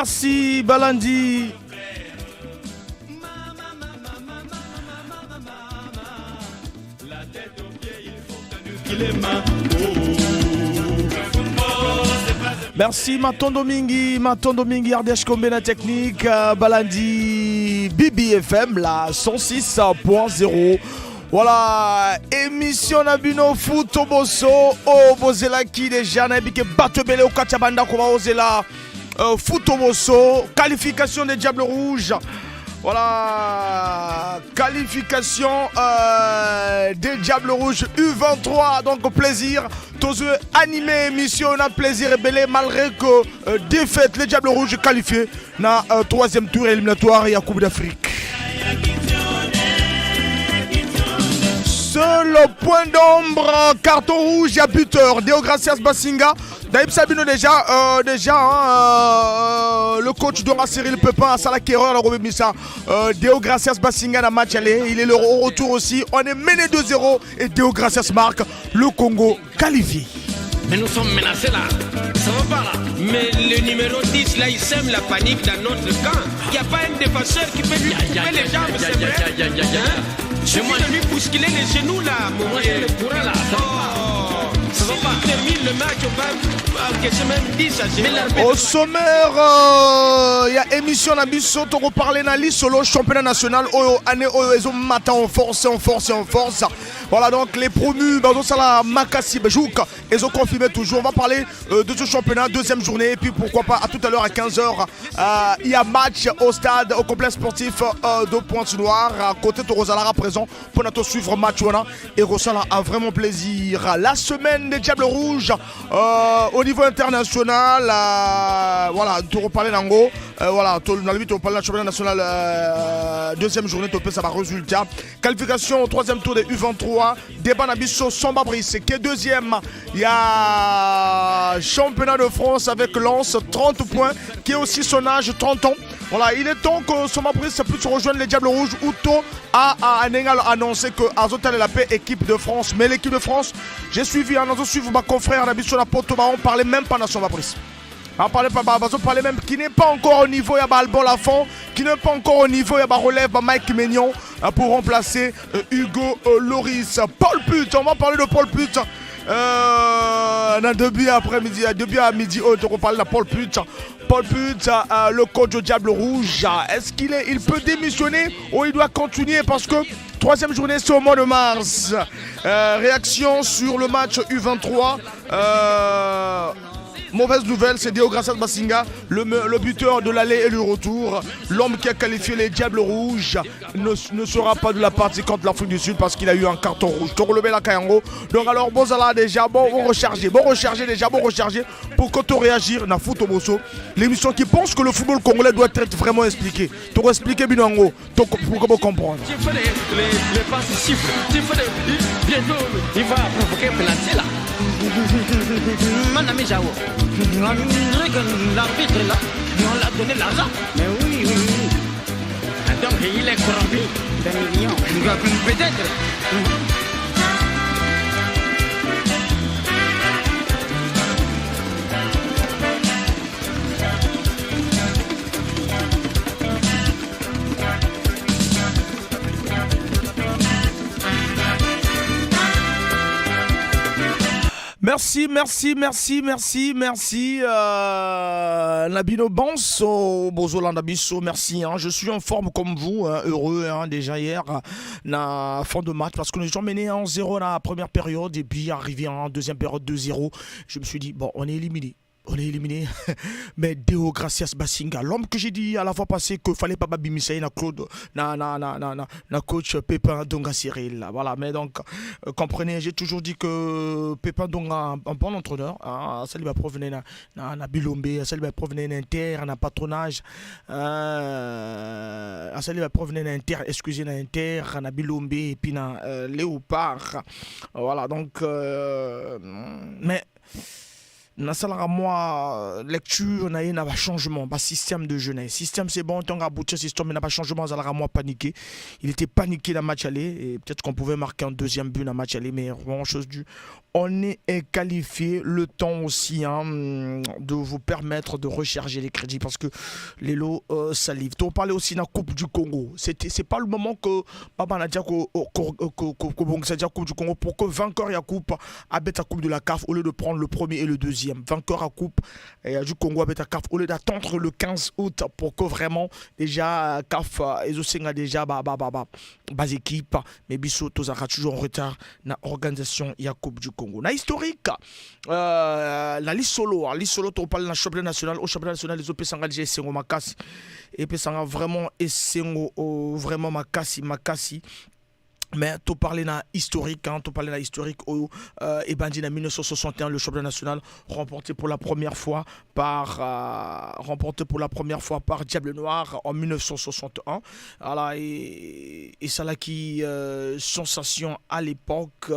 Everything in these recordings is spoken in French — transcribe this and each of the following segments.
Merci Balandi. Merci Matondo Mingi, RDH Combina Technique, Balandi, BBFM, la 106.0. Voilà, émission Nabino Futoboso, oh Bozela qui déjà n'a pas Batebele au Kachabanda Kova Ozela, Futoboso, qualification des Diables Rouges. Voilà, qualification des Diables Rouges U23, donc plaisir. Tous animés, émission, on a plaisir et belé malgré que défaite, les Diables Rouges qualifiés dans troisième tour éliminatoire et à Coupe d'Afrique. Seul point d'ombre, carton rouge à buteur, Deo Gracias Basinga. Daïb Sabino déjà, le coach Dora Cyril Pepin, Salah Kerrer, la Robé Missa, Deo Gracias Basinga dans le match aller. Il est le retour aussi. On est mené 2-0 et Deo Gracias marque le Congo qualifié. Mais nous sommes menacés là, ça va pas là. Mais le numéro 10 là, il sème la panique dans notre camp. Il n'y a pas un défenseur qui peut lui couper les jambes, c'est vrai. Je moi de lui bousculer les genoux là, mon le courant là. Ça va pas. Termine le match, on va encaisser même 10 à 0. Au sommaire, il y a émission Nabiso, on va parler dans le solo championnat national. Année ils ont matin en force. Voilà donc les promus, Sala Makassi Bejouk, ils ont confirmé toujours. On va parler de ce championnat, deuxième journée. Et puis pourquoi pas à tout à l'heure à 15h, il y a match au stade, au complexe sportif de Pointe-Noire. À côté de Rosalara présent pour nous suivre match. Et Rosala a vraiment plaisir. La semaine des Diables Rouges au niveau international. Voilà, tu reparler d'Ango. Voilà, dans le but, tu reparler de la championnat national. Deuxième journée, tu peux savoir résultat. Qualification au troisième tour des U23. Débat Nabiso Samba Brice qui est deuxième. Il y a championnat de France avec Lens, 30 points, qui est aussi son âge, 30 ans. Voilà, il est temps que Samba Brice puisse rejoindre les Diables Rouges. Outo a annoncé que Azotal est la paix équipe de France. Mais l'équipe de France, j'ai suivi, on a suivi ma confrère Nabiso la Poto, on parlait même pas de Samba Brice. On parlait même qui n'est pas encore au niveau, il y a Balbon Lafont, qui n'est pas encore au niveau, il y a relève Mike Maignan pour remplacer Hugo Loris. Paul Put, on va parler de Paul Put. Dans début après-midi, début à midi, on parle de Paul Put. Paul Put, le coach au Diable Rouge, est-ce qu'il peut démissionner ou il doit continuer parce que troisième journée c'est au mois de mars. Réaction sur le match U23. Mauvaise nouvelle, c'est Deo Gracias Basinga, le buteur de l'aller et du retour. L'homme qui a qualifié les Diables Rouges ne sera pas de la partie contre l'Afrique du Sud parce qu'il a eu un carton rouge. Torolebe la Kayango. Donc alors Bozala déjà, bon recharger pour que tu réagir dans Foot Bosso. L'émission qui pense que le football congolais doit être vraiment expliqué. Tu vas expliquer Binango pour comment comprendre. Les passes sifflent. Bientôt, il va provoquer un penalty là. Mon ami Jao, l'arbitre là, on l'a donné l'argent. Mais oui. Donc il est corrompu. Des millions. Peut-être. Merci. Nabino Banso, Bozola Nabiso, merci. Je suis en forme comme vous, heureux déjà hier, na fin de match, parce que nous sommes menés 1-0 dans la première période, et puis arrivé en deuxième période 2-0. Je me suis dit, bon, on est éliminé. Mais Deo Gracias Basinga, l'homme que j'ai dit à la fois passée qu'il fallait pas babimiser na Claude, na coach Pépin Donga Cyril. Voilà, mais donc, comprenez, j'ai toujours dit que Pépin Donga, un bon entraîneur, ça lui va provenir na Bilombe, ça lui va provenir d'Inter, na patronage, ça lui va provenir d'Inter, excusez, d'Inter, na Bilombe, et puis na Léopard. Voilà, donc, mais. Nasalara moi lecture n'a pas changement pas système de jeunesse système c'est bon tant qu'à boucher système mais n'a pas changement Nasalara moi paniqué il était paniqué dans le match aller et peut-être qu'on pouvait marquer un deuxième but dans le match aller mais vraiment chose du on est qualifié, le temps aussi de vous permettre de recharger les crédits parce que les lots salivent. On parlait aussi de la Coupe du Congo. C'est pas le moment que Papa n'a dit c'est Coupe du Congo pour que vainqueur à coupe à la Coupe de la CAF au lieu de prendre le premier et le deuxième. Vainqueur à coupe du Congo à la CAF au lieu d'attendre le 15 août pour que vraiment déjà CAF et a déjà bas équipe mais Bissot Tozara toujours en retard dans l'organisation de la Coupe du Congo. Na historique, la liste solo, on parle de la championnat national. Au championnat national, les OP Sanga déjà Essengo Makasi. Et puis Sanga vraiment Essengo, vraiment Makasi. Mais tu parlais d'un historique, où Ebandi en 1961, le championnat national remporté pour la première fois par Diable Noir en 1961. Voilà, et ça là qui sensation à l'époque,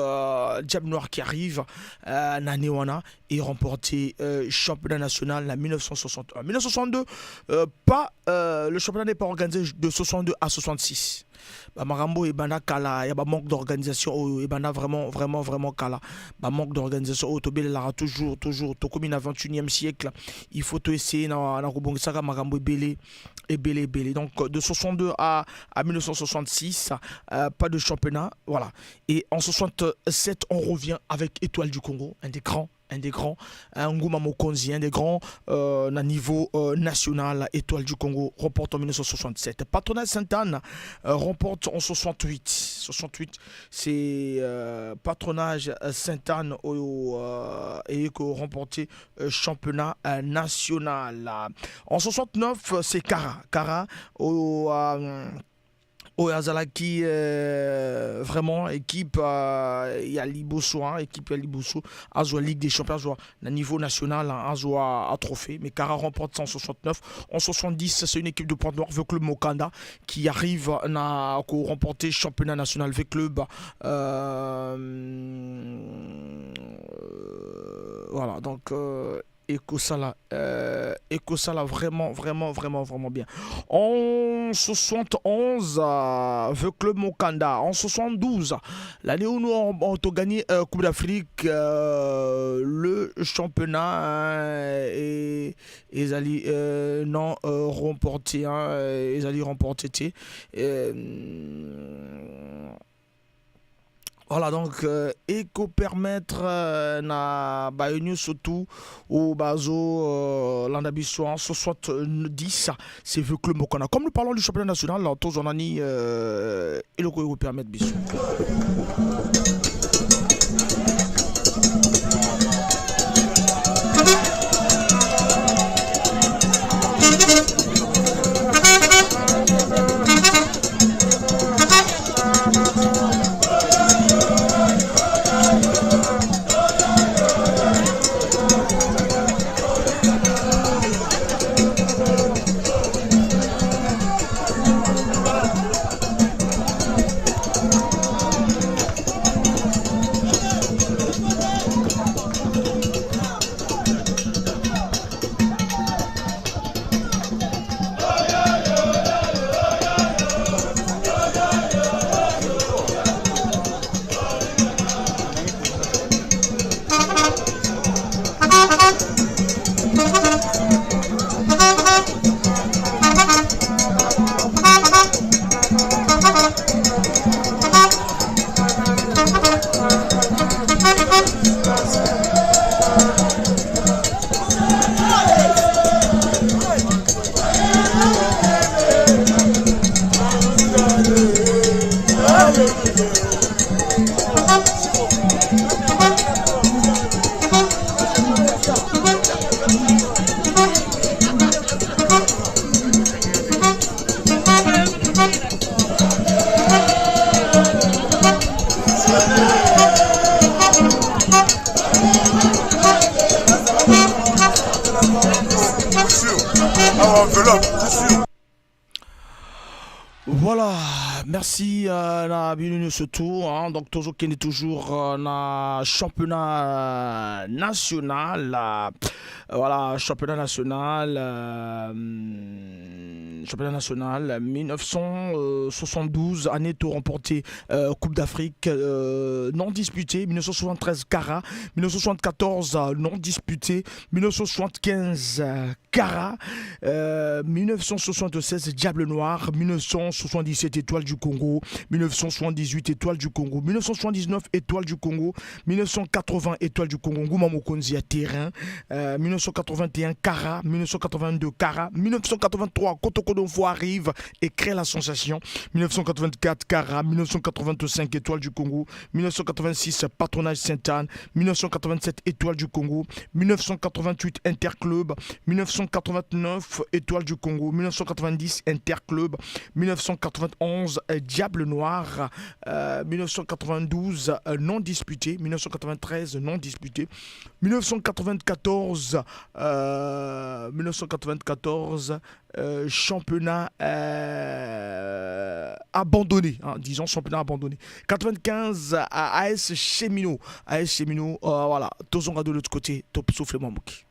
Diable Noir qui arrive Nanéwana et remporté championnat national en 1961. 1962, le championnat n'est pas organisé de 62 à 66. Marambo et Bana Kala, il y a un manque d'organisation, et Bana vraiment Kala. Manque d'organisation, Tobé là toujours, comme dans le 21e siècle, il faut essayer dans Rubongisaka, Marambo et Belé. Donc de 62 à 1966, pas de championnat, voilà. Et en 67, on revient avec Étoile du Congo, un des grands, Ngouma Mokonzi, un des grands à niveau national, Étoile du Congo, remporte en 1967. Patronage Sainte-Anne remporte en 68. 68, c'est Patronage Sainte-Anne et remporté championnat national. En 69, c'est Kara Azalaki vraiment équipe Yaliboso Azwa Ligue des Champions Azwa na niveau national Azwa a trophée mais Kara remporte 169. En 70 c'est une équipe de Pointe-Noire avec Club Mokanda qui arrive à remporter championnat national avec Club voilà donc Ekosala vraiment bien. En 71 avec Club Mokanda. En 72 l'année où nous avons gagné Coupe d'Afrique le championnat et ils allaient non remporter ils allaient remporter voilà donc éco permettre na bayonu surtout au bazo l'andabisson en 70 c'est vu que le Mokana comme nous parlons du championnat national là tous on a ni et le ko permettre biso. merci na bienvenue ce tour hein. Donc toujours qui est toujours na championnat national voilà championnat national 1972 année tout remporté Coupe d'Afrique non disputée 1973 Cara 1974 non disputé 1975 Cara 1976 Diable Noir 1977 Étoile du Congo 1978 Étoile du Congo 1979 Étoile du Congo 1980 Étoile du Congo Ngouma Mokonzi à terrain 1981 Cara 1982 Cara 1983 Kotoko Donfo arrive et crée la sensation 1984 Cara 1985 Étoile du Congo 1986 Patronage Sainte-Anne 1987 Étoile du Congo 1988 Interclub 1989 Étoile du Congo 1990 Interclub 1991 Diable Noir 1992 non disputé 1993 non disputé 1994 championnat abandonné hein, disons championnat abandonné 95 à AS Cheminot voilà Tozonga de l'autre côté top souffle Mamouki.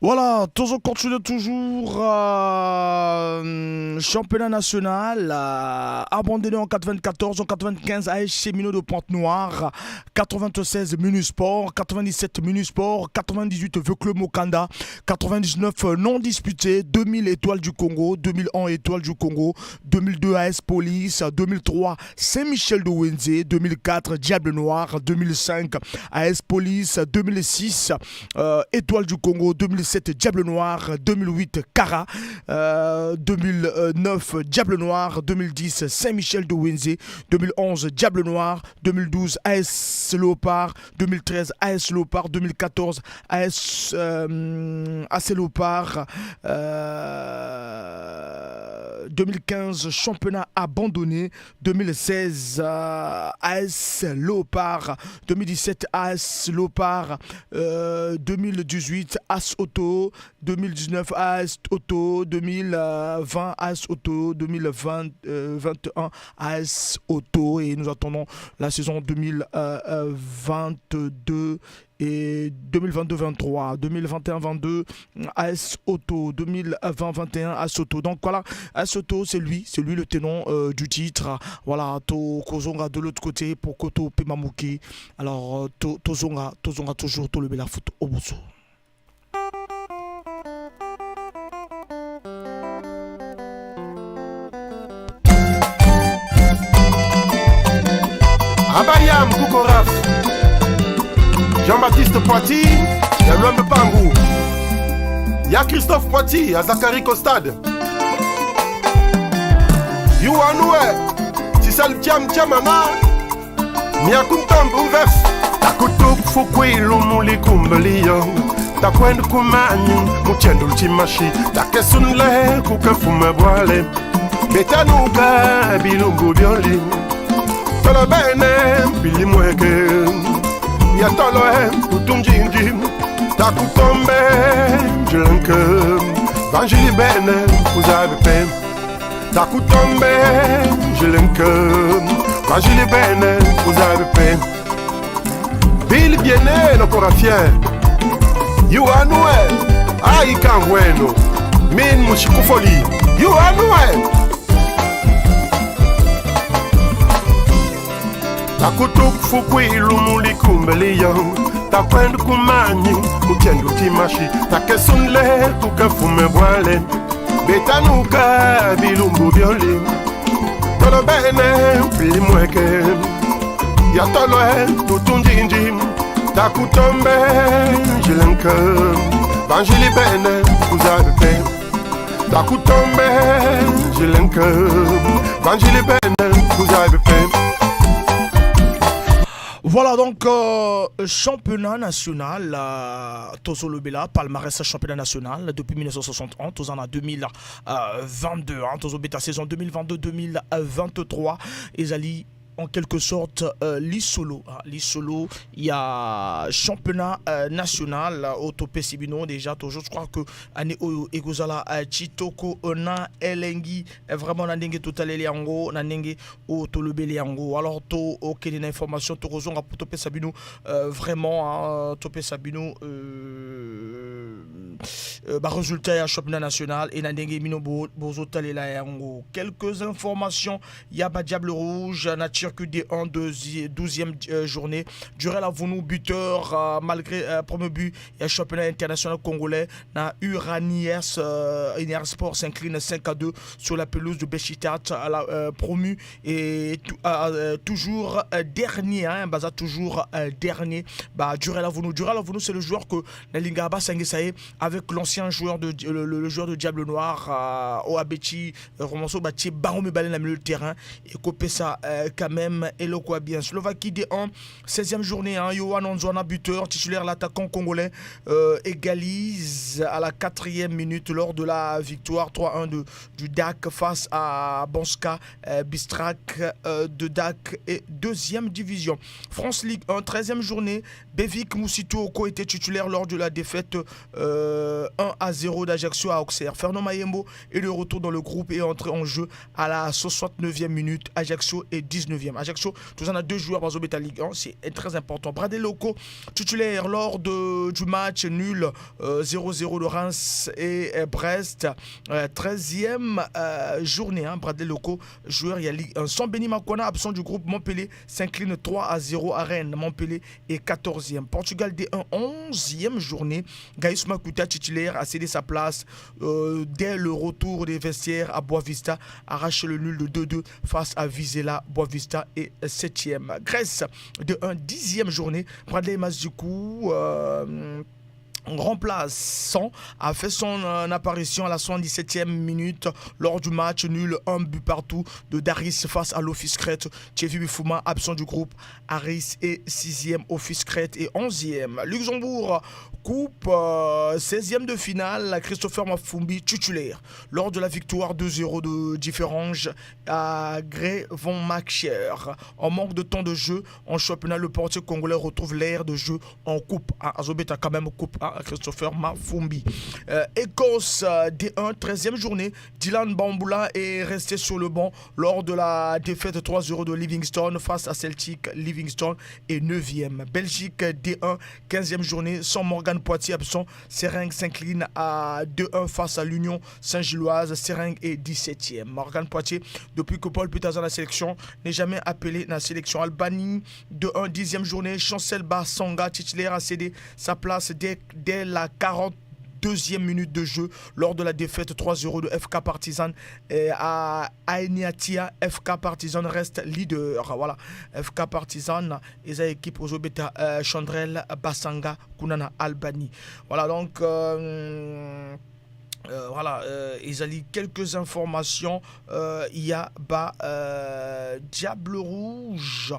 Voilà, toujours continue toujours championnat national abandonné en 94, en 95 AS Cheminot de Pointe-Noire, 96 Minusport, 97 Minusport, 98 Veuclub Mokanda, 99 non disputé, 2000 Étoile du Congo, 2001 Étoile du Congo, 2002 AS Police, 2003 Saint-Michel de Wenzé, 2004 Diable Noir, 2005 AS Police, 2006 Étoile du Congo, 2007 Diable Noir, 2008 Cara, 2009 Diable Noir, 2010 Saint-Michel de Wenzé, 2011 Diable Noir, 2012 AS Léopard, 2013 AS Léopard, 2014 AS Léopard, 2015 championnat abandonné, 2016 AS Léopard, 2017 AS Léopard, 2018 AS Auto, 2019 AS Auto, 2020 AS Auto, 2021 AS Auto et nous attendons la saison 2022 et 2022-23, 2021-22 AS Auto, 2020-21 AS Auto. Donc voilà, AS Auto c'est lui le tenant du titre. Voilà, to Kozonga de l'autre côté pour Koto Pemamouki. Alors Tozonga toujours tout le bel foot au bout. Abariam Koukoraf, Jean-Baptiste Poiti, y'a l'homme Pangou, y'a Christophe Poiti, y'a Zachary Costade. You Anoué, si ça le tiam tiamana, Miakuntambu vers takutuk fukwilu mulikumbaliyo takwenda kumanyi muchendo chimashi takesunle kukafume bwale betanuka bilungu byoli tolo bene bilimweke yatoloe kutunjinji takutombe jilenke vanjili bene kuzabepe takutombe jilenke vanjili bene kuzabepe Bill Biene no corafien You anue Ai kangweno Min mushikufoli You anue Takutuk fukwilu mulikumbeliyo Takwendu kumanyi Mutiendu timashi Takesunle kukafume bwale Betanuka bilumbu bioli Tolo bene bilimweke Yatoloe tutunjinji Takutombe jilenke Vanjili bene kuzabepe Takutombe jilenke Vanjili bene kuzabepe Voilà donc championnat national Tozo Lobela, palmarès championnat national depuis 1961, Tozo en a 2022, Tozo Beta saison 2022-2023, Ezali en quelque sorte l'Isolo. L'Isolo, il y a championnat national au Topé Sibino déjà toujours. Je crois que année Egozala Chitoko na Elengi vraiment Nandenge total Eliango Nandenge au Tolobé Liango. Alors to ok une information to raison à Topé Sabino vraiment Topé Sabino résultat championnat national et Nandenge Mino Bozo Taliango. Quelques informations, il y a Diable Rouge nature QD1 12e journée. Durel Avounou buteur malgré premier but. Il y a championnat international congolais. Na Uraniers Sport s'incline 5-2 sur la pelouse de Bechitat promu et toujours dernier. Baza toujours dernier. Durel Avounou c'est le joueur que Nalingaba Sangesae avec l'ancien joueur le joueur de Diable Noir Oabechi Romanso Bati Barome Balé dans le milieu de terrain et copé ça quand même et le quoi bien. Slovaquie D1 16e journée, Yohan Onzwana buteur titulaire, l'attaquant congolais égalise à la 4e minute lors de la victoire 3-1 du DAC face à Banska Bistrak de DAC et 2e division. France Ligue 1 13e journée, Bevik Moussito était titulaire lors de la défaite 1-0 d'Ajaccio à Auxerre. Fernand Mayembo est de retour dans le groupe et est entré en jeu à la 69e minute. Ajaccio est 19e. Ajaccio, tout ça, on a 2 joueurs par Beta Ligue 1, c'est très important. Bradley Loco, titulaire lors du match nul 0-0 de Reims et Brest. 13e journée, Bradley Loco, joueur il y a Ligue 1. Sans Benny Makwana, absent du groupe, Montpellier s'incline 3-0 à Rennes. Montpellier est 14e. Portugal D1, 11e journée. Gaïs Makuta, titulaire, a cédé sa place dès le retour des vestiaires à Boavista, arrache le nul de 2-2 face à Vizela. Boavista est 7e. Grèce de 10e journée. Bradley Mazdukou remplaçant a fait son apparition à la 77e minute lors du match nul 1 but partout de Daris face à l'Office Crète. Thierry Bifouma absent du groupe. Harris est 6e, Office Crète est 11e. Luxembourg coupe 16e de finale. Christopher Mafumbi titulaire lors de la victoire 2-0 de Differange à Grey-von-Maxier. En manque de temps de jeu en championnat, le portier congolais retrouve l'air de jeu en coupe. Azobet a quand même coupe. Christopher Mafumbi. Écosse D1, 13e journée. Dylan Bamboula est resté sur le banc lors de la défaite 3-0 de Livingstone face à Celtic. Livingstone est 9e. Belgique D1, 15e journée. Sans Morgan Poitiers absent, Seringue s'incline à 2-1 face à l'Union Saint-Gilloise. Seringue est 17e. Morgan Poitiers, depuis que Paul Putaz dans la sélection, n'est jamais appelé dans la sélection. Albanie D1, 10e journée. Chancel Bassanga, titulaire, a cédé sa place dès la 42e minute de jeu lors de la défaite 3-0 de FK Partizan à Ainiatia. FK Partizan reste leader. Voilà, FK Partizan et sa équipe aux Obeta Chandrel Bassanga Kunana Albanie. Voilà donc Voilà, ils ont quelques informations. Il y a Diable Rouge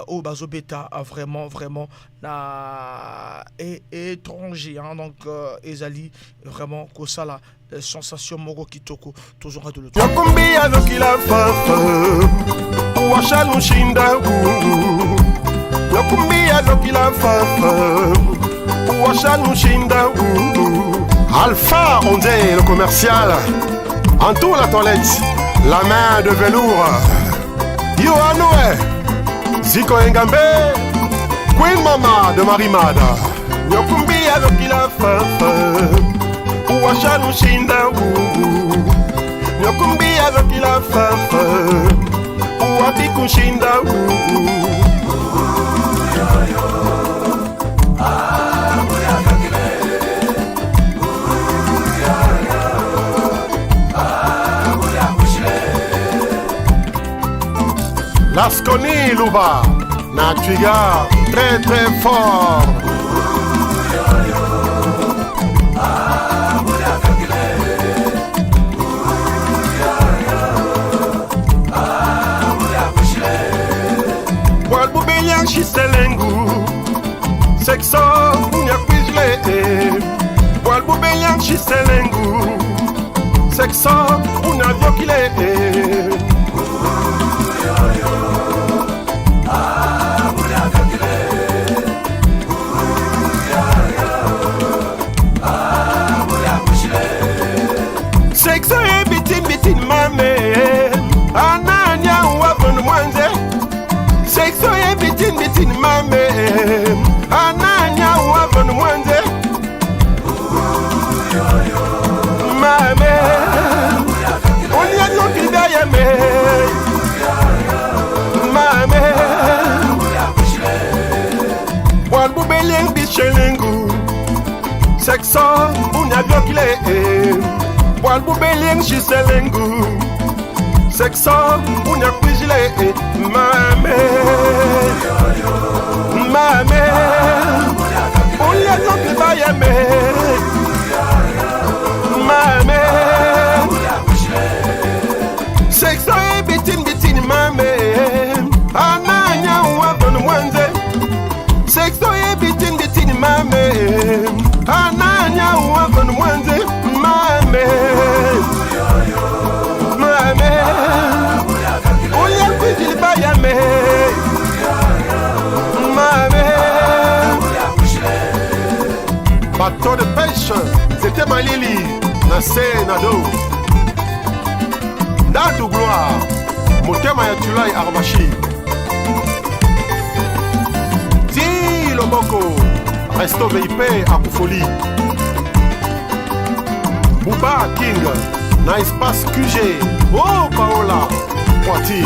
au Bazobeta, vraiment étranger. Hein, donc, ils ont vraiment que ça là. Sensation Moro Kitoko, toujours à de l'autre. Yakumbi azokila fafa, Uwasha Lushinda Yakumbi azokila fafa, Uwasha Lushinda Alpha, on dit le commercial, entoure la toilette, la main de velours. Yoanoe, Ziko Engambe, Queen Mama de Marimada. Yakumbi azokila fafa, Uwasha Lushinda Yakumbi azokila fafa, Uwabi kushinda Laskoni Luba, Natwiga, très fort. Walbubelian Shiselengu, Sexo, Unyakwizle, Walbubelian Shiselengu, Sexo, Unyavyokile. Sexo bitin mame, ananya wabon mwanze. Sexo bitin mame, ananya wabon mwanze. Mame, onya nokida yame. Mame, walbubeleng bichelengu. Sexo unyavyokile. Walbubeleng shiselengu. Sexo unyakwizile. Mame, mame, unyazokida yame. Mame, sexo bitin mame, ananya wabon mwanze. Sexo bitin mame, ananya wabon mwanze. Mame, mame, uyakwizile yame. Mame, bateau de pêche, c'était Malili, Nassé Nado. Nado Gloire, Motema Yatulai Armachi. Di Loboko, Resto VIP Akufoli. Bouba King, na espace QG. Oh Paola, Poiti.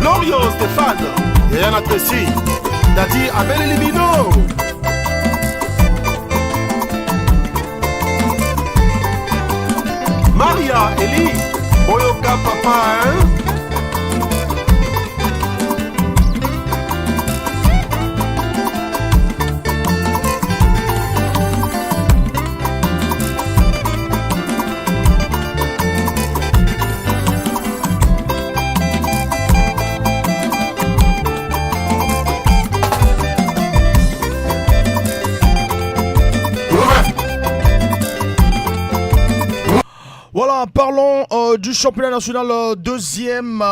Lorio Stéphane, Yana Tracy, Dadi Abel Elimino. Maria Eli, Boyoka Papa, hein? Voilà, parlons du championnat national, deuxième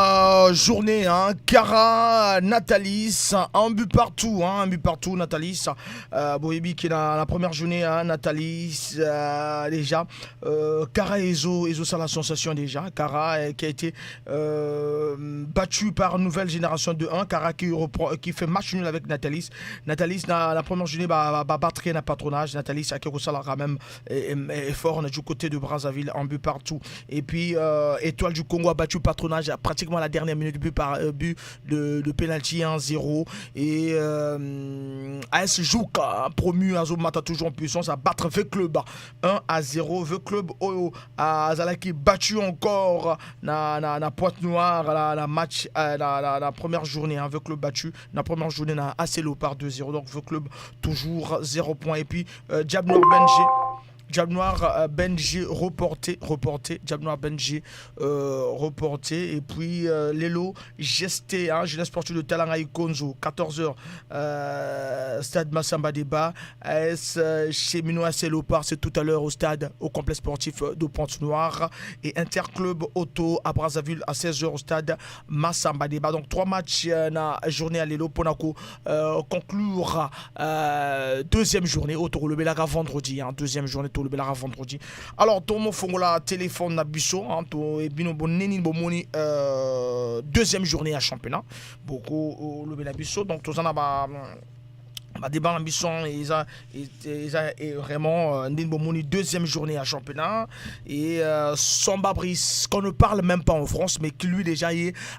journée. Hein. Cara, Natalis, un but partout, Natalis. Boyebi qui est dans la première journée, hein, Natalis déjà. Cara et Ezo ça la sensation déjà. Cara qui a été battu par Nouvelle Génération de 1. Cara qui fait match nul avec Natalis. Natalis, dans la première journée, va battre un patronage. Natalis, à Kérossala, quand même, est fort. On est du côté de Brazzaville, un but partout. Et puis Étoile du Congo a battu Patronage à pratiquement la dernière minute but de penalty 1-0. Et AS Jouk promu à Zomata toujours en puissance à battre V Club 1-0. V Club à Zalaki battu encore na Pointe-Noire la match la première journée. V Club battu la première journée na AC Léopard 2-0. Donc V Club toujours 0 points. Et puis Diable Nord Benji Diable Noir Benji reporté. Diable Noir Benji reporté. Et puis Lelo gesté, hein, jeunesse sportive de Talanga Ikonzo, 14h, stade Massamba Débat. AS Cheminot AS Léopard, c'est tout à l'heure au stade, au complexe sportif de Pointe-Noire. Et Interclub Auto à Brazzaville à 16h au stade Massamba Débat. Donc 3 matchs na journée à Lelo pour conclure deuxième journée autour le Belara vendredi, hein, deuxième journée autour le Belara vendredi. Alors Tomo Fongola téléphone na biso, hein, to et bino boneni bomoni deuxième journée à championnat. Beaucoup le Belara biso, donc tous en a débat ambition et vraiment deuxième journée à championnat et Samba Brice qu'on ne parle même pas en France mais qui lui déjà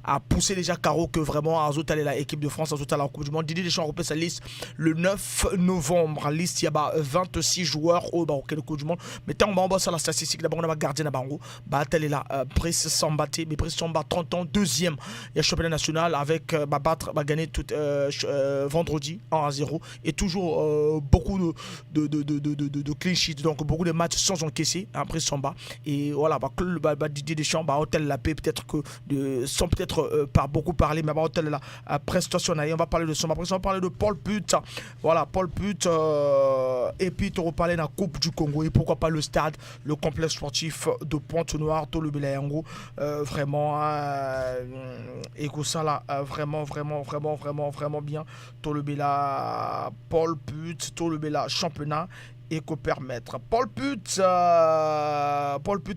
a poussé déjà Caro que vraiment à Zotal la équipe de France à Zotal la Coupe du Monde. Didier Deschamps repère sa liste le 9 novembre. En liste il y a 26 joueurs au Coupe du Monde, mais tant on va sur la statistique d'abord on a gardien à Bango tel est là Brice Samba mais Brice Samba 30 ans deuxième il y a championnat national avec gagner tout vendredi 1-0 et toujours beaucoup de clean sheet, donc beaucoup de matchs sans encaisser après Samba. Et voilà, Didier Deschamps, hôtel la paix, peut-être que sans peut-être pas beaucoup parler, mais hôtel la prestation. On va parler de Samba. Après, on va parler de Paul Put. Voilà, Paul Put. Et puis, on va parler de la Coupe du Congo. Et pourquoi pas le stade, le complexe sportif de Pointe-Noire, Tolo Belayango. Vraiment, et que ça là, vraiment bien. Tolo Bela. Paul Put, tout le Bela championnat et que permettre. Paul Put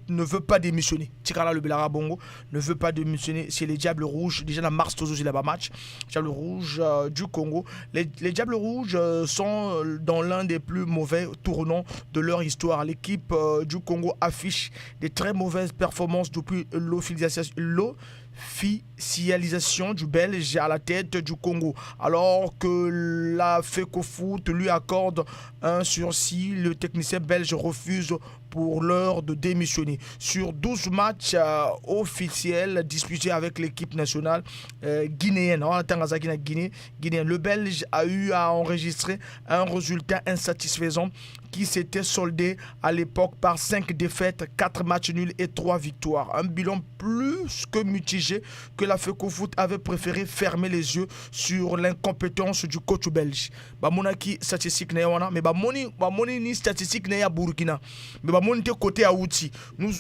ne veut pas démissionner. Tikala le Belara Bongo ne veut pas démissionner. C'est les Diables Rouges. Déjà dans mars, il y a un match. Diables Rouges du Congo. Les Diables Rouges sont dans l'un des plus mauvais tournants de leur histoire. L'équipe du Congo affiche des très mauvaises performances depuis l'officialisation du Belge à la tête du Congo. Alors que la FECOFOOT lui accorde un sursis, le technicien belge refuse pour l'heure de démissionner. Sur 12 matchs officiels disputés avec l'équipe nationale guinéenne, le Belge a eu à enregistrer un résultat insatisfaisant qui s'était soldé à l'époque par 5 défaites, 4 matchs nuls et 3 victoires. Un bilan plus que mitigé que la FECOFOOT avait préféré fermer les yeux sur l'incompétence du coach belge. Monaki statistique n'est pas, mais moni ni statistique n'est pas Burkina. Mais monte côté à outils. Nous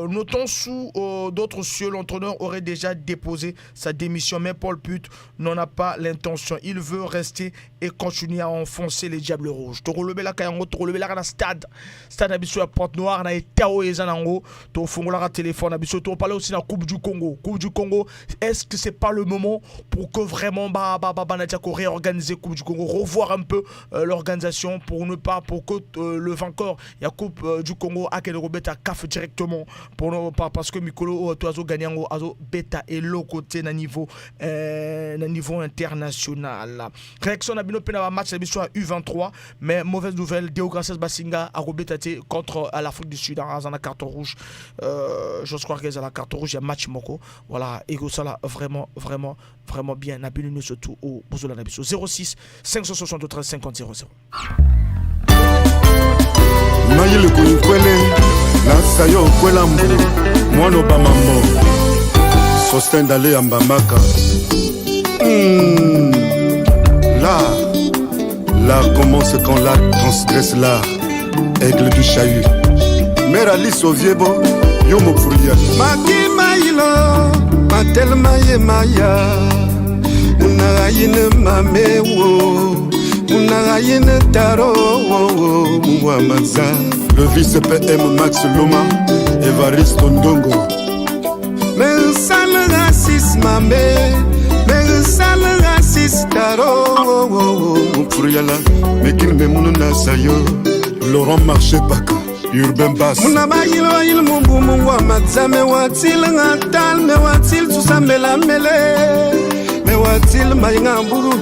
notons sous d'autres cieux, l'entraîneur aurait déjà déposé sa démission, mais Paul Put n'en a pas l'intention. Il veut rester et continuer à enfoncer les Diables Rouges. To relever la kayango, to relever la stade abisso à Pointe-Noire, na etao ezanango, to fongola téléphone abisso, to parler aussi de la Coupe du Congo. Coupe du Congo, est-ce que c'est pas le moment pour que vraiment réorganiser Coupe du Congo, revoir un peu l'organisation pour que le vainqueur la Coupe du Congo a qu'elle rebête à CAF directement parce que Mikolo Toazo gagnant azo beta et l'autre côté na niveau international. Réaction à Bino Pena match à U23, mais mauvaise nouvelle, Deogracias Basinga a rebêté contre l'Afrique du Sud dans la carte rouge. Je crois qu'il y a la carte rouge, il y a match Moko. Voilà, et ça là vraiment bien. Nabinu surtout au Bouzola Nabiso 06 573 50 00. Mayele Kouikwele, la sayo Kwelambo, Mono Bamambo, Sosten d'aller à Mbamaka. L'art commence quand l'art transgresse l'art, aigle du chahut. Mère Alice Oviebo, Yomo Furia. Maki Maïlo, Matel Maye Maya, Unayine Mamewo. Le vice-PM Max Loma, Évariste Ndongo. Mais ça le racisme, mais ça le racisme, mais qu'il me mouna sayo. Laurent Marché Baka, Urbain Bass. Munabayilo il mumbu mungwa matzame watil ngatal me watil tusamela mele me watil mayngamburu.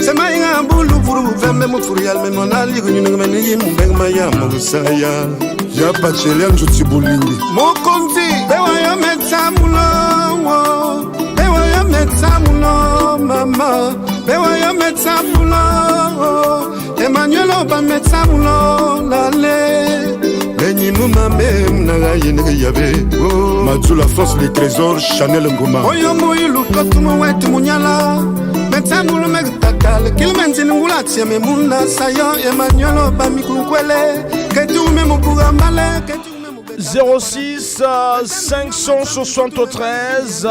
C'est ma y'a boulou pour vous faire même pour y aller, mais mon ali, vous n'avez pas ni mon beng maya, mon saya. Y'a pas de chélène, je suis boulindi. Mon conti, bewa mettre ça moulon, bewa mettre ça moulon, maman, bewa yo metsa mulo Emmanuel Oba metsa mulo lale Benyi mumame mnaga yene yabe Matsu la France les trésors Chanel Ngoma Oyo moilu kotumo wetu munyala Metsa mulo megtakale Kilmenzi ngula tieme munda sayo Emmanuel Oba mikunkwele Ketu memu bugambale 06 573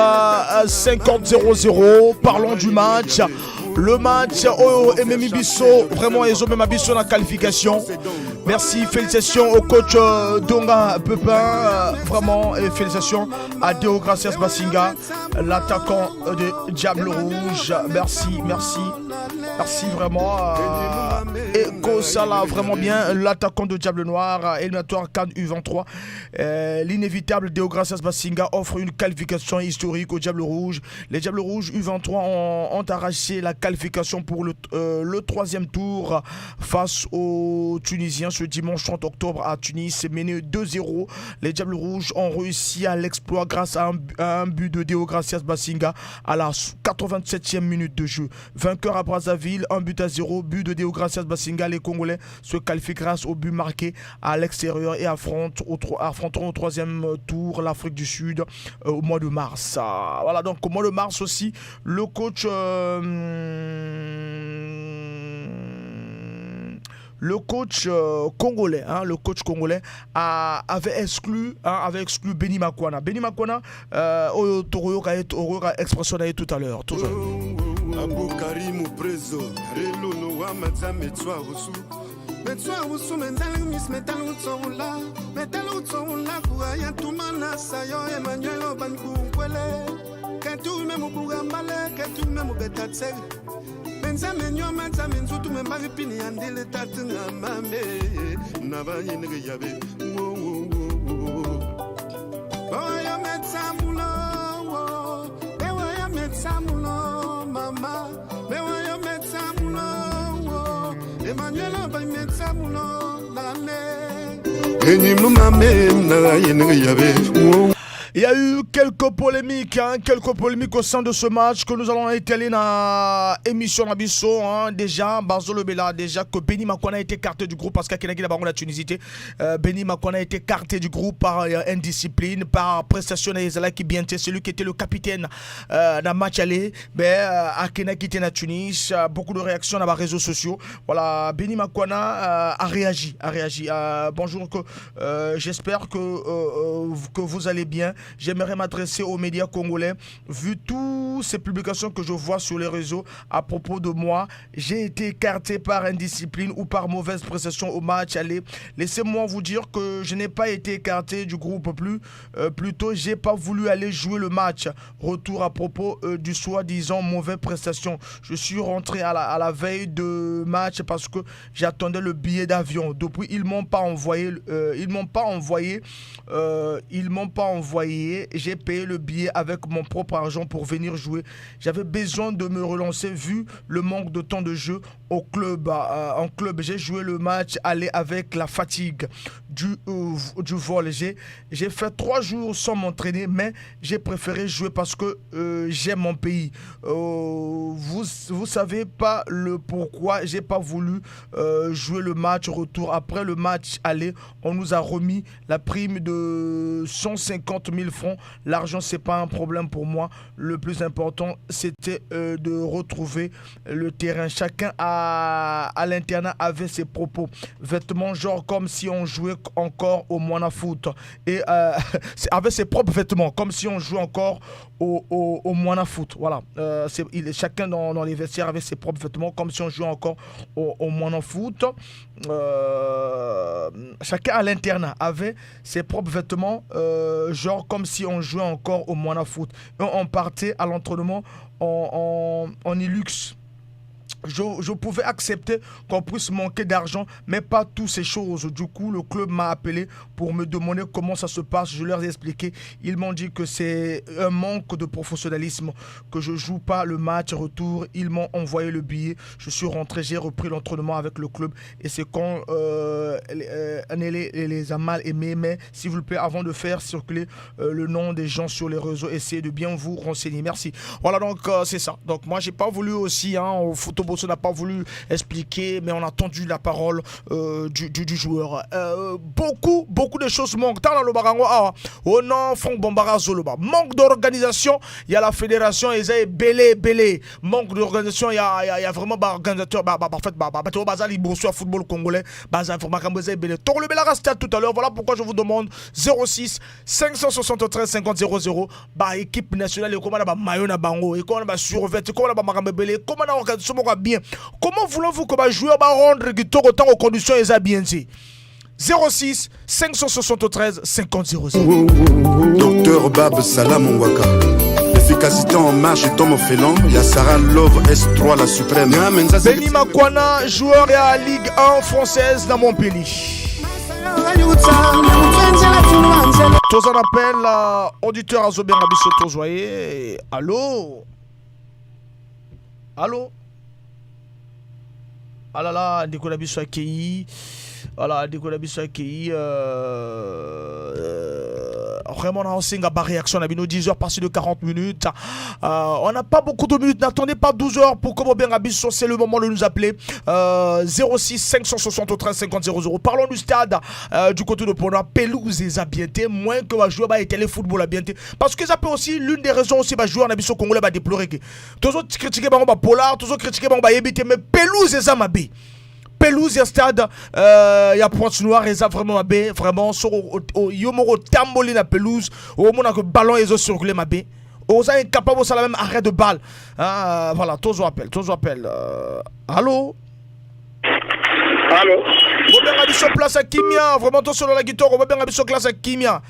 50 00. Parlons du match. Le match Ememi Bisso, vraiment ils ont même Bisso dans la qualification. Merci, félicitations au coach Donga Pepin, vraiment et félicitations à Deo Gracias Basinga, l'attaquant de Diable Rouge. Merci vraiment. Eko Sala, vraiment bien, l'attaquant de Diable Noir, éliminatoire CAN U23. L'inévitable Deo Gracias Basinga offre une qualification historique au Diable Rouge. Les Diables Rouges U23 ont arraché la qualification pour le troisième tour face aux Tunisiens ce dimanche 30 octobre à Tunis, mené 2-0. Les Diables Rouges ont réussi à l'exploit grâce à un but de Deo Gracias Basinga à la 87e minute de jeu. Vainqueur à Brazzaville, 1-0, but de Deo Gracias Basinga. Les Congolais se qualifient grâce au but marqué à l'extérieur et affronteront au troisième tour l'Afrique du Sud au mois de mars. Voilà, donc au mois de mars aussi, le coach congolais, le coach congolais avait exclu Benny Makwana. Benny Makwana, Toro a expression tout à l'heure. Toujours. Metswa usu mendali mis metal utsoula kuwa ya tumana sayo Emmanuel Oba nkunkwele Ketu memu bugambale ketu memu betatseg Benza menyo manza menzutu membari pini andile tatunga mame Naba yinege yabe Oya metsa mulo Bewa ya metsa mulo mama Bewa ya metsa mulo Emmanuel Oba metsa mulo lale Enyi mumame mnaga yinege yabe Il y a eu quelques polémiques au sein de ce match que nous allons étaler dans l'émission Nabisso. Déjà, Barzolo Bella, déjà que Benny Makwana a été écarté du groupe parce qu'il y a la Tunisie. Benny Makwana a été écarté du groupe par indiscipline, par prestation d'Ezala qui bien celui qui était le capitaine dans le match aller. Akena qui était dans Tunis, beaucoup de réactions dans les réseaux sociaux. Voilà, Benny Makwana a réagi. Bonjour, j'espère que vous allez bien. J'aimerais m'adresser aux médias congolais. Vu toutes ces publications que je vois sur les réseaux à propos de moi, j'ai été écarté par indiscipline ou par mauvaise prestation au match aller. Laissez-moi vous dire que je n'ai pas été écarté du groupe plutôt j'ai pas voulu aller jouer le match. Retour à propos du soi-disant mauvaise prestation. Je suis rentré à la veille de match parce que j'attendais le billet d'avion. Depuis ils m'ont pas envoyé. J'ai payé le billet avec mon propre argent pour venir jouer. J'avais besoin de me relancer vu le manque de temps de jeu au club. En club, j'ai joué le match aller avec la fatigue du vol. J'ai fait 3 jours sans m'entraîner, mais j'ai préféré jouer parce que j'aime mon pays. Vous savez pas le pourquoi j'ai pas voulu jouer le match retour. Après le match aller, on nous a remis la prime de 150 000 francs. L'argent, c'est pas un problème pour moi. Le plus important, c'était de retrouver le terrain. Chacun à l'internat avait ses propos. Vêtements, genre comme si on jouait encore au Moana Foot. Et avec ses propres vêtements, comme si on jouait encore au Moana Foot. Voilà. Chacun dans les vestiaires avait ses propres vêtements, comme si on jouait encore au Moana Foot. Chacun à l'internat avait ses propres vêtements, genre comme si on jouait encore au Moana Foot. Et on partait à l'entraînement en Hilux. Je pouvais accepter qu'on puisse manquer d'argent, mais pas toutes ces choses. Du coup, le club m'a appelé pour me demander comment ça se passe. Je leur ai expliqué. Ils m'ont dit que c'est un manque de professionnalisme, que je ne joue pas le match retour. Ils m'ont envoyé le billet. Je suis rentré, j'ai repris l'entraînement avec le club. Et c'est quand les a mal aimés. Mais s'il vous plaît, avant de faire circuler le nom des gens sur les réseaux, essayez de bien vous renseigner. Merci. Voilà, donc c'est ça. Donc moi, j'ai pas voulu aussi au football Bosso n'a pas voulu expliquer, mais on a entendu la parole du joueur. Beaucoup de choses manquent. Dans le Barango, oh non, Franck Bombara Zoloba. Manque d'organisation, il y a la fédération, ils ont belé. Manque d'organisation, il y a vraiment des organisateurs, bazali Bosso football congolais, bazali vraiment belé. Tour le Belara Stade tout à l'heure, voilà pourquoi je vous demande 06 573 50 00. Bah équipe nationale, comment on a Mayona Bango, et comment on a survêt, comment on a Marambe belé, comment on a organisation bien. Comment voulez-vous que les joueurs rendre autant aux conditions et bien 06 573 50 00. Docteur Bab Salam Mwaka. Efficacité en marche et tombe félan. Y'a Sarah Love S3 la suprême. Benny Makwana, joueur de la Ligue 1 française dans Montpellier. Tous en appel, auditeur à Zobé Rabisso Tozoye. Allô? Ah là là, Nicolas Bissou accueilli. Voilà, Nicolas Bissou accueilli. Vraiment, on a aussi une réaction. On a mis 10 heures passées de 40 minutes. On n'a pas beaucoup de minutes. N'attendez pas 12 heures pour que Bobé Rabisso, c'est le moment de nous appeler. 06 573 50 00. Parlons du stade du côté de Pona. Pelouse et Zabienté. Moins que va jouer à téléfootball à Bienté. Parce que ça peut aussi, l'une des raisons aussi, va jouer en Abisso Congolais va déplorer que. Tous autres critiquer Polar, tous autres critiquer Yébité. Mais Pelouse et Zamabé. Pelouse et stade, il y a Pointe-Noire et ça vraiment mabé, vraiment sur Yomoro Tamboli na pelouse, au moment que ballon et circulé mabé. Aux incapable ça la même arrêt de balle. Voilà, toujours appel. Allô? Robert Rabisso place à Kimia, vraiment tout sur la guitare, Robert Rabisso classe à Kimia.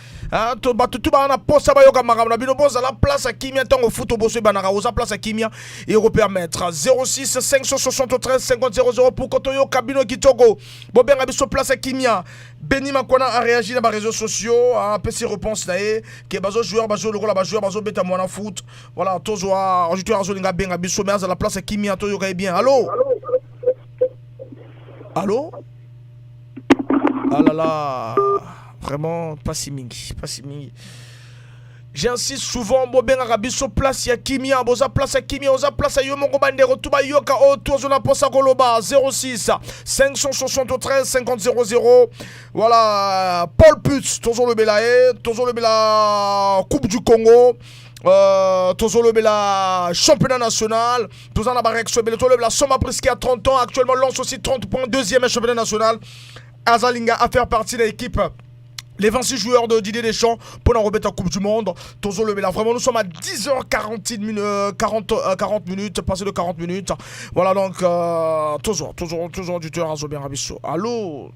Tout va en poste à Bayoka Maram, Bino Boss à la place à Kimia, tant au foot au Bosso Banara, aux place à Kimia, et repermettre 06 573 50 00 pour Kotoyo Kabino Kitoko. Robert Rabisso place à Kimia. Benny Makwana a réagi dans les réseaux sociaux, a fait ses réponses là, qui est bazo joueur, bazo le rôle, bazo bêta moi en foot. Voilà, toujours ajouter à Zolinga Ben Rabisso, mais à la place à Kimia, Toyo bien. Allô? Ah là là, vraiment pas si mingi. J'insiste souvent, Bobé Rabisso place ya Kimia, Boza place à Kimia, Oza place à Yomongo Bandero, Tuba Yoka, Otozo Posa Koloba, 06 573 50 00. Voilà, Paul Putz, Tozo le Bela, Coupe du Congo. Tozo le Bela, championnat national. Tozo la barre Tozo le Bela, Soma Priski à 30 ans, actuellement lance aussi 30 points, deuxième championnat national. Azalinga a fait partie de l'équipe. Les 26 joueurs de Didier Deschamps pour la remettre en Coupe du Monde. Tozo le Bela. Vraiment, nous sommes à 10h40 40 minutes, passé de 40 minutes. Voilà donc, toujours auditeur à Zobé Rabisso. Allô?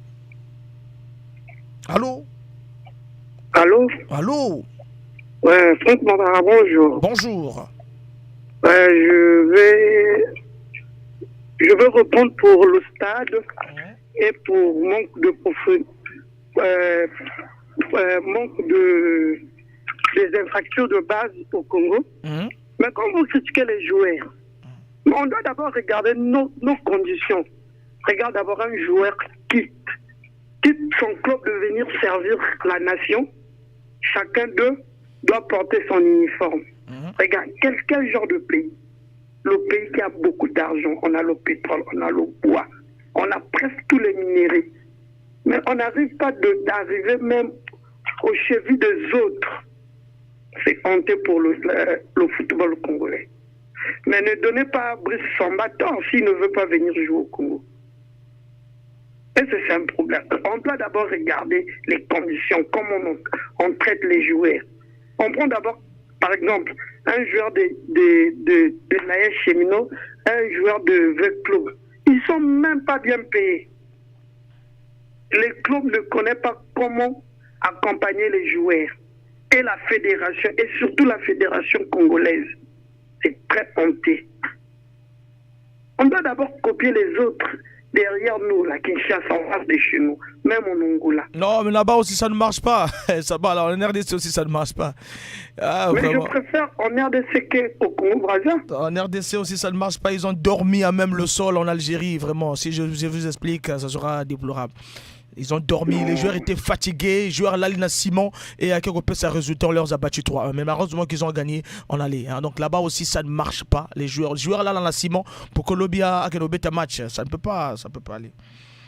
Ouais, Franck Mandara, bonjour. Bonjour. Je veux répondre pour le stade et pour manque des infractions de base au Congo. Mais quand vous critiquez les joueurs, on doit d'abord regarder nos conditions. Regarde d'abord un joueur quitte son club de venir servir la nation. Chacun d'eux doit porter son uniforme. Regarde, quel genre de pays? Le pays qui a beaucoup d'argent, on a le pétrole, on a le bois, on a presque tous les minéraux. Mais on n'arrive pas d'arriver même aux chevilles des autres. C'est honteux pour le football congolais. Mais ne donnez pas à Brice son bâton s'il ne veut pas venir jouer au Congo. Et c'est un problème. On doit d'abord regarder les conditions, comment on traite les joueurs. On prend d'abord, par exemple, un joueur de l'AS Cheminot, un joueur de V-Club. Ils ne sont même pas bien payés. Les clubs ne connaissent pas comment accompagner les joueurs. Et la fédération, et surtout la fédération congolaise, c'est très honteux. On doit d'abord copier les autres. Derrière nous, la Kinshasa, en face de chez nous, même en Angola. Non, mais là-bas aussi, ça ne marche pas. Ça va, là, en RDC aussi, ça ne marche pas. Mais vraiment. Je préfère en RDC qu'au Congo-Brazza. En RDC aussi, ça ne marche pas. Ils ont dormi à même le sol en Algérie, vraiment. Si je vous explique, ça sera déplorable. Ils ont dormi, les joueurs étaient fatigués, les joueurs Lalina Simon et à quelques peu ça résultat, on leur a battu 3-1. Mais malheureusement qu'ils ont gagné en aller. Hein. Donc là-bas aussi ça ne marche pas. Les joueurs Lalina Simon pour que Lobia a un match, ça ne peut pas aller.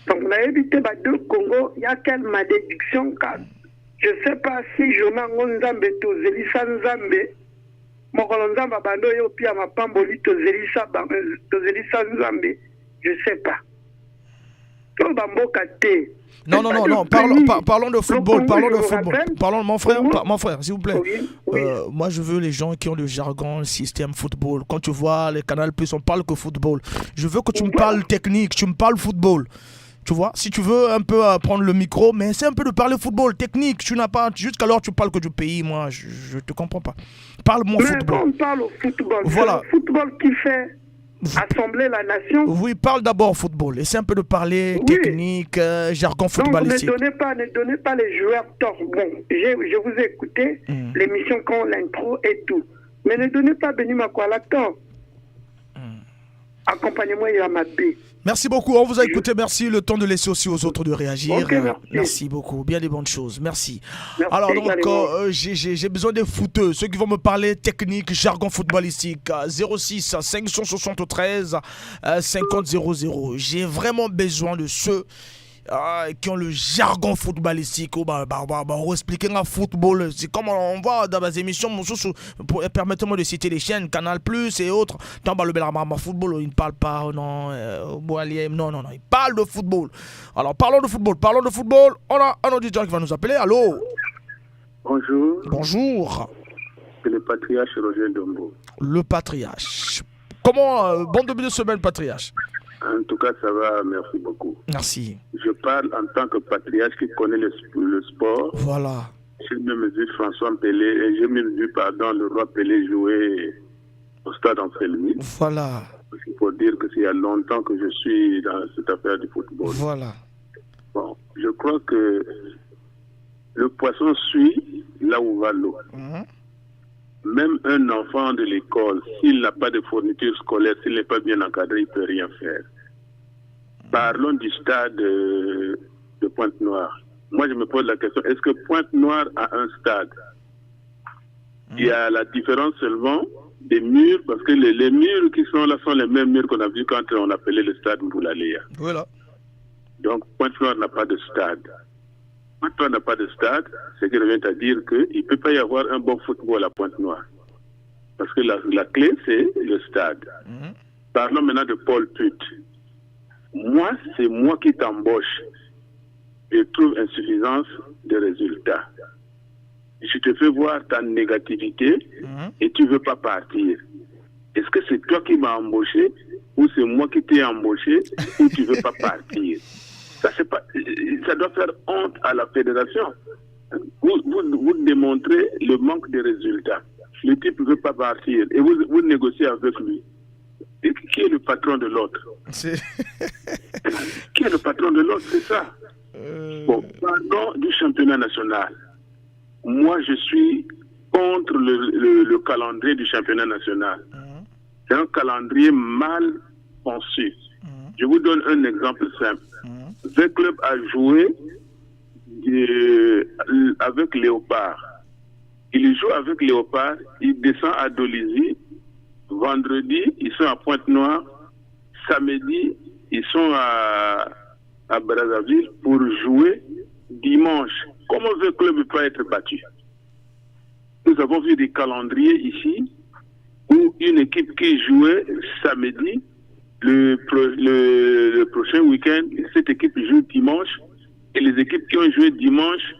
Donc on a évité deux Congo, il y a quelle malédiction car je ne sais pas si je m'en Nzambe to Zelisa Nzambe. Mokolonza Babando yo pia mapamboli to Zelisa Nzambe. Je ne sais pas. Non, parlons de football, Parlons, mon frère, s'il vous plaît. Oui. Moi, je veux les gens qui ont le jargon, le système football. Quand tu vois les Canal+, on parle que football. Je veux que tu me parles technique, tu me parles football. Tu vois, si tu veux un peu prendre le micro, mais c'est un peu de parler football, technique. Tu n'as pas, jusqu'alors tu parles que du pays. Moi, je te comprends pas. Parle-moi football. On parle au football. Voilà. C'est le football qui fait assembler la nation. Oui, parle d'abord football. Essaie un peu de parler technique, jargon footballistique. Donc, ne donnez pas les joueurs tort. Bon, je vous ai écouté, l'émission quand l'intro et tout. Mais ne donnez pas Beni Makwala tort. Accompagnez-moi, il y a ma paix. Merci beaucoup, on vous a écouté, merci. Le temps de laisser aussi aux autres de réagir. Okay, merci beaucoup, bien des bonnes choses, merci. Alors donc, j'ai besoin des footeux, ceux qui vont me parler technique, jargon footballistique, 06 573 50 00. J'ai vraiment besoin de ceux qui ont le jargon footballistique. On expliquer un football. C'est comme on voit dans les émissions. Permettez-moi de citer les chaînes Canal Plus et autres. Football, ils ne parlent pas. Non, ils parlent de football. Alors parlons de football. On a un auditeur qui va nous appeler. Allô? Bonjour. C'est le patriarche Roger Dombo. Le patriarche. Comment? Bon début de semaine, patriarche. En tout cas, ça va, merci beaucoup. Merci. Je parle en tant que patriarche qui connaît le sport. Voilà. J'ai même vu François Pelé, et j'ai même vu, le roi Pelé jouer au stade en Felmy. Voilà. Il faut dire que c'est il y a longtemps que je suis dans cette affaire du football. Voilà. Bon, je crois que le poisson suit là où va l'eau. Même un enfant de l'école, s'il n'a pas de fourniture scolaire, s'il n'est pas bien encadré, il ne peut rien faire. Parlons du stade de Pointe-Noire. Moi, je me pose la question, est-ce que Pointe-Noire a un stade? Il y a la différence seulement des murs, parce que les murs qui sont là sont les mêmes murs qu'on a vus quand on appelait le stade Mboulaléa. Voilà. Donc, Pointe-Noire n'a pas de stade. Pointe-Noire n'a pas de stade, ce qui revient à dire qu'il ne peut pas y avoir un bon football à Pointe-Noire. Parce que la clé, c'est le stade. Parlons maintenant de Paul Put. Moi, c'est moi qui t'embauche. Je trouve insuffisance de résultats. Je te fais voir ta négativité et tu ne veux pas partir. Est-ce que c'est toi qui m'as embauché ou c'est moi qui t'ai embauché ou tu ne veux pas partir? Ça doit faire honte à la fédération. Vous démontrez le manque de résultats. Le type ne veut pas partir et vous négociez avec lui. Et qui est le patron de l'autre? Qui est le patron de l'autre? C'est ça. Bon, parlons du championnat national. Moi, je suis contre le calendrier du championnat national. C'est un calendrier mal conçu. Je vous donne un exemple simple. Le club a joué avec Léopard. Il joue avec Léopard, il descend à Dolisie. Vendredi, ils sont à Pointe-Noire. Samedi, ils sont à Brazzaville pour jouer dimanche. Comment le club ne peut pas être battu? Nous avons vu des calendriers ici où une équipe qui jouait samedi, le prochain week-end, cette équipe joue dimanche et les équipes qui ont joué dimanche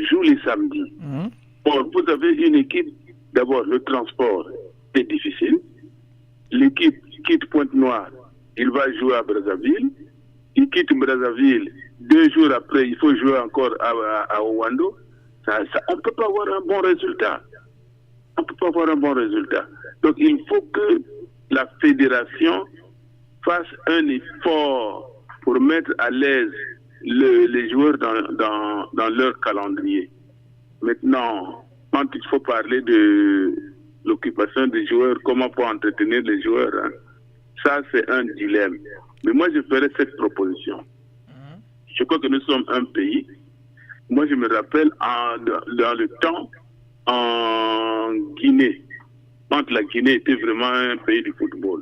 jouent les samedis. Or, vous avez une équipe, d'abord le transport est difficile. L'équipe quitte Pointe-Noire, il va jouer à Brazzaville. Il quitte Brazzaville, 2 jours après, il faut jouer encore à Owando. On ne peut pas avoir un bon résultat. On ne peut pas avoir un bon résultat. Donc, il faut que la fédération fasse un effort pour mettre à l'aise les joueurs dans leur calendrier. Maintenant, quand il faut parler de l'occupation des joueurs, comment pour entretenir les joueurs, ça c'est un dilemme. Mais moi je ferai cette proposition. Je crois que nous sommes un pays. Moi, je me rappelle dans le temps, en Guinée, quand la Guinée était vraiment un pays du football.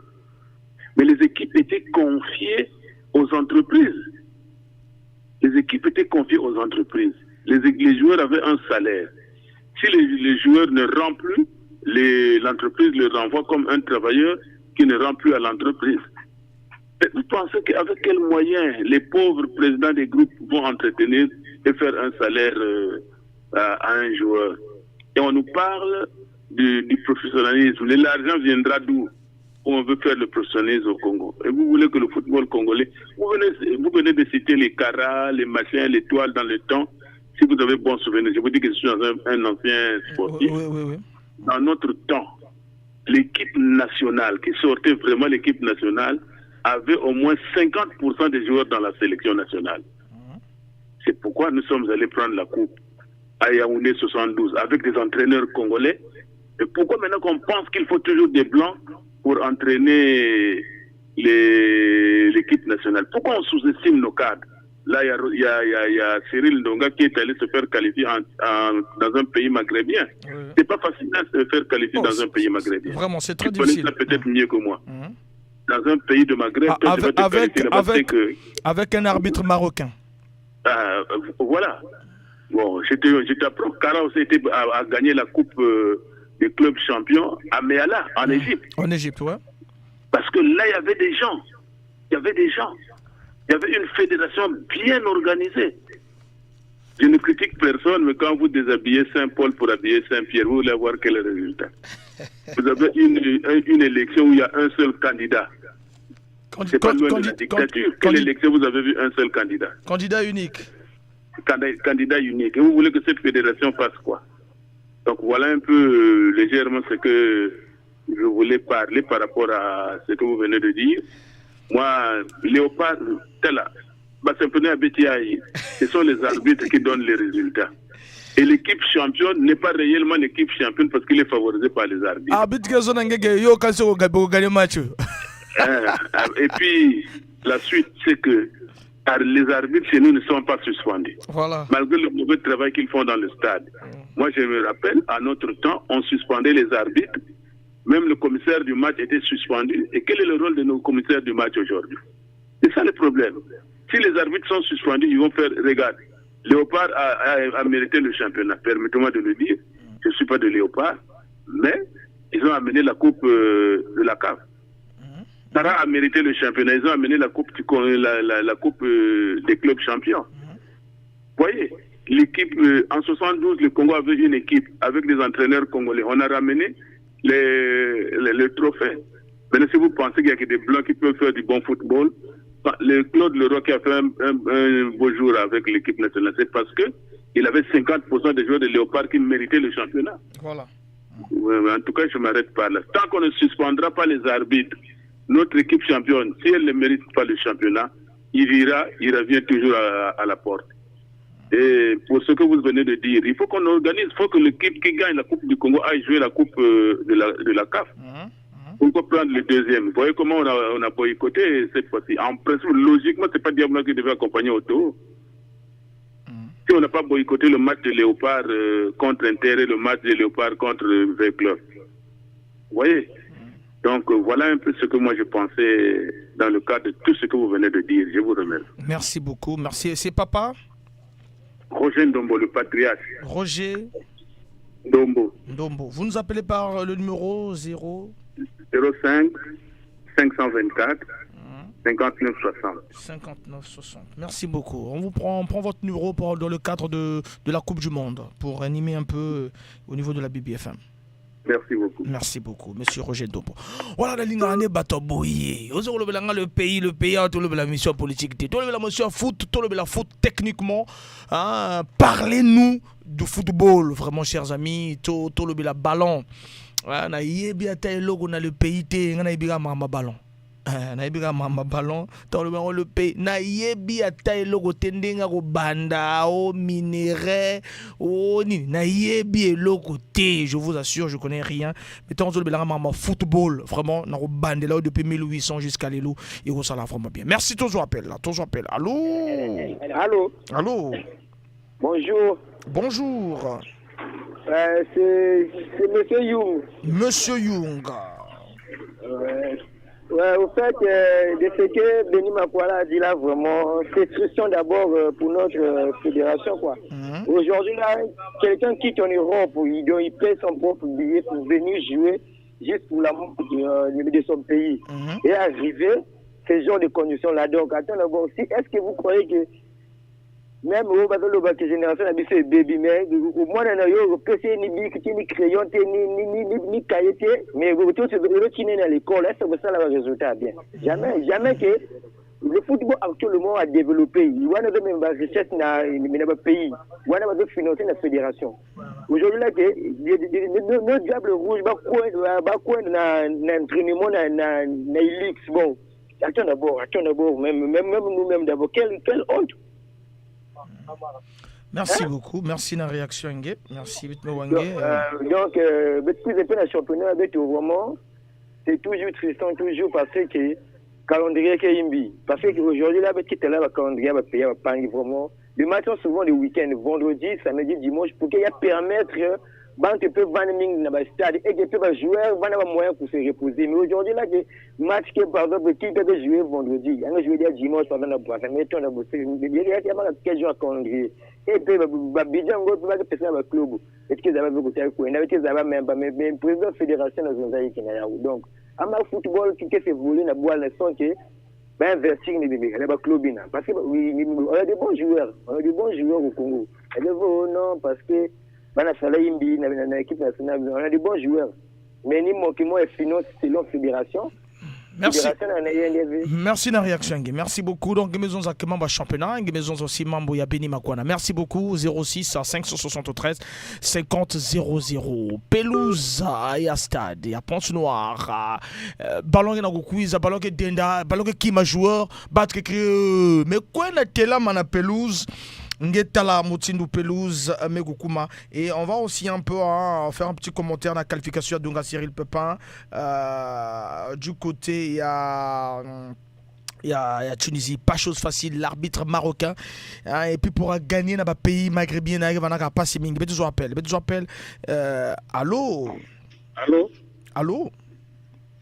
Mais les équipes étaient confiées aux entreprises. Les équipes étaient confiées aux entreprises. Les joueurs avaient un salaire. Si les joueurs ne rendent plus, l'entreprise le renvoie comme un travailleur qui ne rend plus à l'entreprise. Vous pensez qu'avec quels moyens les pauvres présidents des groupes vont entretenir et faire un salaire à un joueur? Et on nous parle du professionnalisme. L'argent viendra d'où? On veut faire le professionnalisme au Congo. Et vous voulez que le football congolais, vous venez de citer les caras, les machins, les toiles dans le temps. Si vous avez bon souvenir, je vous dis que je suis un ancien sportif. Oui. Dans notre temps, l'équipe nationale, qui sortait vraiment l'équipe nationale, avait au moins 50% des joueurs dans la sélection nationale. C'est pourquoi nous sommes allés prendre la coupe à Yaoundé 72 avec des entraîneurs congolais. Et pourquoi maintenant qu'on pense qu'il faut toujours des blancs pour entraîner l'équipe nationale? Pourquoi on sous-estime nos cadres? Là, il y a Cyril Ndonga qui est allé se faire qualifier dans un pays maghrébien. C'est pas facile de se faire qualifier dans un pays maghrébien. Vraiment, c'est très difficile. Tu connais ça peut-être mieux que moi. Dans un pays de Maghreb, avec un arbitre marocain. Voilà. Bon, je t'apprends. Kara aussi a gagné la coupe des clubs champions à Meala, en Égypte. En Égypte, ouais. Parce que là, il y avait des gens. Il y avait une fédération bien organisée. Je ne critique personne, mais quand vous déshabillez Saint-Paul pour habiller Saint-Pierre, vous voulez voir quel est le résultat. Vous avez une élection où il y a un seul candidat. C'est pas loin de la dictature. Quelle élection vous avez vu un seul candidat? Candidat unique. Candidat unique. Et vous voulez que cette fédération fasse quoi? Donc voilà un peu légèrement ce que je voulais parler par rapport à ce que vous venez de dire. Moi, Léopard, ce sont les arbitres qui donnent les résultats. Et l'équipe championne n'est pas réellement l'équipe championne parce qu'il est favorisé par les arbitres. Et puis, la suite, c'est que les arbitres chez nous ne sont pas suspendus. Voilà. Malgré le mauvais travail qu'ils font dans le stade. Moi, je me rappelle, à notre temps, on suspendait les arbitres. Même le commissaire du match était suspendu. Et quel est le rôle de nos commissaires du match aujourd'hui? C'est ça le problème. Si les arbitres sont suspendus, ils vont faire... Regarde, Léopard a mérité le championnat. Permettez-moi de le dire. Je ne suis pas de Léopard. Mais ils ont amené la coupe de la CAF. Sarah a mérité le championnat. Ils ont amené la coupe, la coupe des clubs champions. Vous voyez, l'équipe, en 72, le Congo avait une équipe avec des entraîneurs congolais. On a ramené les trophées. Maintenant, si vous pensez qu'il y a que des blancs qui peuvent faire du bon football, le Claude Leroy qui a fait un beau jour avec l'équipe nationale, c'est parce qu'il avait 50% des joueurs de Léopard qui méritaient le championnat. Voilà. Ouais, mais en tout cas, je m'arrête par là. Tant qu'on ne suspendra pas les arbitres, notre équipe championne, si elle ne mérite pas le championnat, il revient toujours à la porte. Et pour ce que vous venez de dire, il faut qu'on organise, il faut que l'équipe qui gagne la Coupe du Congo aille jouer la Coupe de la CAF. Pourquoi prendre le deuxième? Vous voyez comment on a boycotté cette fois-ci. En principe, logiquement, ce n'est pas Diablo qui devait accompagner Otto. Si on n'a pas boycotté le match de Léopard contre Inter et le match de Léopard contre V-Club. Vous voyez? Donc voilà un peu ce que moi je pensais dans le cadre de tout ce que vous venez de dire. Je vous remercie. Merci beaucoup. Merci. C'est papa? Roger Ndombo, le patriarche. Roger Ndombo. Vous nous appelez par le numéro 05 524 59 60. 59 60. Merci beaucoup. On prend votre numéro dans le cadre de la Coupe du Monde pour animer un peu au niveau de la BBFM. Merci beaucoup. Merci beaucoup, monsieur Roger Ndombo. Voilà la ligne de Batoboye. Le pays a tout la mission politique. Tout la mission foot, tout la foot techniquement. Parlez-nous du football, vraiment, chers amis. Tout le ballon. Na yebia tay logo na le pays te ngana ibira mama ballon. nayebi ka mama ballon dans le pays nayebi ata eloko tendenga ko banda o minerai o nini nayebi eloko te, je vous assure je connais rien, mais tant que le belanga mama football vraiment na ko bandela depuis 1800 jusqu'à lelo et ça là vraiment bien. Merci toujours appel là, toujours appel. Allô. Bonjour. C'est Monsieur Young. Monsieur Young. Au fait, de ce que Béni Makwala a dit là, vraiment, c'est frustrant d'abord pour notre fédération, quoi. Aujourd'hui, là, quelqu'un quitte en Europe, il paie son propre billet pour venir jouer juste pour l'amour de son pays. Et arriver, ce genre de conditions-là. Donc, attends d'abord, est-ce que vous croyez que même au bas de la génération, on a fait baby, mais au moins, on a eu ni crayon, ni cahier, mais vous retenez à l'école, est-ce que ça a un résultat bien? Jamais que le football actuellement a développé. Il y a même une richesse dans le pays. Il y a même financer la fédération. Aujourd'hui, là, nos diables rouges, l'entraînement, dans l'X, bon, attends d'abord, même nous-mêmes d'abord, quelle honte. Merci beaucoup. Merci de la réaction, Ngué. Merci, Wangé. Donc, plus de peine à championnat avec vraiment, c'est toujours tristant, toujours parce que calendrier qui est imbi. Parce qu'aujourd'hui, là, avec qui est là, le calendrier va payer, va payer vraiment. Le match sont souvent le week-end, vendredi, samedi, dimanche, pour qu'il y ait permettre. Tu peux vendre dans le stade et tu peux jouer, vendre moyen pour se reposer. Mais aujourd'hui, là, le match qui est par exemple, qui peut jouer vendredi, il y a jouer dimanche pendant la boîte, mais tu as bossé, il y a quelques jours à calendrier. Et puis, Bidjan, on va passer dans le club. Est-ce qu'ils avaient beaucoup de coups? Ils n'avaient même pas, mais le président de la fédération, donc, à ma football, qui s'est volé dans la boîte, le son qui investir dans le club. Parce qu'on a des bons joueurs, au Congo. Non, parce que on a des bons joueurs. Mais ni manquement et finance selon la fédération. Merci de la réaction. Merci beaucoup. Donc, nous avons un championnat. Nous avons aussi membre ya Béni Makwana. Merci beaucoup. 06 573 50 00. Pelouse à stade. À Ponce Noire. Ballon qui est quiz. Ballon qui est denda. Ballon qui est joueur. Battre qui mais quoi est là, man, pelouse? Ngetala Moutinou Pelouse Megukuma. Et on va aussi un peu faire un petit commentaire dans la qualification de Cyril Pepin. Du côté, il y a Tunisie, pas chose facile, l'arbitre marocain. Et puis pour gagner dans le pays maghrébien, il va pas passer. Mais je appelle. Allô?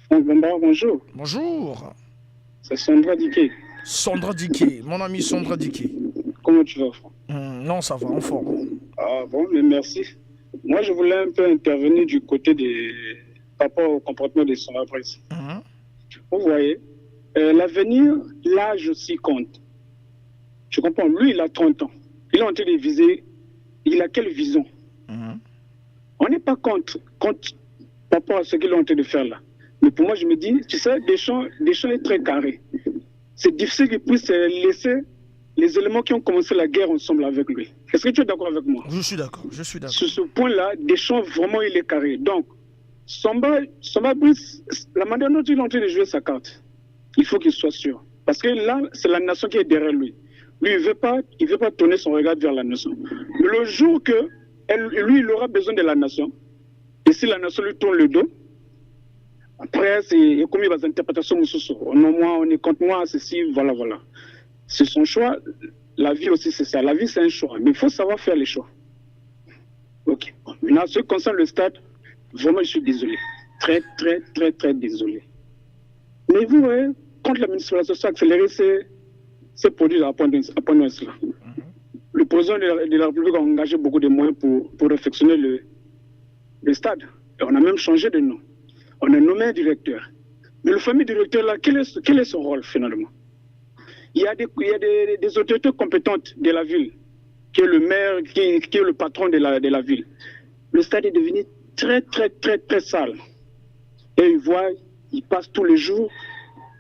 Bonjour. Bonjour. C'est Sandra Diké. Mon ami Sandra Diké. Comment tu vas? Non, ça va, en forme. Ah bon, mais merci. Moi, je voulais un peu intervenir du côté par rapport au comportement de son presse. Vous voyez, l'avenir, l'âge aussi compte. Je comprends, lui, il a 30 ans. Il est en train de viser, il a quelle vision? On n'est pas contre par rapport à ce qu'il est en train de faire là. Mais pour moi, je me dis, tu sais, Deschamps est très carré. C'est difficile qu'il puisse laisser les éléments qui ont commencé la guerre ensemble avec lui. Est-ce que tu es d'accord avec moi? Je suis d'accord. Sur ce point-là, Deschamps, vraiment, il est carré. Donc, Samba Brice, la manière dont il est en train de jouer sa carte, il faut qu'il soit sûr. Parce que là, c'est la nation qui est derrière lui. Lui, il ne veut pas tourner son regard vers la nation. Le jour que lui, il aura besoin de la nation, et si la nation lui tourne le dos, après, c'est comme il va interprétations. On est contre moi, ceci, voilà. C'est son choix. La vie aussi, c'est ça. La vie, c'est un choix. Mais il faut savoir faire les choix. Ok. Maintenant, ce qui concerne le stade, vraiment, je suis désolé. Très, très, très, très désolé. Mais vous, quand la municipalisation a accéléré ces produits à Pont-Nouès, là, le président de la République a engagé beaucoup de moyens pour réfectionner le stade. Et on a même changé de nom. On a nommé un directeur. Mais le fameux directeur, là, quel est son rôle, finalement? Il y a des autorités compétentes de la ville, qui est le maire, qui est le patron de la ville. Le stade est devenu très, très, très, très sale. Et il passe tous les jours.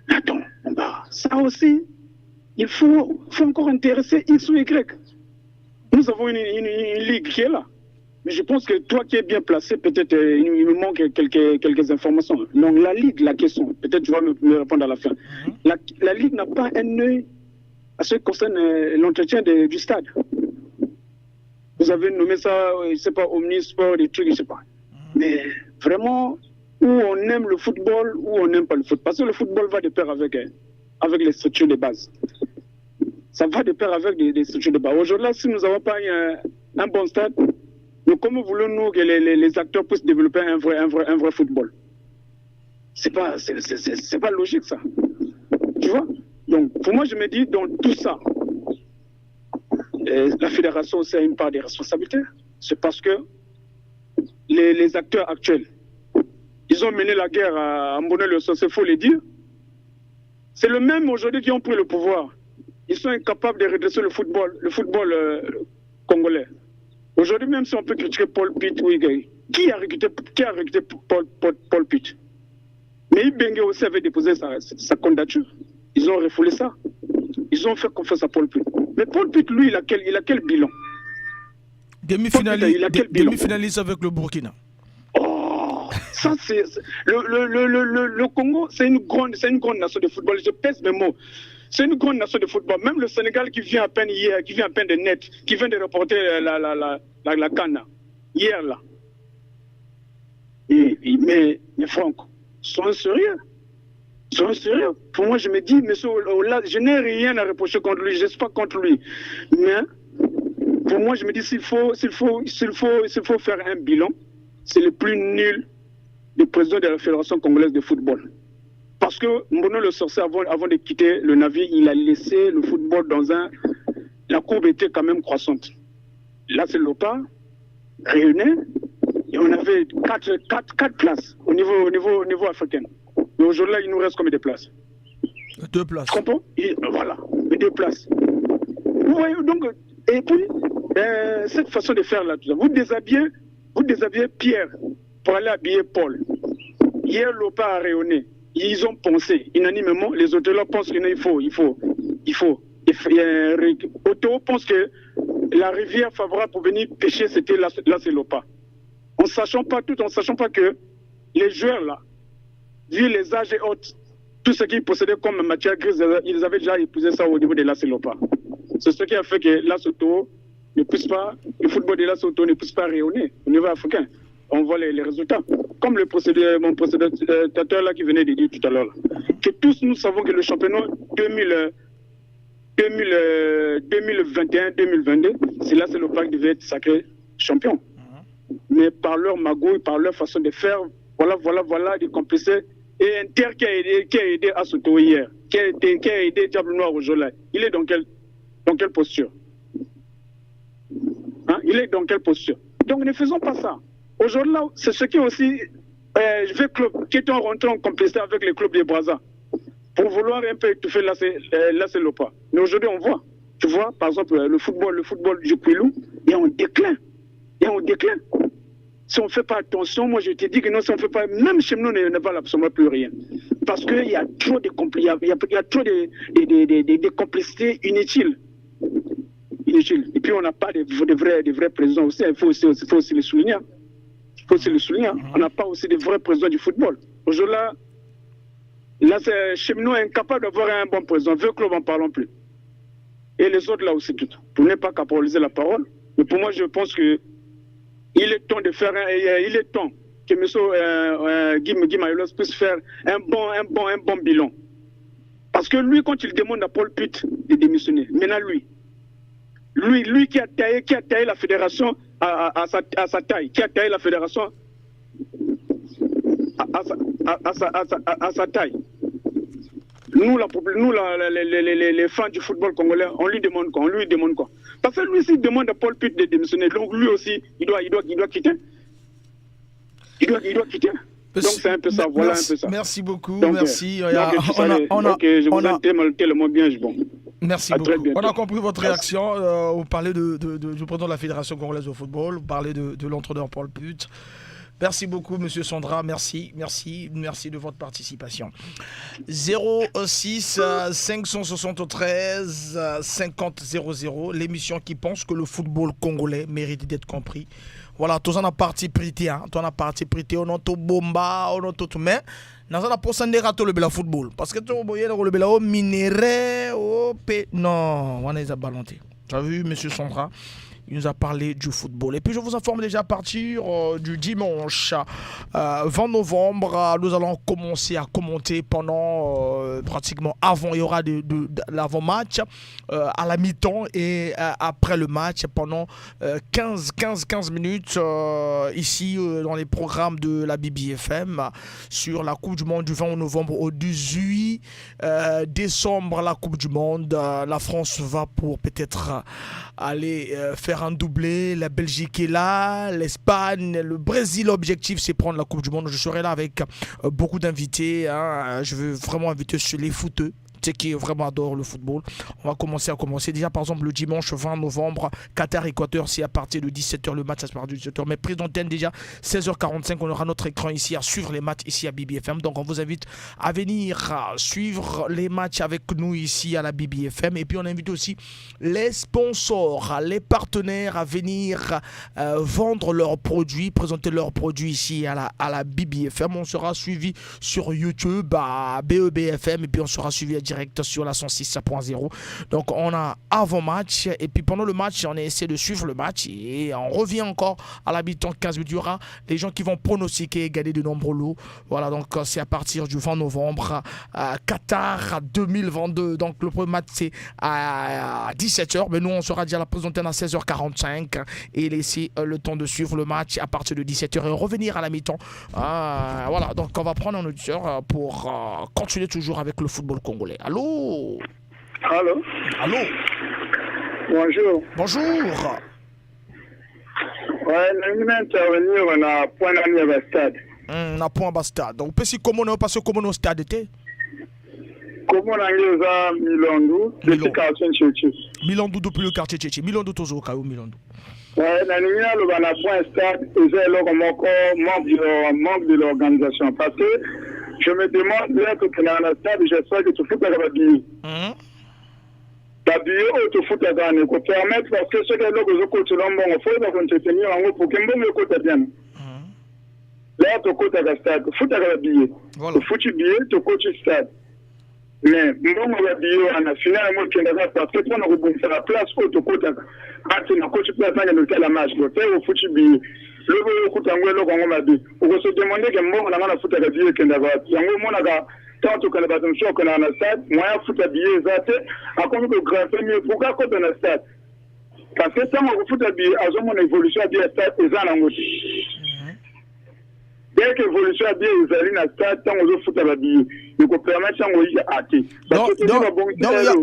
Attends, ça aussi, il faut encore intéresser X ou Y. Nous avons une ligue qui est là. Mais je pense que toi qui es bien placé, peut-être il me manque quelques informations. Donc la Ligue, la question, peut-être tu vas me répondre à la fin. La Ligue n'a pas un œil à ce qui concerne l'entretien du stade. Vous avez nommé ça, je ne sais pas, omnisport, des trucs, je ne sais pas. Mais vraiment, où on aime le football, où on n'aime pas le foot. Parce que le football va de pair avec les structures de base. Ça va de pair avec des structures de base. Aujourd'hui, si nous n'avons pas un bon stade, mais comment voulons-nous que les acteurs puissent développer un vrai football? C'est pas logique, ça. Tu vois? Donc, pour moi, je me dis, dans tout ça, la fédération aussi a une part des responsabilités. C'est parce que les acteurs actuels, ils ont mené la guerre à Mboné-le-Sosé, il faut le dire. C'est le même aujourd'hui qui ont pris le pouvoir. Ils sont incapables de redresser le football congolais. Aujourd'hui, même si on peut critiquer Paul Pitt, qui a recruté Paul Pitt? Mais Ibenge aussi avait déposé sa candidature. Ils ont refoulé ça. Ils ont fait confiance à Paul Pitt. Mais Paul Pitt, lui, il a quel bilan? Demi-finaliste avec le Burkina. Oh, ça c'est... Le Congo, c'est une grande nation de football. Je pèse mes mots. C'est une grande nation de football. Même le Sénégal qui vient à peine hier, qui vient à peine de net, qui vient de reporter la CAN hier là. Mais Franck, soyons sérieux. Pour moi, je me dis, monsieur, je n'ai rien à reprocher contre lui, je ne suis pas contre lui. Mais pour moi, je me dis, s'il faut faire un bilan, c'est le plus nul du président de la Fédération congolaise de football. Parce que Mboné-le-Sosé, avant de quitter le navire, il a laissé le football dans la courbe était quand même croissante. Là, c'est l'OPA, réunis, et on avait 4 places au niveau africain. Mais aujourd'hui, il nous reste combien de places? 2 places. Tu comprends? Voilà, 2 places. Vous voyez, donc, et puis, cette façon de faire là, vous déshabillez Pierre pour aller habiller Paul. Hier, l'OPA a rayonné. Ils ont pensé unanimement, les hôteliers pensent qu'il faut. Otto pense que la rivière favorable pour venir pêcher, c'était là c'est l'OPA. En sachant pas que les joueurs là, vu les âges et autres, tout ce qu'ils possédaient comme matière grise, ils avaient déjà épousé ça au niveau de la Lopa. C'est ce qui a fait que la Soto ne puisse pas, le football de la Soto ne puisse pas rayonner au niveau africain. On voit les résultats. Comme mon précédentateur là qui venait de dire tout à l'heure, que tous nous savons que le championnat 2021-2022, c'est là c'est le parc qui devait être sacré champion. Mais par leur magouille, par leur façon de faire, voilà, des complicés. Et Inter qui a aidé à Soto hier, qui a aidé Diable Noir aujourd'hui, il est dans quelle posture? Hein? Il est dans quelle posture? Donc ne faisons pas ça. Aujourd'hui, c'est ce qui est aussi, clubs qui étaient rentrés en complicité avec les clubs des Brazza pour vouloir un peu étouffer là c'est l'OPA. Mais aujourd'hui, on voit, tu vois, par exemple, le football du Quilou est en déclin. Si on ne fait pas attention, moi je te dis que non, si on ne fait pas, même chez nous, on ne va absolument plus rien. Parce qu'il y a trop de complicités inutiles. Et puis on n'a pas de vrais présidents aussi, il faut aussi le souligner. On n'a pas aussi de vrais présidents du football. Aujourd'hui, là c'est chez nous incapable d'avoir un bon président. Vieux club, n'en parlons plus. Et les autres là aussi, tout. Pour ne pas capitaliser la parole. Mais pour moi, je pense que il est temps de faire il est temps que M. Guy Maïlos puisse faire un bon bilan. Parce que lui, quand il demande à Paul Pitt de démissionner, maintenant lui qui a taillé la fédération à sa taille, qui a taillé la fédération à sa taille. Nous, les fans du football congolais, on lui demande quoi? Parce que lui, s'il demande à Paul Pitt de démissionner, donc lui aussi, il doit quitter. Il doit quitter. Donc c'est un peu ça, voilà un peu ça. Merci beaucoup, donc, merci. Je vous entends tellement bien, bon. Merci beaucoup. On a compris votre réaction. Vous parlez du président de la Fédération congolaise de football, vous parlez de l'entraîneur Paul Pitt. Merci beaucoup, Monsieur Sandra. Merci de votre participation. 06 573 50 00, l'émission qui pense que le football congolais mérite d'être compris. Voilà, tous on a parti prêté, hein. Tous on a parti prêté, on a tout bomba, on a tout mais dans un pourcentage rato le football parce que tu voyez le bela au minéré au non, on est à ballonter. Tu as vu monsieur Sondra? Il nous a parlé du football. Et puis je vous informe déjà à partir du dimanche 20 novembre, nous allons commencer à commenter pendant pratiquement avant, il y aura de l'avant-match à la mi-temps et après le match pendant 15 minutes ici dans les programmes de la BBFM sur la Coupe du Monde du 20 novembre au 18 décembre, la Coupe du Monde. La France va pour peut-être aller faire un doublé, la Belgique est là, l'Espagne, le Brésil, l'objectif c'est prendre la Coupe du Monde. Je serai là avec beaucoup d'invités, hein. Je veux vraiment inviter sur les footeux qui vraiment adorent le football. On va commencer déjà par exemple le dimanche 20 novembre Qatar-Équateur, c'est à partir de 17h le match, ça se part de 17h, mais prise d'antenne déjà 16h45, on aura notre écran ici à suivre les matchs ici à BBFM, donc on vous invite à venir suivre les matchs avec nous ici à la BBFM. Et puis on invite aussi les sponsors, les partenaires à venir vendre leurs produits, présenter leurs produits ici à la BBFM. On sera suivi sur YouTube à BEBFM et puis on sera suivi à direct sur la 106.0. Donc on a avant-match et puis pendant le match on essaie de suivre le match et on revient encore à la mi-temps 15 minutes. Il y aura les gens qui vont pronostiquer et gagner de nombreux lots. Voilà, donc c'est à partir du 20 novembre Qatar 2022. Donc le premier match c'est à 17h, mais nous on sera déjà à la présenter à 16h45 et laisser le temps de suivre le match à partir de 17h et revenir à la mi-temps. Voilà, donc on va prendre un auditeur pour continuer toujours avec le football congolais. Allô? Allô? Allô? Bonjour. Bonjour. Ouais, nous intervenir on a point à la stade. Na point bas stade. Donc peut-si comment on passe comment au stade était? Comment on a Milandu depuis quartier Tchétché. Milandu depuis le quartier Tchétché. Milandu toujours au Milandu. Ouais, na nimina le bana point stade et c'est là comme manque de l'organisation parce que je me demande là que dans le stade j'espère que tu fous la billet. La billet ou tu fous la gagne pour permettre parce que ce que là que je coach l'homme bon faut donc entretenir en haut pour que bon le côté bien. Là tu coach à stade, fous la billet. Tu fous tu billet, tu coach stade. Mais bon la billet en a finalement qui n'a pas parce que on a rebondir la place où tu coach à tu na coach place dans le tel match donc tu fous tu billet. Le coup d'anglais qu'on m'a dit. On se demandait que moi on a foutu la billet que d'avoir. Yango mon aga tant que la bataille sur que dans le stade, moi a foutu la billet zate à comme le grand premier pourquoi quand dans le stade. Parce que tant on foutu la billet à mon évolution à bien stade et ça n'en dès que l'évolution a bien évolué dans le stade, tant on foutu la billet. Il faut permettre ça on y athée. Parce que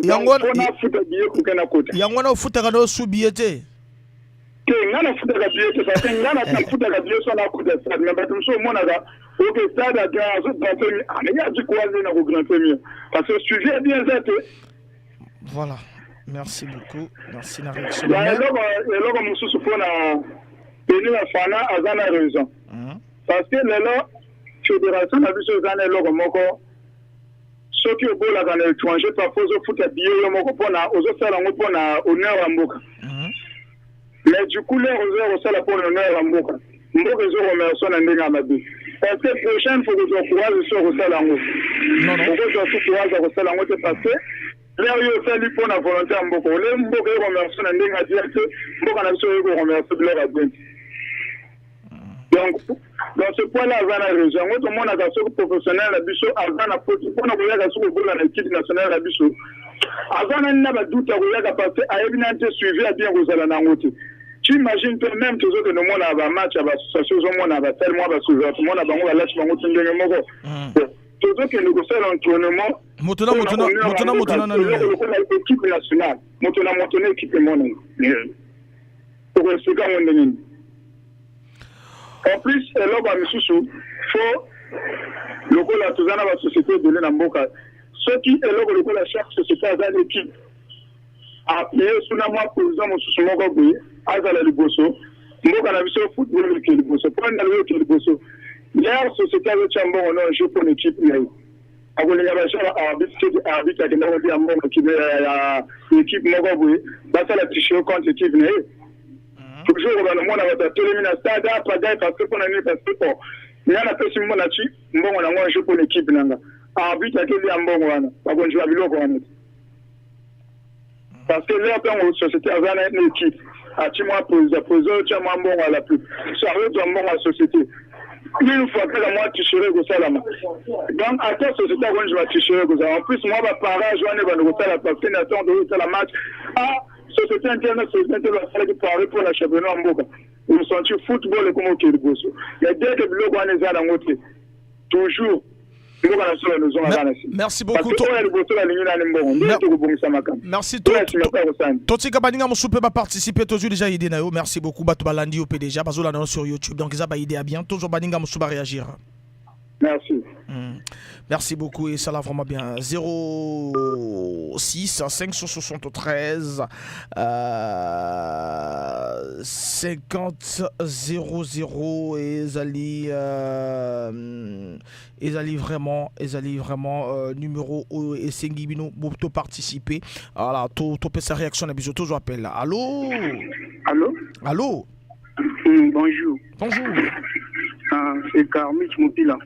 yango on a foutu la billet pour qu'on a côté. Yango on foutu la sous-billet. Ngana futa ka billet parce que ngana ta futa ka billet so na kuta stade mais batum so mona ga au que stade a grand so grand premier il y a du croisé na grand premier parce que suivi bien ça. Voilà, merci beaucoup, merci na réaction. Et là comme sous pour na tenir la fana azana raison parce que là fédération na biso zana là comme moko ceux qui ont la dans l'étranger parfois so futa billet yo moko pona ozo sala ngo pona honneur à mboka. Mais du coup, les réseaux aussi la pour l'honneur à Mboka. Mboka ils ont remercié en Ndéga Mabé. Parce que prochaine fois que vous encouragez sur le Salango. Non. Vous encouragez sur le Salango c'est parce que là il y a fait pour la volonté à Mboka. Les Mboka ils remercient en Ndéga direct. Mboka n'a pas eu remercier de leur adjoint. Donc dans ce point-là, avant la région, tout le monde a des professionnels à Bissau, avant la pour nous voyez la sur le l'équipe nationale à Bissau. Avant n'a pas doute à voyez à passer à évidemment suivi à bien aux Alanangote. Tu imagines toi-même que nous monde a un match à l'association monde a tellement à tout le monde a bango à lâche bango tindenge moko. Tout ce que nous faisons l'entraînement. Motona l'équipe nationale. Motona équipe monde. Pour expliquer mon demi. En plus, là ba misusu faut le la tuzana la société de l'Amboka. Ce qui est là le la chaque société a une équipe. Après suna moi président mususu moko boye azala liboso mboka na biso football ke liboso prendre le ke liboso leur société de chambo on a joué pour l'équipe là akolinga ba shala arbitre ke na wodi ambo ki ya équipe moko boye basala tisho contre équipe na toujours on a télé na stade pas d'ailleurs parce que on a ni parce que il y a la personne mon là-dessus bon on a moi je pour l'équipe nanga arbitre a quel ambongo wana pas qu'on joue à biloko wana parce que là dans société avec une équipe a tu moi pose tu as mon bon à la plus ça veut dire mon société une fois que la moi tu serais au salama donc à ta société on joue à tu serais en plus moi va parler joindre va nous la parce que n'attend de la match société interne société parler pour la championnat en boka nous sentir football comme au Kiriboso il y a des blocs on est à la moitié toujours. Merci beaucoup. Merci Toti Kabaninga Moussoupe va participer toujours déjà idée nayo. Merci beaucoup Batou Balandi au PDG Bazola sur YouTube donc ça va aider à bien toujours Baninga Moussoupe va réagir. Merci. Merci beaucoup et ça l'a vraiment bien. 06 573 50 00 et Ezali vraiment numéro et Sengibino pour participer. Voilà, tout sa réaction à bisous toujours appel. Allô? Bonjour. C'est Carmich Moupila.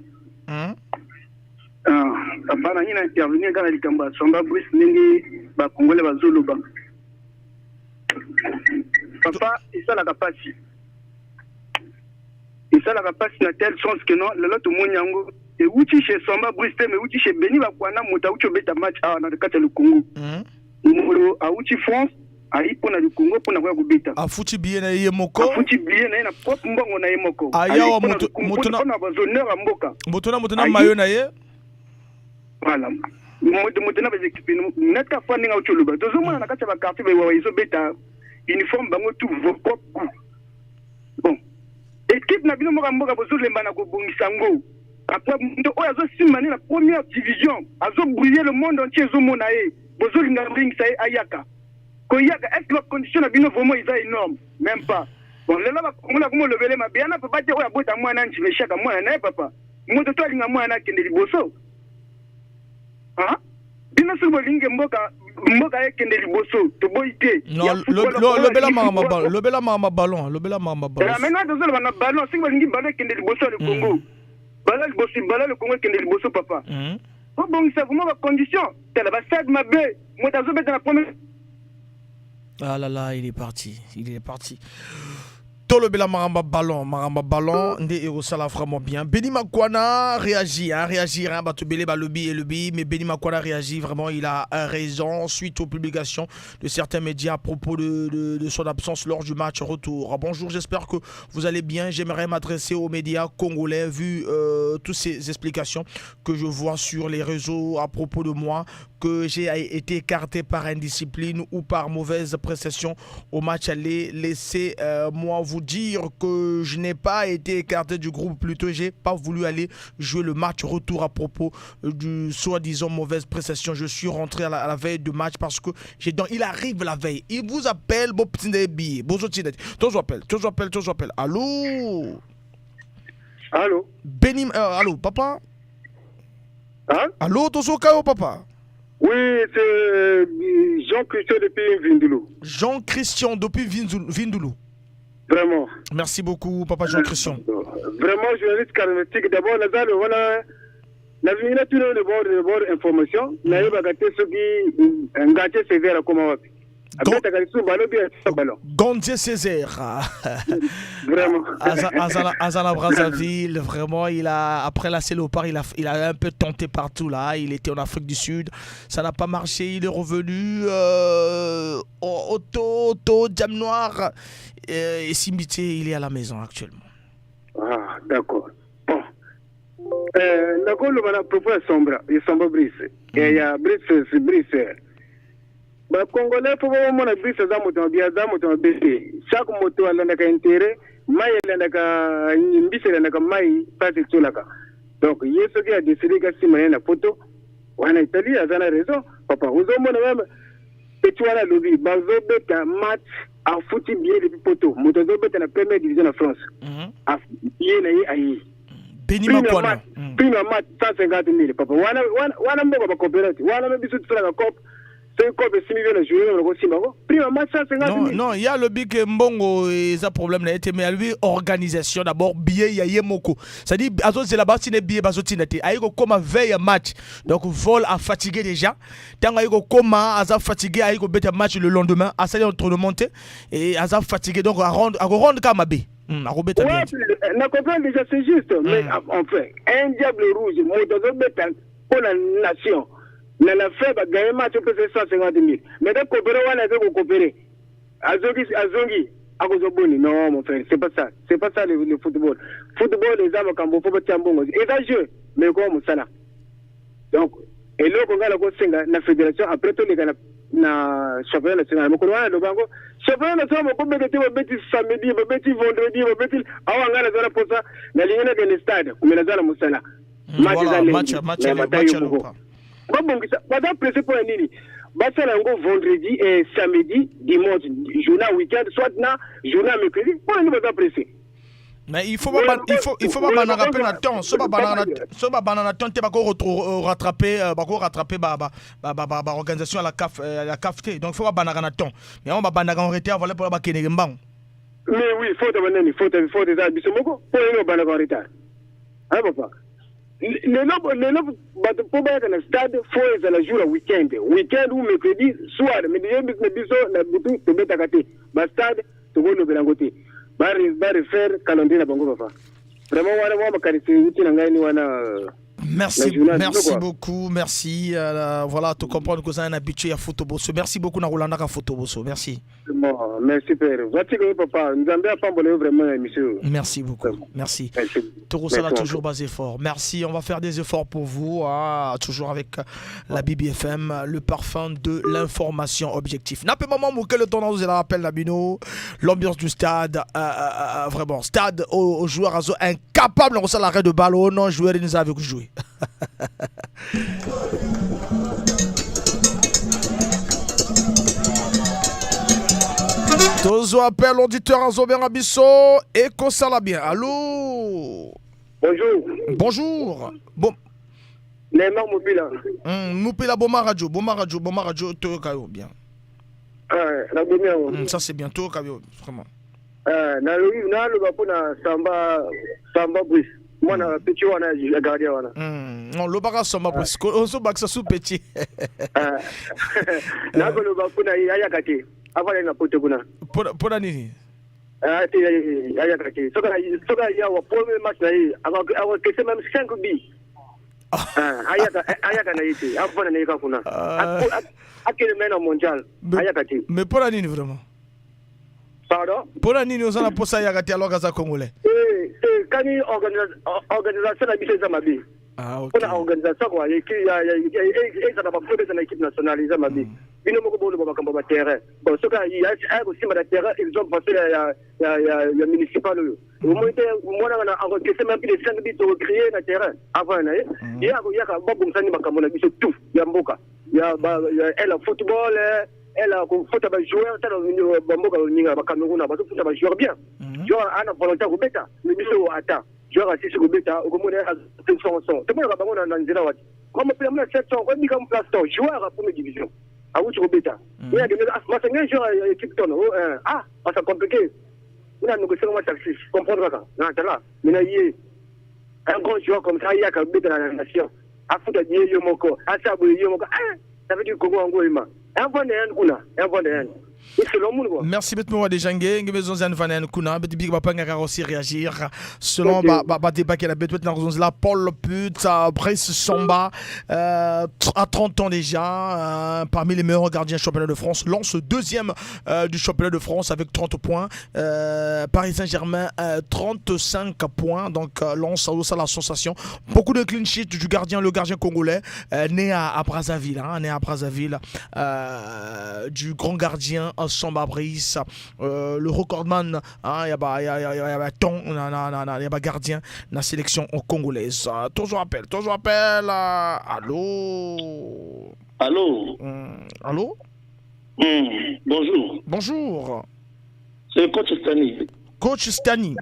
Papa na intervenir dans le combat Samba Brice Nengi ba Congolais ba Zoloba. Papa, ça la capacité. Et ça la capacité na tel sens que non, le lot monyango et outi chez Samba Brice mais outi chez Beni ba kwana mota outi beta match na le kata le Congo. Molo a outi France ayi pona le Congo pona kwa kubeta. A futi bien na yemoko. A futi bien na pop mbongo na yemoko. Ayawa mutuna na bazonneur a mboka. Mutuna mayo na ye. Voilà. Mutuna ba équipe neta fani nga uchuluba. Tozo mona na kata ba carte ba izo beta uniforme bango tout vos propres. Bon. Équipe na bino mboka bozo lemba na ko bongisa ngo. Après ndo oya zo simani na première division, azo briller le monde entier zo mona e. Bozo linga ring sa ayaka. Est-ce que la condition de bien vraiment est énorme? Même pas. Bon, là, on a comment lever ma bien, on peut pas dire, ouais, à moi, je vais chaque mois, n'est papa. Moi, de toi, il y a moi, qui est bosso. Hein? Bien sûr, il y a mboka qui est bosso, de boïté. Non, le bel ballon. Maintenant, on a ballon, si vous avez ballon qui est bosso, le Congo. Ballon le Congo qui est bosso, papa. Bon, c'est vraiment la condition. C'est la base de ma baie. Moi, dans la première. Ah là là, il est parti. Tolo Bela Maramba Ballon, Nde Erosala vraiment bien. Benny Makwana réagit, Bato Bele Balobi, mais Benny Makwana réagit vraiment, il a raison suite aux publications de certains médias à propos de son absence lors du match retour. Bonjour, j'espère que vous allez bien. J'aimerais m'adresser aux médias congolais vu toutes ces explications que je vois sur les réseaux à propos de moi, que j'ai été écarté par indiscipline ou par mauvaise prestation au match aller. Laissez-moi vous dire que je n'ai pas été écarté du groupe, plutôt j'ai pas voulu aller jouer le match retour à propos du soi-disant mauvaise prestation. Je suis rentré à la veille du match parce que il arrive la veille, il vous appelle, toujours appelle. Allô Benim, allô papa. Hein? Allô Tosoka papa. Oui, c'est Jean-Christian depuis Vindoulou. Jean-Christian depuis Vindoulou. Vraiment. Merci beaucoup, papa Jean-Christian. Vraiment, journaliste charismatique. D'abord, la vie est tout le bord d'information. La vie est ce qui est gâté sévère comme on va. Gondier Césaire. Vraiment. Azala Brazzaville, vraiment, après la Célopard, il a un peu tenté partout là. Il était en Afrique du Sud, ça n'a pas marché. Il est revenu au Diam Noir et Simité, il est à la maison actuellement. Ah, d'accord. Bon. La Gaulle, on a proposé Sombra, il Sombra Brice. Et il y a Brice. Ba Congolais pour moi na bise za moto bia za moto bese chaque moto alanda ka intérêt mai alanda ka mbise alanda ka mai pasi tulaka donc yeso qui a décidé que si mané na photo wana Italie azana raison papa ozo mona même petwala lobi bazo beta match a fouti bien depuis photo moto zo beta na première division en France a yena yi ayi Benny Makwana pina match 150 000 papa wana mboka ba coopérative wana mbisu tsala ka cop c'est comme si nous le jouer le Simako. Prima match 150 000. Non, il y a le big Mbongo et ça problème là, mais lui organisation d'abord billet il y a moko. Ça dit azo c'est là-bas c'est billet bazotinete. Aiko comme veille match. Donc vol à fatigué déjà. Tant aiko comme aza fatigué aiko bête match le lendemain, à ça entre de monter et aza fatigué donc à rendre comme B. Ouais, on comprend déjà, c'est juste. Mais enfin, un diable rouge, pour la nation, la fait gagner un match pour 150 000. Mais donc, coopérer, on a coopérer. Azongi, Agozoboni, non, mon frère, c'est pas ça. C'est pas ça le football. Football, les hommes, quand vous faites un bon, et ça jeu, mais comme ça là. Donc, et là, on a la fédération, après tout, les gars, na championnat national mo ko wana do bango championnat national ko beti samedi beti vendredi beti awanga na zala posa na lingana de stade kumena zala musala match babongisa baza pressé pour nini basala ngo vendredi et samedi dimanche journée week-end soit na journée mercredi pour nini baza pressé. Mais il faut pas rappeler la temps. Ce pas banana temps te rattraper organisation à la CAF donc il faut pas banana temps. Mais on va banana en retard voilà pour la Kenegembang. Mais oui, faut des habits moko pour nous banana en retard. Ah papa. Les noms pour battre le stade faut la jour week-end ou mercredi soir mais les biso la boutou te mettre à côté. Ba stade to go no belangote. Bari faire calendrier na bango papa. Vraiment wana moi makarisi uti na ngai ni wana. Merci beaucoup, merci. Voilà, tu comprends que vous êtes un habitué à Photobosso. Merci beaucoup, Narulanda à Photobosso. Merci. Bon, merci père. Papa, nous avons pas vraiment monsieur. Merci beaucoup. Merci. Torosala toujours basé fort. Merci, on va faire des efforts pour vous, toujours avec la BBFM, le parfum de l'information objective. N'a pas moment que le temps vous la rappelle Nabino, l'ambiance du stade, vraiment stade aux joueurs incapables de l'arrêt de ballon, non joueurs nous avaient joué. Tozo appelle l'auditeur à Zober Abisso et Kosala bien. Allô? Bonjour. Bonjour. Bon. Neymar Mobila. Mobila Boma Radio, Toro Kayo bien. La bien. Ça c'est bien, Toro Kayo, vraiment. Na le bapona Samba Brice. Moi na petit wana gardien wana. Non, le baga Samba Brice. On se baga sous petit. Na le bapona ayakate. Avant na pote kuna. Pona nini? Ayakate. Soka ya wa premier match na hii. Awa kese même 5 bi. Ayaka na ite. Avant na yika kuna. Akele mena mondial. Ayakate. Mais pona nini vraiment? Pardon? Pona nini osana posa ayakate alors kaza congolais? Quand il organisation na biso za mabi. Ok. Pour la organisation quoi, il y a ça va faire dans l'équipe nationale ils mabi. Bino moko bolo ba kamba terrain. Bon ce cas il y a aussi ma terrain ils ont passé ya municipal. Au moins moi na encaissé même plus de 5 bits au créer na terrain avant na il y a ka ba bomsani makambo na biso tout ya mboka. Ya elle football elle a football joueur ça dans mboka ninga ba Cameroun ba football joueur bien. Joueur ana volontaire au beta, mais biso ata. Joueur à 6 beta au moins à 500. Tout le monde va ba na nzira wati. Comme on peut amener 700 on dit comme place joueur à première division. Ah oui, tu beta. Il y a des joueurs à l'équipe tonne. Ça compliqué. On a négocié un taxi. Comprendre ça. Non, c'est là. Mais il y a un grand joueur comme ça, il y a qu'un bête dans la nation. À foutre de Yomoko, à Sabou Yomoko. Ça veut dire Congo en Goïma. Un bon de merci beaucoup de Jangé, nous avons Vanen Kuna, Big Bapanga aussi réagir selon débat qui a la Paul Put, Brice Samba, à 30 ans déjà, parmi les meilleurs gardiens championnat de France, lance deuxième du championnat de France avec 30 points, Paris Saint-Germain 35 points, donc lance à la sensation, beaucoup de clean sheet du gardien, le gardien congolais, né à Brazzaville, du grand gardien Samba Brice, le recordman, il y a ton, il y a gardien la sélection congolaise. Toujours appel. Allô. Bonjour. C'est coach Stani. Coach Stani.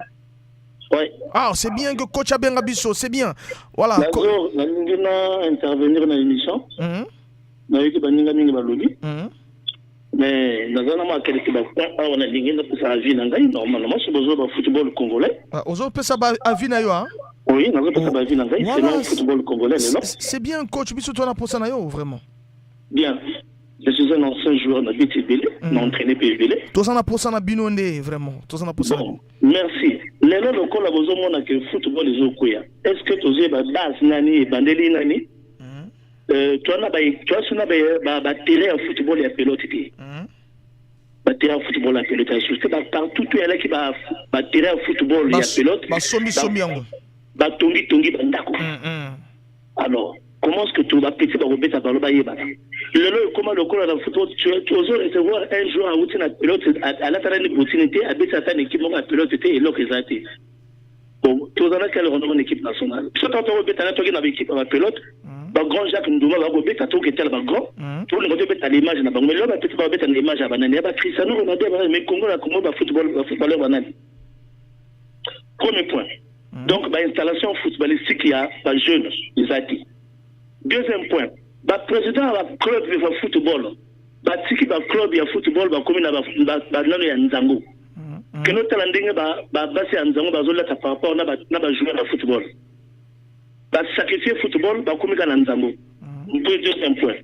Oui. Ah, c'est bien que coach Abengabisso, c'est bien. Voilà. D'accord, on va intervenir dans l'émission. na yeki baninga mingi balobi mais nazana ma kele kiba kwa on a lingi na pesa avis na ngai normalement c'est besoin de football congolais ozo pesa avis na yo hein. Oui, na pesa avis na ngai c'est le football congolais non. C'est bien coach biso toi na posa na yo vraiment. Bien. Je suis un ancien joueur na BTBL, na entraîné PBL. Toi na posa na binonde vraiment. Toi na posa. Bon, merci. Lelo lokola bozo mona que football ezokuya. Est-ce que tozie ba base nani bandeli nani? Toi na ba terrain de football ya pelote ti. Ba terrain de football ya pelote surtout ba partout tout là qui ba terrain de football ya pelote. Ba somi yango. Ba tongi bandako. Alors, comment est-ce que tu vas petit ba robeta ba loba yeba? Le comment le cola dans le football tu oses recevoir un joueur à outil na pelote à la terrain d'opportunité à bêta ta équipe à pelote et l'autre exacté. Bon, tu as quelle renommée équipe nationale. Si tu as robeta na toi qui na équipe à pelote ba grand Jacques Ndouma ba robeta to ketel ba grand tout le monde beta l'image na ba mais là ba petit ba beta l'image à banane ba Cristiano Ronaldo mais Congo la Congo ba footballeur banane. Premier point. Donc ba installation footballistique il y a ba jeune exacté. Deuxième point, le président du club de football, le club de football, le commune de Nzango. Que nous avons basé à Nzango, par rapport à jouer au football. Sacrifier le football, le commune de Nzango. Deuxième point.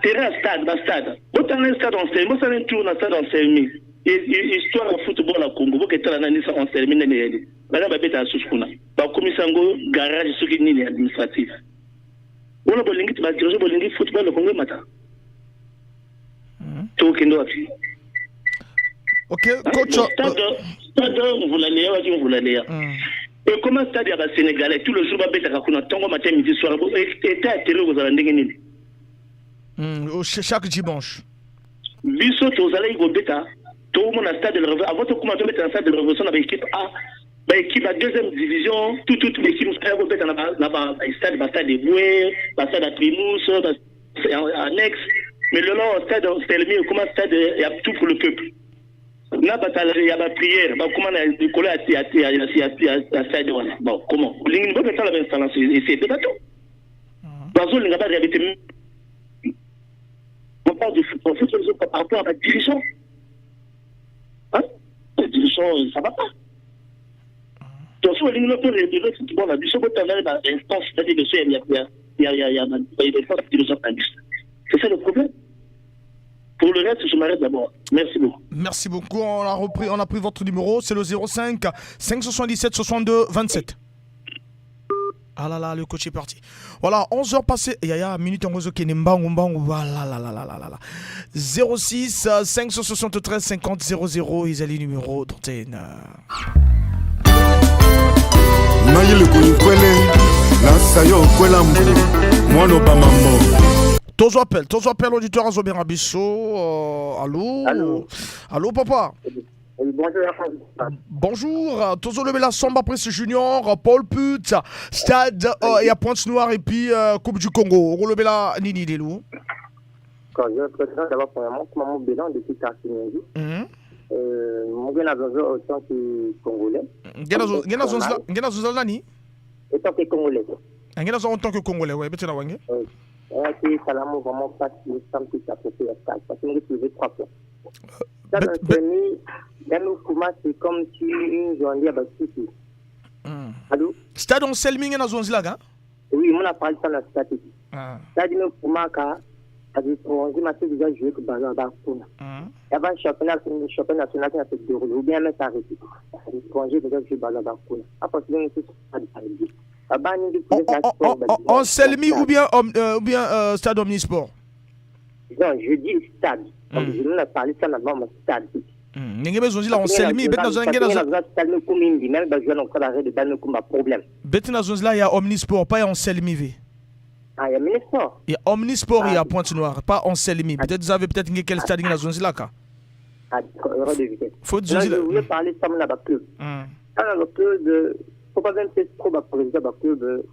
Terrain stade. Vous avez un stade en Selmi, vous avez un tour dans stade en Selmi. Histoire de football à Congo, vous avez un en Selmi. Madame Babette à Souskouna. Bah, comme Sango, garage, ce qui est administratif. On a besoin de bâtir le football le Congo matin. Tout qui doit être. Ok, coach. Stade, vous l'allez. Et comment stade à Sénégalais, tout le jour, Babette à Kakuna, Tongo matin, midi, soir, et à télé, vous allez en chaque dimanche. Bissot, vous allez y bêta. Tout le monde a stade de révolution. Avant de commencer à mettre un stade de révolution avec l'équipe A. L'équipe à deuxième division, toute l'équipe nous a fait un stade de Boué, un stade à Trimousse, annexe. Mais le long stade, c'est le mieux, comment stade, il y a tout pour le peuple. Il y a la prière, comment on a décollé à stade. Bon, comment? Il y a une installation, c'est des bateaux. Dans une ligne, il y a on parle de football, par rapport à la dirigeant. Hein? La dirigeant, ça ne va pas. Donc, si on a l'instance, c'est-à-dire que il y a des forces dirigeantes. C'est ça le problème. Pour le reste, je m'arrête d'abord. Merci beaucoup. Merci beaucoup. On a pris votre numéro. C'est le 05 577 62 27. Ah là là, le coach est parti. Voilà, 11h passées. Il y a une minute en réseau qui est mbangou. Voilà, là. 06 573 50 00. Ils ont le numéro d'antenne. Maïle Kouikwele, la sayo kwela mbou, mono bamambo. Tozo appel auditeur à Zobera Bisso. Allô, papa. Bonjour, Tozo Lebela Samba Presse Junior, Paul Put, Stade, il y a Pointe-Noire et puis Coupe du Congo. Lebela Nini Delou. Quand je président d'abord premièrement, mon bilan depuis Tartiniengi. Mon gars n'a autant que Congolais. Gena Zonzala Nani? Autant que Congolais. Gena Zonzala autant que Congolais, ouais, Betena Wange. Et Salamo vraiment pas le temps qui s'est approché à Stade. Parce qu'on a trouvé 3 points. Ça, dans nos comments, c'est comme si une journée à Bassouti. Allô? Stade en Selming et dans Zonzila, oui, on a parlé de ça dans la stratégie. Stade nos comments, on a déjà joué que Bazar Bakuna. Il y avait un championnat national qui a fait dérouler, ou bien même s'arrêter. L'étranger déjà joué Bazar Bakuna. Après, c'est une chose en Selmi ou bien Stade Omnisport? Non, je dis stade. Je ne parle pas de stade. Ninge bezonzila on Selmi, bet na zonzila stade no kumindi, même ba jouer encore arrêt de balle no kumba problème. Bet na zonzila ya Omnisport, pas en Selmi v. Ah, il y a Omnisport. Il y a Omnisport, il y a Pointe-Noire, pas en Selmi. Peut-être vous avez peut-être quel stade na zonzila ka. Ah, erreur de vitesse. Faut zonzila. Je voulais parler de ça mon club. Alors le club de faut pas même faire trop ba président ba club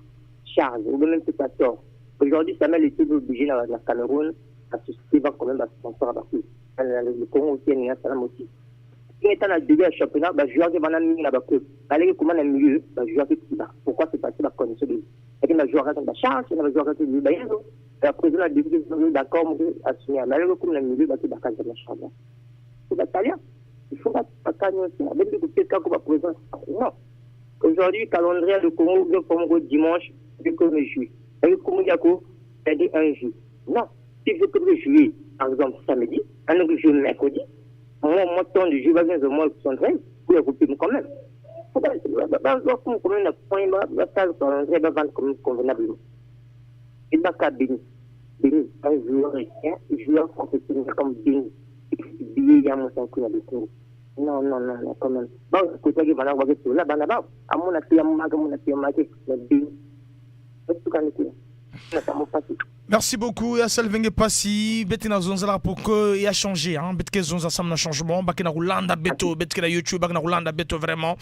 charge ou même c'est pas tort. Aujourd'hui, Samuel était obligé dans la Cameroun à souscrire quand même à sponsor à la club. Le Congo aussi, il y a un salam aussi. Si on est dans le début du championnat, je joueur qui va dans le club. Allez, comment on a milieu, je joueur qui va. Pourquoi c'est passé la condition de. Et puis, je joueur qui va charge, je joueur qui va. La présidente a dit que d'accord, à signer. Mais le coup, le milieu, bah, c'est d'accord, c'est machin. C'est bataillon. Il faut pas gagner aussi. Avec le côté quand on va présenter. Non. Aujourd'hui, le calendrier de Congo, le Congo dimanche, le 1er juillet. Et le Congo Yako, c'est dit 1 juillet. Non. Si je peux jouer, par exemple, samedi, un autre jour mercredi, moi, mon temps de jeu va venir de moi 73, pour écouter quand même. Faut pas, comme un point, va faire le calendrier, va vendre comme convenablement. Il va qu'à béni. Béni, un joueur professionnel comme béni. Il y a mon 5 ans de Congo. Non, quand même. Bon, écoutez, il va y avoir des choses là, à mon avis, mais béni. C'est tout quand même. Merci beaucoup. Yassel Venge Passi, Betina Zonzala pour que il a changé. Betke Zonza sam na changement. Bakina Roulanda Beto, Betke la YouTube, Bakina Roulanda Beto vraiment.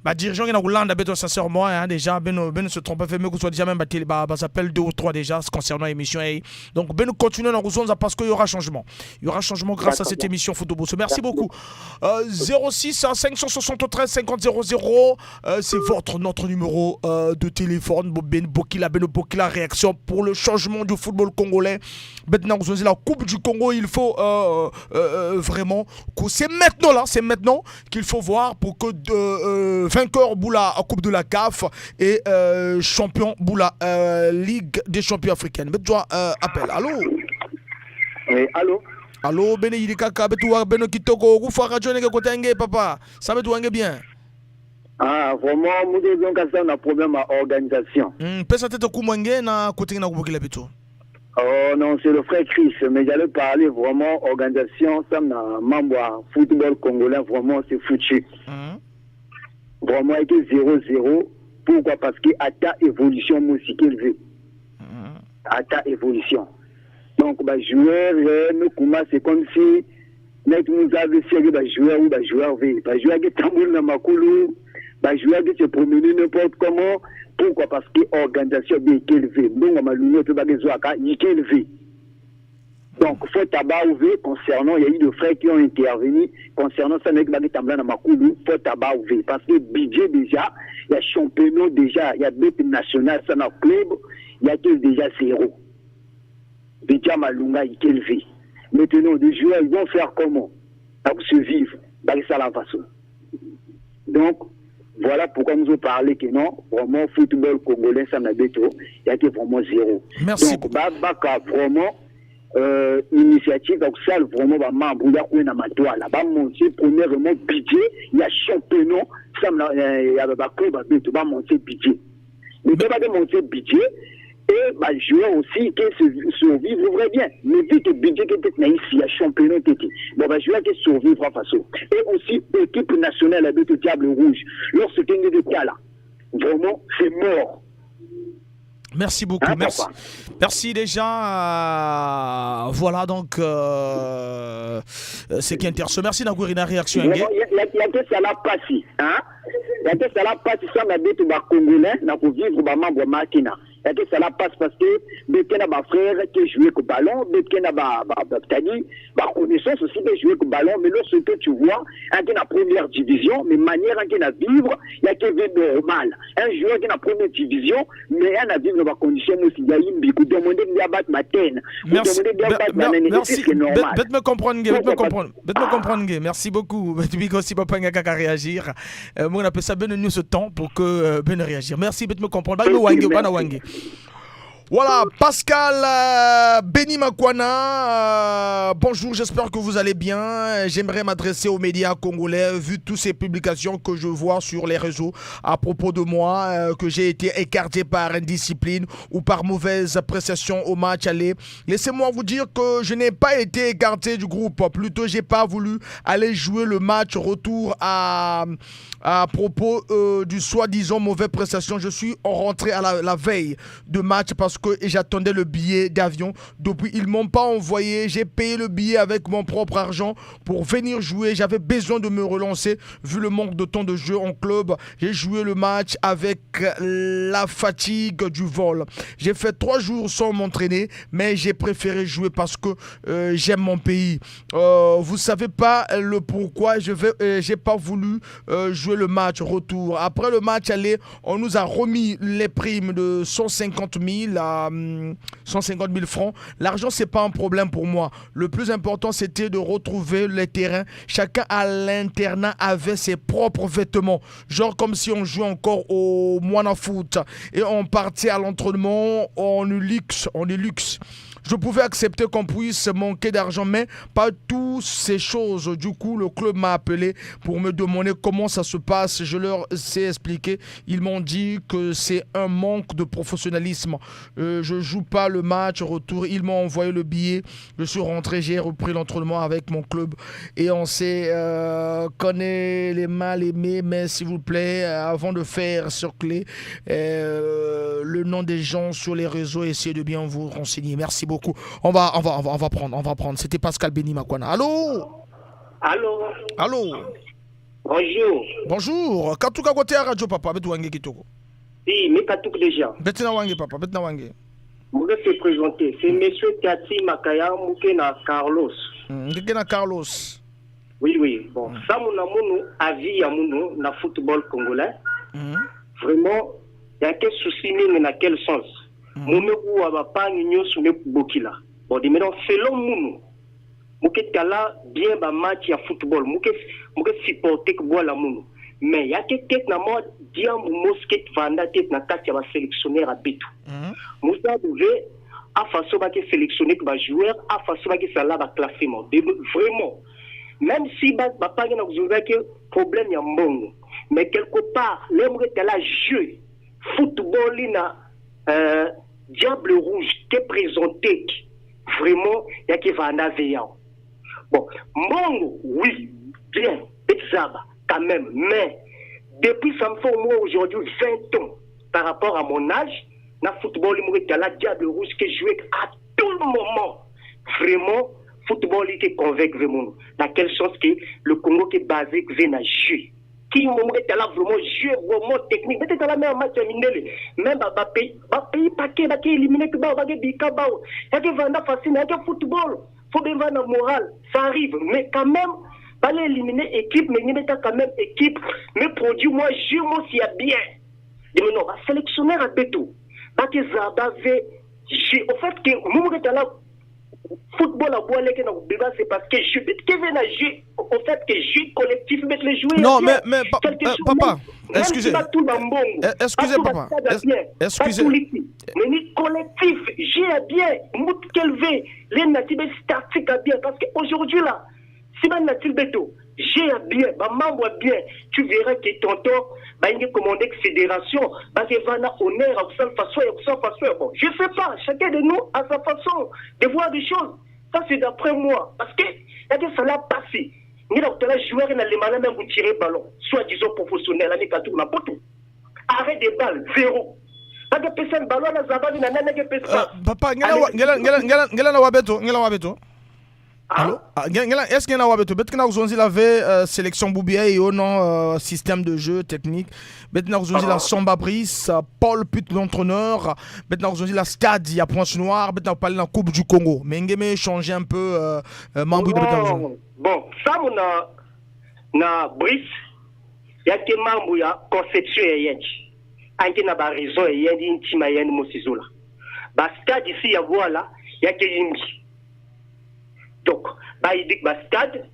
Bah dirigeant qui na Roulanda Beto sincèrement déjà Ben se trompe fait mais que soit déjà même s'appelle 2 ou 3 déjà concernant l'émission. Donc Ben continue dans Zonza parce qu'il y aura changement. Il y aura changement grâce à cette émission Football. Merci beaucoup. 06 573 50 00 c'est notre numéro de téléphone. Ben Bokila réaction pour le changement du football congolais. Maintenant, la Coupe du Congo, il faut vraiment que c'est maintenant qu'il faut voir pour que vainqueur Boula à Coupe de la CAF et champion Boula Ligue des champions africaines. Mais toi, appel. Allô? Oui, allô? Allô, Bene Yidikaka, Betua, Beno Kitoko, Goufa Radio Nege Kotenge, papa. Ça me doit bien. Ah, vraiment, nous devons casser un problème à organisation. Pesa tete Koumwenge na Kotenge na Koubokile Beto. Oh non, c'est le frère Chris, mais j'allais parler vraiment organisation, ça m'a membre football congolais, vraiment c'est foutu. Vraiment, il était 0-0. Pourquoi? Parce que à ta évolution, moi aussi qu'il veut. À ta évolution. Donc, bah, joueur, nous commençons, c'est comme si nous avions série de joueurs ou de joueurs V. Bah, joueur qui tambour dans ma coulou, bah, joueur qui se promener n'importe comment. Pourquoi? Parce que l'organisation est élevée. Donc, on m'a l'union de Bagazouaka, il est élevé. Donc, il faut tabac ouvert concernant, il y a eu des frères qui ont intervenu concernant ça, avec Bagay Tambla dans ma coulou, il faut tabac ouvert. Parce que budget déjà, il y a championnat déjà, il y a bête national, ça dans le club, il y a déjà 0. Budget Malunga, il est élevé. Maintenant, les joueurs, ils vont faire comment? Pour se vivre, dans ça la façon. Donc, voilà pourquoi nous avons parlé que non, vraiment, football congolais, ça n'a pas trop, il y a que vraiment 0. Merci. Donc, Baka, vraiment, initiative, donc ça, vraiment, membre, il y a un amateur, là, monter, premièrement, budget, il y a championnat, ça, il y a un club, il va monter budget. Mais il va monter budget, et bah, joueur aussi qui survivre vrai bien. Mais vu que le budget qui était ici, il y a championnat qui était. Bon, bah, joueur qui survivre en façon. Et aussi, l'équipe nationale avec le Diable Rouge. Lorsque il y a des cas là, vraiment, c'est mort. Merci beaucoup. Merci déjà. Voilà donc c'est qui intéresse. Merci Nagourina réaction. Il y a que ça l'a passé. Il y a que ça l'a passé. Ça m'a dit que les Congolais n'ont vivre les membres Makina. Il y a que ça l'a passe parce que Bekena ba frère qui jouait au ballon, Bekena ba connaissance aussi de jouer au ballon, mais lorsque tu vois un qui est en première division, mais manière qui est à vivre, il y a que vivre normal. Un joueur qui est en première division, mais un à vivre dans des conditions aussi, il y a une bico demander de la battre matin. Merci. Bête me comprendre. Merci beaucoup. Bête aussi papa ngaka réagir. Moi on appelle ça ben nous ce temps pour que ben réagir. Merci bête me comprendre. Bana wange. Voilà, Pascal Beni Makwana, bonjour, j'espère que vous allez bien. J'aimerais m'adresser aux médias congolais, vu toutes ces publications que je vois sur les réseaux à propos de moi, que j'ai été écarté par indiscipline ou par mauvaise appréciation au match aller. Laissez-moi vous dire que je n'ai pas été écarté du groupe, plutôt j'ai pas voulu aller jouer le match retour à propos du soi-disant mauvaise prestation. Je suis rentré à la veille de match parce que j'attendais le billet d'avion. Depuis, ils m'ont pas envoyé. J'ai payé le billet avec mon propre argent pour venir jouer. J'avais besoin de me relancer vu le manque de temps de jeu en club. J'ai joué le match avec la fatigue du vol. J'ai fait 3 jours sans m'entraîner, mais j'ai préféré jouer parce que j'aime mon pays. Vous savez pas le pourquoi j'ai pas voulu jouer le match retour. Après le match aller, on nous a remis les primes de 150 000 150 000 francs. L'argent, c'est pas un problème pour moi. Le plus important, c'était de retrouver les terrains. Chacun à l'internat avait ses propres vêtements. Genre comme si on jouait encore au Moana Foot. Et on partait à l'entraînement en luxe. Je pouvais accepter qu'on puisse manquer d'argent, mais pas toutes ces choses. Du coup, le club m'a appelé pour me demander comment ça se passe. Je leur ai expliqué. Ils m'ont dit que c'est un manque de professionnalisme. Je joue pas le match retour. Ils m'ont envoyé le billet. Je suis rentré, j'ai repris l'entraînement avec mon club. Et on s'est connaît les mal aimés, mais s'il vous plaît, avant de faire circuler le nom des gens sur les réseaux, essayez de bien vous renseigner. Merci beaucoup. On va prendre. C'était Pascal Beni Makwana. Allô? Bonjour. Katuka kote ya radio papa, betu wange kitoko. Si, mais Katuka déjà. Betina wange papa, betina wange. Mouke se présenter, c'est monsieur Tati Makaya Mouke na Carlos. Mouke na Carlos. Oui. Bon, ça mon amour avis à mon na football congolais. Vraiment, il y a quel souci mais dans quel sens? Moumé ou abapa n'igno soume bokila. Bon, de maintenant selon nous, mouke tala bien ba match ya football, mouke supporter que bois la mounou. Mais il y a que tête na moi diamou mosquet vanda tête na katia ba sélectionneur à bitou. Moussa devait à façon ba que sélectionner que ba joueur, à façon ba que ça là ba classement. Vraiment. Même si ba pas na kuzuza que problème ya mbongo. Mais quelque part, l'aimerait tala jeu football na Diable Rouge t'est présenté vraiment il y a qui va en aveillant. Bon, Mongo, oui, bien, Betzaba, quand même, mais depuis ça me fait au moins aujourd'hui 20 ans par rapport à mon âge, dans le football, il y a la Diable Rouge qui joue à tout le moment. Vraiment, football, il est convaincu vraiment. Dans quelle sorte que le Congo qui est basé, qui vient à jouer. Qui moment est là vraiment jeu vraiment technique peut-être la même match terminé même pays paquet qui éliminer que ba bika ba ya que vanda facile ya que football faut bien vendre moral ça arrive mais quand même pas éliminer équipe mais il quand même équipe mais produit moi jeu moi s'il y a bien mais non sélectionneur à bétou ba que ça ba au fait que moment est là football à boire les na c'est parce que je que vient à jouer au fait que jeu collectif mettre les joueurs non mais papa excusez papa excusez mais ni collectif j'ai bien mout qu'élevé les natifs statique bien parce que aujourd'hui là si ben natif beto j'ai bien ba membre bien tu verras que tonton ba il commandé fédération ba que va na honneur à sa façon bon je sais pas chacun de nous a sa façon de voir des choses ça c'est d'après moi parce que il y a que ça l'a passé ni là là joueur na les malins même pour tirer ballon soit disons professionnel avec tout na poto arrêt des balles zéro pas que personne ballon na zabali na nana que personne papa ngela na wabeto allô est-ce qu'il y en a wabeto betkina kuzonzi la sélection Boubia et non système de jeu technique betkina kuzonzi la Samba Brice Paul Put l'entraîneur betkina kuzonzi la Stade il y a Pointe Noire betkina parler la Coupe du Congo mais ngeme changer un peu membre de betkina bon ça mon na Brice il y a que membre ya conception yenji anki na ba raison yendi intima yendi mosizola ba Stade ici ya voilà il y a que yimbi. Donc, il dit que Stade,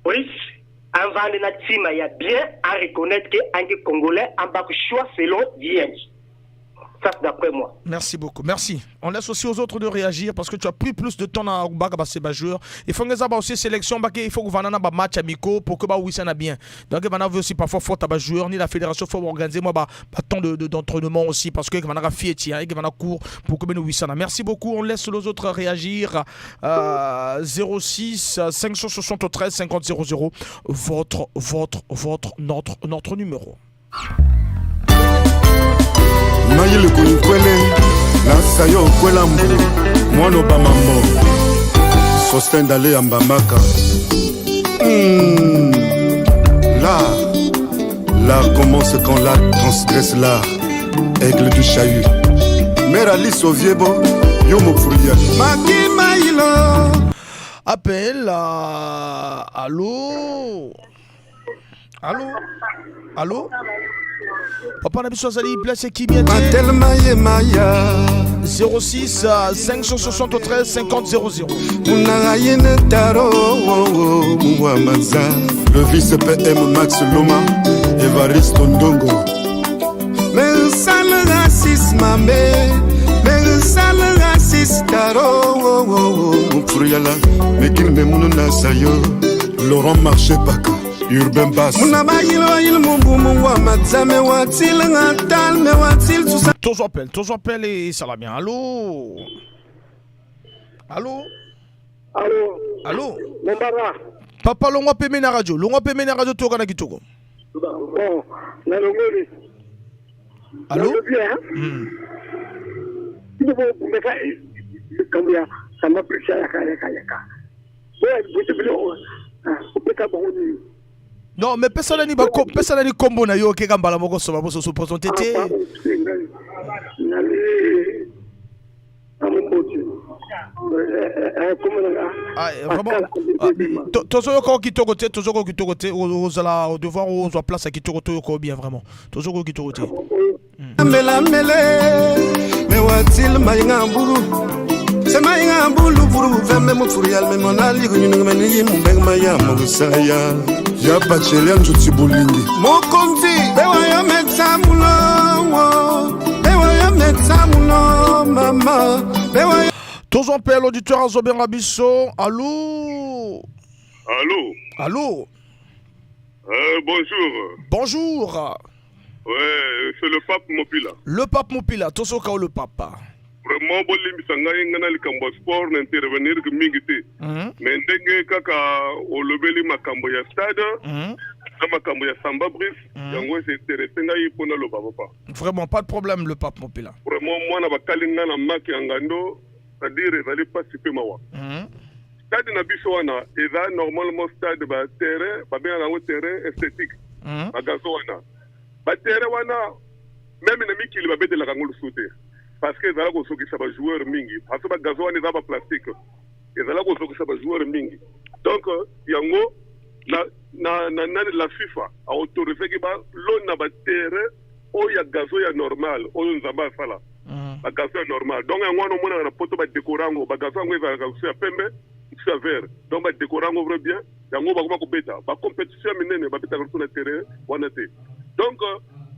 Brice, avant de notre team, il y a bien à reconnaître qu'un Congolais a un choix selon Dieng. Ça, c'est d'après moi. Merci beaucoup. Merci. On laisse aussi aux autres de réagir parce que tu as pris plus de temps dans ces joueurs. Il faut que nous aussi sélection, il faut que nous ayons un match amical pour que nous ayons bien. Donc, nous avons aussi parfois faute à joueurs, ni la fédération faut organiser moi temps d'entraînement aussi parce que nous avons fait et nous avons cours pour que nous ayons. Merci beaucoup. On laisse les autres réagir. 06 573 50 00 notre numéro. Maïle Koukwele, la sayo kwela mbu, mono bamambo, sosten d'aller en Bamaka. L'art commence quand l'art transgresse l'art, aigle du chahut. Mère Alice Oviebo, Yomo Fouria. Maki Maïlo. Appel à... Allô? Papa Nabiso Azali, place Kimi 06 573 50 00. Le vice-PM Max Loma, Evariste Ndongo. Mais ça le racisme, mais ça le racisme, mais qu'il me mouna sayo, Laurent Marché Baka, Urbain Bass. Toujours appel et ça va bien. Allô? Allô? Allô? Allô? Mombara. Papa Longwa Pemena Radio. Longwa Pemena Radio Togo na Kitoko. Bon, na Longoli. Allô? Ça m'a pris ça, non, mais personne n'a combo na yo ke kambala moko soba boso so poson tete. Vraiment. Toujours ko kitoko te, toujours ko kitoko te, ozala au devoir on doit place à kitoko to ko bien vraiment. Toujours ko kitoko te. Mela me watil mainga mburu. C'est mainga mbulu buru vemme mo furial me monali ko nyunga meni mbeng maya mo saya. Ya bachelian juti bulingi. Mo konti bewa ya metsamulo mama. Bewa toujours appel l'auditeur à Zobien Rabisso. Allô? Allô? Allô? Bonjour. Bonjour. Ouais, c'est le pape Mopila. Le pape Mopila, tout ce cas le papa. Vraiment, bon, les misanga ingana li kambo sport n'intervenir que mingité. Mais ndenge kaka olobeli makambo ya stade, na makambo ya Samba Brice, yango c'est intéressant ngai pona lo papa. Vraiment pas de problème le pape Mopila. Vraiment moi na bakalinga na maki ngando, c'est-à-dire ezali participer mawa. Stade na biso wana, eza normalement stade ba terrain, ba bien na terrain esthétique. Ba gazo wana. Ba terrain wana même na mikili ba betela kangolo sauter. Parce que ezala kosokisa ba joueur mingi parce que ba gazo wana eza ba plastique ezala kosokisa ba joueur mingi donc yango na la FIFA a autorisé que ba lona ba terrain o ya gazo ya normal o nzamba sala ba gazo ya normal donc yango no mona na poto ba décorango ba gazo yango ezala gazo ya pembe ya vert donc ba décorango vrai bien yango ba ko beta ba compétition minene ba beta ko na terrain wana te donc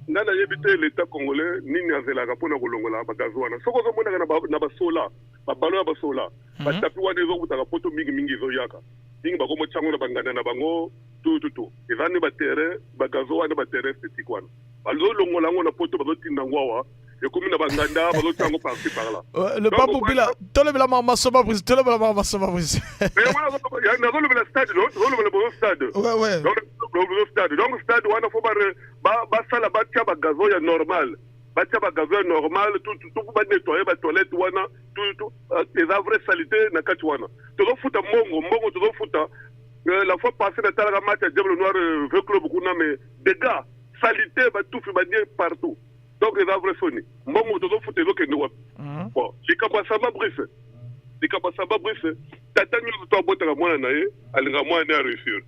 ngana yebite l'état congolais nini azelaka pona kolongola bagazo wana soko zo mona na basola babalo ya basola batapi wana ezokutaka poto mingi ezoyaka mingi bakomo tyango na banganda na bango tututu ezani baterrain bagazo wana baterrain esthétique wana bazolongola yango na poto bazotinda yango awa ekomi na banganda bazotyango parti par là le pape Mopila tolobela mama Samba Brice nazolobela stade nazolobela bozo stade stade donc stade wana fo basala batia bagazo ya normal batia bagazo ya normal tout ba nettoyer ba toilette wana tout eza vraie salité na kati wana tozofuta mbongo tozofuta la fois passée na talaka match ya Diable Noir ve club kuna mais dégâts salité ba tout fi ba dire partout donc eza vraie soni mbongo tozofuta ezokende wapi bon likambo ya Samba Brice tata nyonso to abotaka mwana na ye alinga mwana ne a réussir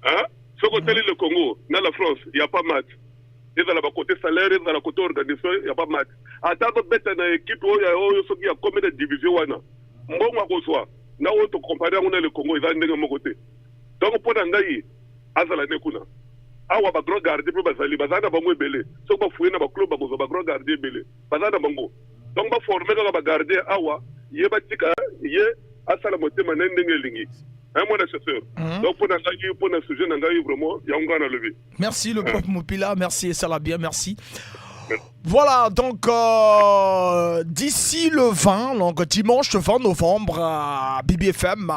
hein ce côté le Congo dans la France il y a pas match ils ont la côté salaire ils ont la côté organisation il y a pas match attends bête na équipe oyo soki ya combien de division wana mbongo akozwa na oto comparer on le Congo ils ont ndenge moko te donc pona ngai azala ne kuna awa ba grand gardien pe bazali bazana bango ebele so ba fouiller na ba club bakozo ba grand gardien ebele bazana bango donc ba former ka ba gardien awa ye batika ye asala motema na ndenge elingi un mois de chasseur. Donc pour un sujet vraiment yangana levé. Merci le pape Mopila, merci ça va bien, merci. Voilà, donc d'ici le 20, donc dimanche 20 novembre, BBFM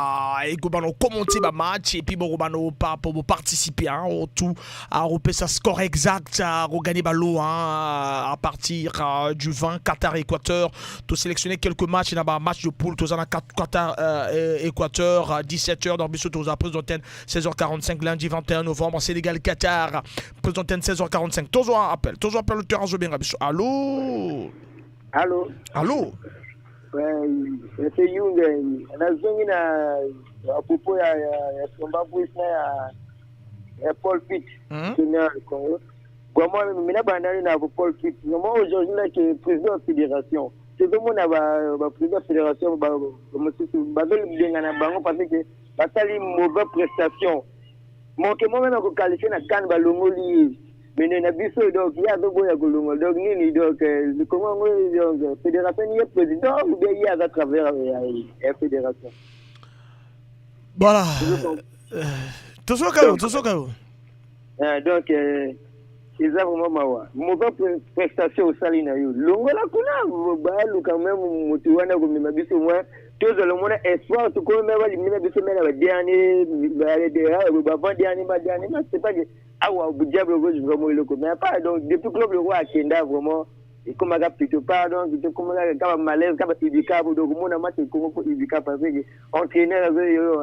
et Gobano commenter ma match et puis Gobano pour participer au tout à repérer sa score exact à gagner ballon à partir du 20 Qatar-Équateur. Tout sélectionner quelques matchs, il y a un match de poule, tout ça Qatar-Équateur à 17h dans Bissot, tout ça prise d'antenne 16h45 lundi 21 novembre Sénégal-Qatar, prise d'antenne 16h45. Toujours un appel le terrain Zobien Rabisso. Allô? Allô? Allô? C'est Young. Nazongi na propos ya Samba Brice na Paul Pitt, Seigneur Congo. Vraiment, maintenant, Paul Pitt. Moi, aujourd'hui, là, qui est président de la fédération. Tout le monde a président de la fédération, parce que c'est une mauvaise prestation. Mon que moi, je qualifié na Cannes, Balongoli. Mais il y a donc il y a donc comment donc fédération il y a président ou bien il y a à travers la fédération. Voilà. Tout ça donc ils ont vraiment mauvaise prestation au Salina yo. Longola kuna balu quand même motiwana ko mimabiso moi tous le monde espoir tout comme même les mimabiso mais la dernier c'est pas que awa diable gauche vraiment le mais pas donc depuis club le roi Kenda vraiment et comme aga plutôt pas donc comme aga malaise comme Ibika donc mon match comme Ibika parce que entraîneur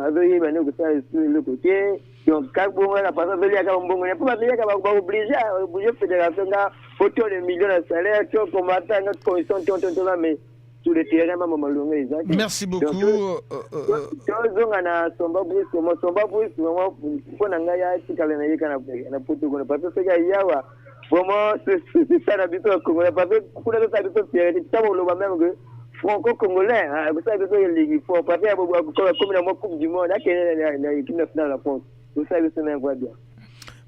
avait ben que ça sur le côté donc quand bon la passe veut dire qu'on bon pas dire qu'on va obliger fédération là photo de millions de salaire qui combattant notre position là mais sur le terrain maman longue exact. Merci beaucoup. Donc ana somba bruit vraiment pour nangaya tikala na yeka na poto ko parce que yawa vraiment c'est ça l'habitude congolais parce que pour les habitudes c'est ça le même que franco-congolais ça il faut pas faire comme la coupe du monde là l'équipe nationale la France tout ça c'est même bien.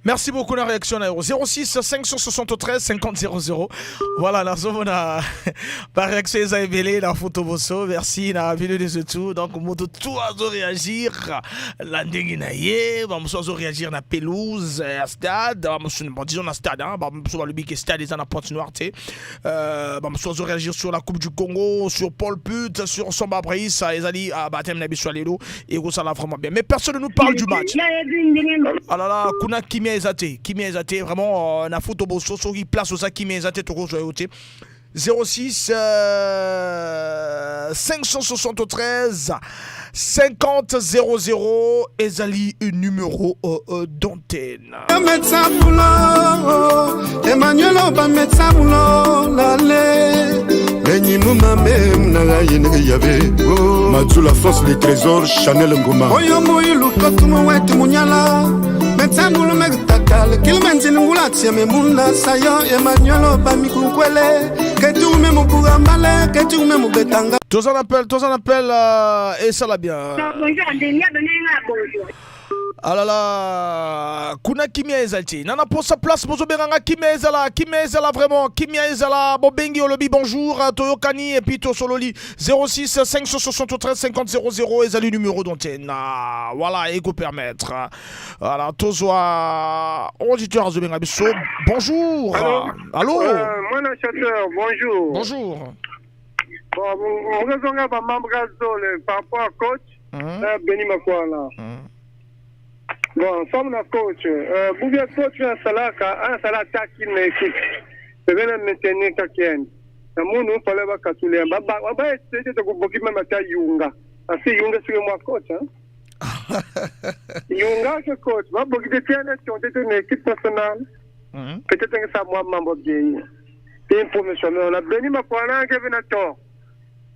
Merci beaucoup la réaction 06 573 50 00. Voilà la zone par réaction Isabelle la photo bosso merci la vidéo de tout donc moto tout à réagir la ndenginaye ba moso réagir na pelouse à stade ba disons na stade ba moso le big stade ils en a Pointe-Noire tu ba moso réagir sur la Coupe du Congo sur Paul Put sur Samba Brice Ezali à Batem na Biswalelo et ça l'a vraiment bien mais personne ne nous parle du match. Ah là là kuna Kimi Ezate vraiment na photo bosso so qui place ça Kimi Ezate to jouer 06 573 50 00 Ezali numéro d'antenne. Emmanuel Oba Metsamulo lale Lenyi mumame mnala yene yabe Matsula force les trésors Chanel Ngoma Oyo moilu kotumo wetu munyala Metsamulo megtakal Kilmenzi ngula tiame muna sayo Emmanuel Oba mikunkwele Ketu memu kugambale Ketu memu betanga Tous en appel et ça l'a bien. Bonjour. Ah là là, kuna Kimi Ezalti. Nana pour sa place, bozo beranga Kimi Ezala vraiment, Kimi Ezala, Bobengi Olobi bonjour, Toyokani et puis Tosololi 06 573 50 00 Ezali numéro d'antenne. Voilà, et go permettre. Voilà, Tozoa auditeur Azobenga Bisso. Bonjour. Allô. Moi le chasseur, bonjour. Bonjour. Bon, on regarde ma membre par rapport à coach, Béni Makwala. Bon, comme la coach, vous bien coach un salaire qui m'équipe. Je vais le maintenir quelqu'un. Le monde nous fallait pas casser. Bah, c'était de beaucoup même à Yunga. Parce que Yunga c'est moi coach, hein. Yunga c'est coach. Bah, beaucoup de tiens qui ont une équipe nationale. Peut-être que ça moi membre de c'est une promotion. On a béni ma parole qui vient à tort.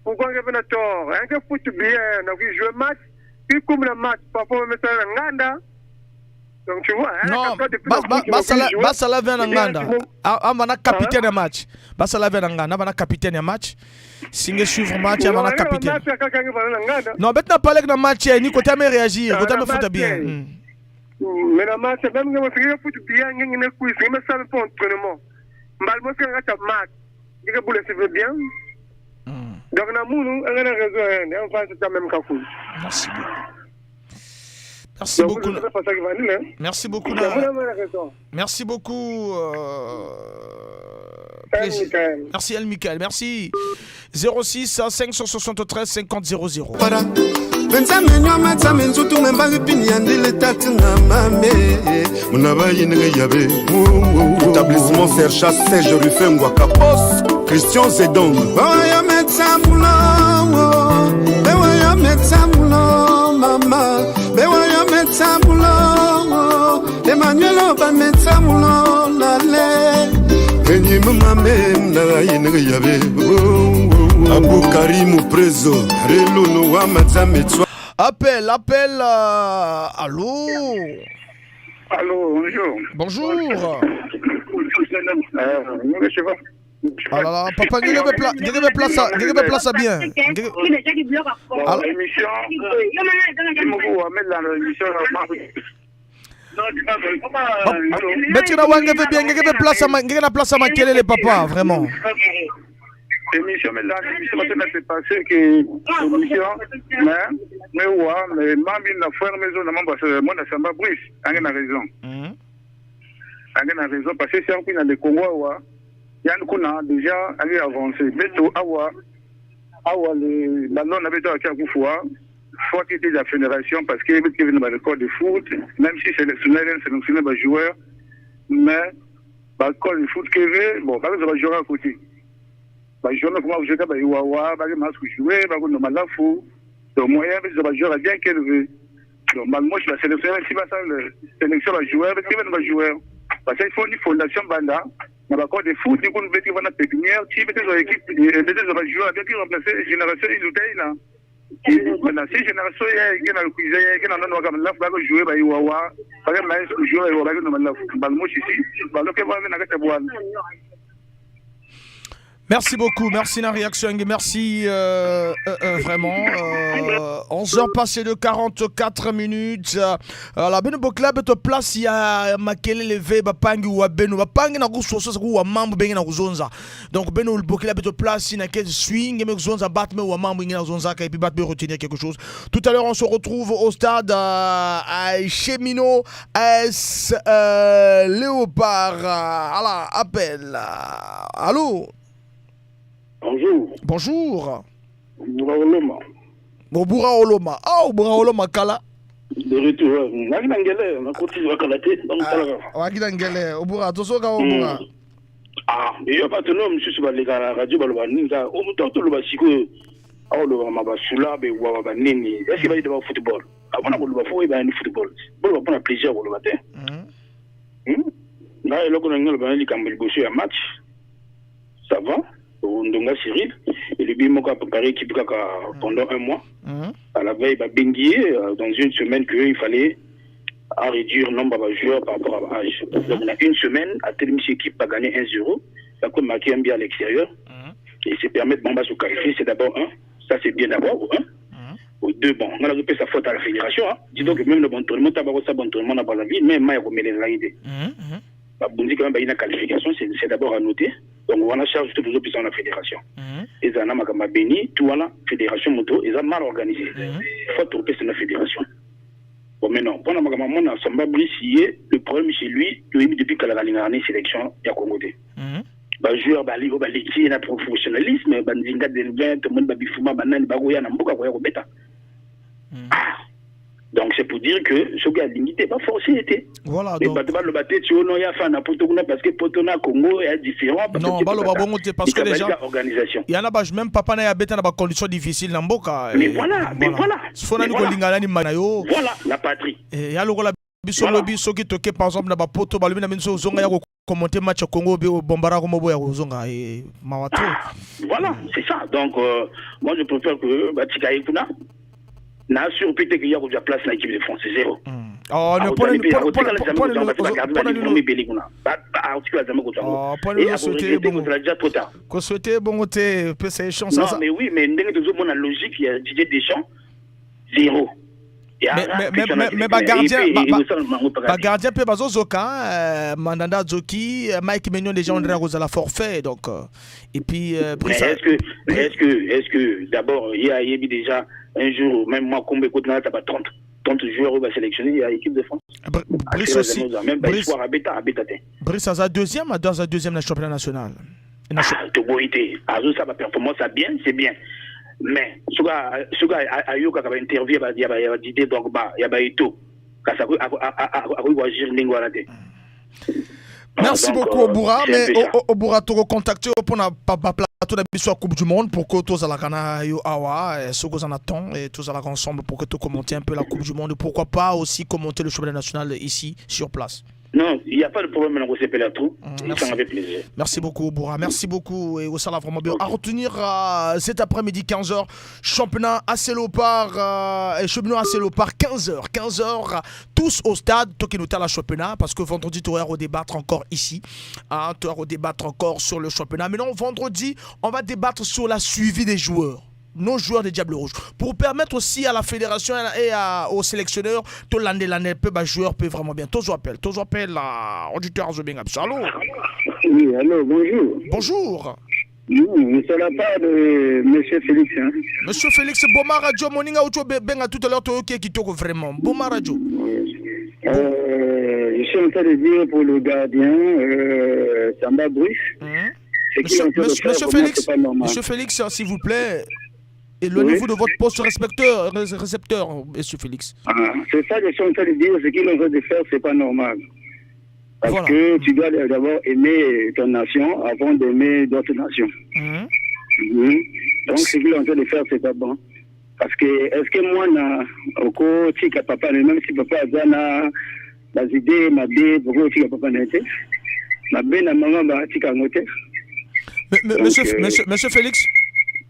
Pourquoi qui vient à tort? Un que foot bien, donc il joue match, puis comme le match, parfois on met ça en Nganda. Donc tu vois, non, Basala vient en Nganda. Amana capitaine de match. Basala vient en Nganda, amana capitaine de match. Si je suivre match, amana capitaine. Non, maintenant pas le match, ni côté me réagir, côté me foot bien. Mais le match, même que je foot bien, il y a une quiz, il me semble pas entraînement. Malmo c'est un match, il y a boule c'est bien. Donc na munu, on a raison, on fait ça même cafou. Merci beaucoup. Merci beaucoup. Merci beaucoup. Merci beaucoup. Merci El Michael. Merci. 06 573 50 00. Établissement Sercha Serge Rufengwa Kapos Christian Zedong. Mama, bewaya metsamulo, Emmanuel Oba metsamulo lale. Enyi mumame na yene yabe. Abu Karim Prezo, relo no wa matsametswa. Appel. Allô. Allô, bonjour. Bonjour. Ah là là, papa, il y avait place à bien. Mais tu n'as pas bien, il y avait place à Makele, les papas, vraiment. Émission, mais là, l'émission s'est passé que émission, mais mamie n'a frère maison, moi, n'a pas Brice, elle a raison. Elle a raison, parce que c'est un peu dans le Congo, il y a un déjà, elle est avancée. Mais tout, la non avait été à Kakoufoua, faut quitter la fédération parce qu'il y avait un record de foot, même si c'est sélectionné un joueur, mais le record de foot qu'il y avait, bon, ça va jouer à côté. Je ne sais pas si je vais jouer, le moyen de jouer bien qu'elle veut. Donc, moi, je vais sélectionner si la sélection va jouer, va jouer. Parce qu'il faut une fondation Banda, on va encore des foot, du coup, on va faire une pépinière, si on va équipe, on va jouer, bien qu'il remplace la génération inutile là. Maintenant, si génération qui est dans le cuisine, qui est dans le laf, va jouer, va jouer, va jouer, ici, va le Merci beaucoup, merci la réaction, merci vraiment. 11h passées de 44 minutes. La Benobo Club te place, il y a Makele levé, Bapangi ou Beno, Bapangi na Roussos, ou Mambo Benga Rouzonza. Donc Beno le Club te place, il y a quel swing, et Zonza Batme ou Mambo Benga Rouzonza, et puis Batme retenir quelque chose. Tout à l'heure, on se retrouve au stade à Chemino, S. Léopard. Alors, appel. Allô? Bonjour. Bonjour. Boura Oloma. Boura Oloma. Oh, Boura Oloma Kala. De retour. Nagidangele, on a continué à calater. Nagidangele, Obura, Tosoka Obura. Ah, il n'y a pas de nom, je suis sur la radio, Balbaninga. Au bout de l'Obasiko, au Mabasula, Wabanini. Est-ce qu'il va y avoir football? Avant de le faire, il va y avoir football. Bon, on va prendre plaisir pour le matin. Là, il y a un match. Ça va? Ndonga Cyril et le Bimoka a préparé l'équipe pendant un mois. À la veille, dans une semaine qu'il fallait réduire le nombre de joueurs par rapport à l'âge. Donc, on a une semaine, à telle équipe a gagné 1-0. Ça peut marquer un bien à l'extérieur. Et se permettre de se qualifier, c'est d'abord un. Ça, c'est bien d'abord, ou un. Ou deux, bon, on a repéré sa faute à la fédération. Dis donc, même le bon tournement, n'a pas la vie, même il y a les idées. Quand même, une qualification, c'est d'abord à noter. Donc, on a chargé tous les options de la fédération. Et ça, on a béni, tout la fédération moto, ils ont mal organisé. Il faut trouver cette fédération. Bon, maintenant, pendant que on a Samba Brice, le problème chez lui, depuis qu'elle a gagné la sélection, il y a Congo. Les joueurs, il y a un professionnalisme, il y a un tout le monde a donc c'est pour dire que ce gars limité pas forcé. Voilà. Mais le battre tu non ya fa na Potona parce que Potona Congo est différent parce non, parce que les gens organisation. Il y en a même papa na ya beta na ba conditions difficiles na mboka. Mais voilà. Fona ni ko lingala ni manayo. Voilà la patrie. Et ya lokola biso lobi soki toke par exemple na ba poto ba lobi na minso zonga ya ko commenter match Congo be bombara ko mobo ya zonga et mawato. Voilà, c'est ça. Donc moi je préfère que Batika Ikuna n'a surpris qu'il y a déjà place dans l'équipe de France, c'est zéro. Oh, ne prenez non, mais oui, mais la logique, il y a Didier Deschamps, zéro. Mais gardien peut Bazozoka, Mandanda Zoki, Mike Mignon déjà on dirait à la forfait donc et puis est-ce que d'abord il y a déjà un jour même moi comme écoute là t'as pas 30 joueurs au sélectionner à l'équipe de France. Brice aussi. Même Brice à Brice a deuxième dans la deuxième championnat national. Toboité. Ça va performance ça bien, c'est bien. Mais ce gars a eu quand interview il y a Didier Drogba, il y a Ito. Ça peut agir lingua. Merci beaucoup Obura, mais Obura tu recontacter pour na plateau de la Coupe du Monde pour que tous à la cana yo awa ce que en attend et tous à la ensemble pour que tu commenter un peu la Coupe du Monde et pourquoi pas aussi commenter le championnat national ici sur place. Non, il n'y a pas de problème maintenant qu'on s'appelle tout. Ça m'avait plaisir. Merci beaucoup, Boura. Merci beaucoup. Et ça, là, vraiment bien. À retenir cet après-midi, 15h, championnat AC Léopard, et championnat AC Léopard, 15h, tous au stade, toi qui nous t'as la championnat, parce que vendredi, tu auras redébattre encore ici. Tu auras redébattre encore sur le championnat. Mais non, vendredi, on va débattre sur la suivi des joueurs. Nos joueurs des Diables Rouges, pour permettre aussi à la fédération et aux sélectionneurs de l'année joueurs peut vraiment bien. Tous appel auditeur Zobeng Allô. Oui, allô, bonjour. Bonjour. Oui, c'est la part de Monsieur Félix. Hein. Monsieur Félix, Boma Radio, Moninga Oucho Benga tout à l'heure, qui toko vraiment. Boma Radio. Je suis en train de dire pour le gardien, Samba Bruce. Monsieur Félix, s'il vous plaît. Éloignez-vous de votre poste récepteur, monsieur Félix. C'est ça que je suis en train de dire. Ce qu'il est en train de faire, c'est pas normal. Parce que tu dois d'abord aimer ton nation avant d'aimer d'autres nations. Donc, ce qu'il est en train de faire, c'est pas bon. Parce que, est-ce que moi, au tika papa, même si papa a des idées, ma bé, pourquoi tika papa n'a été? Ma bé n'a maman, tika ngote. Monsieur Félix?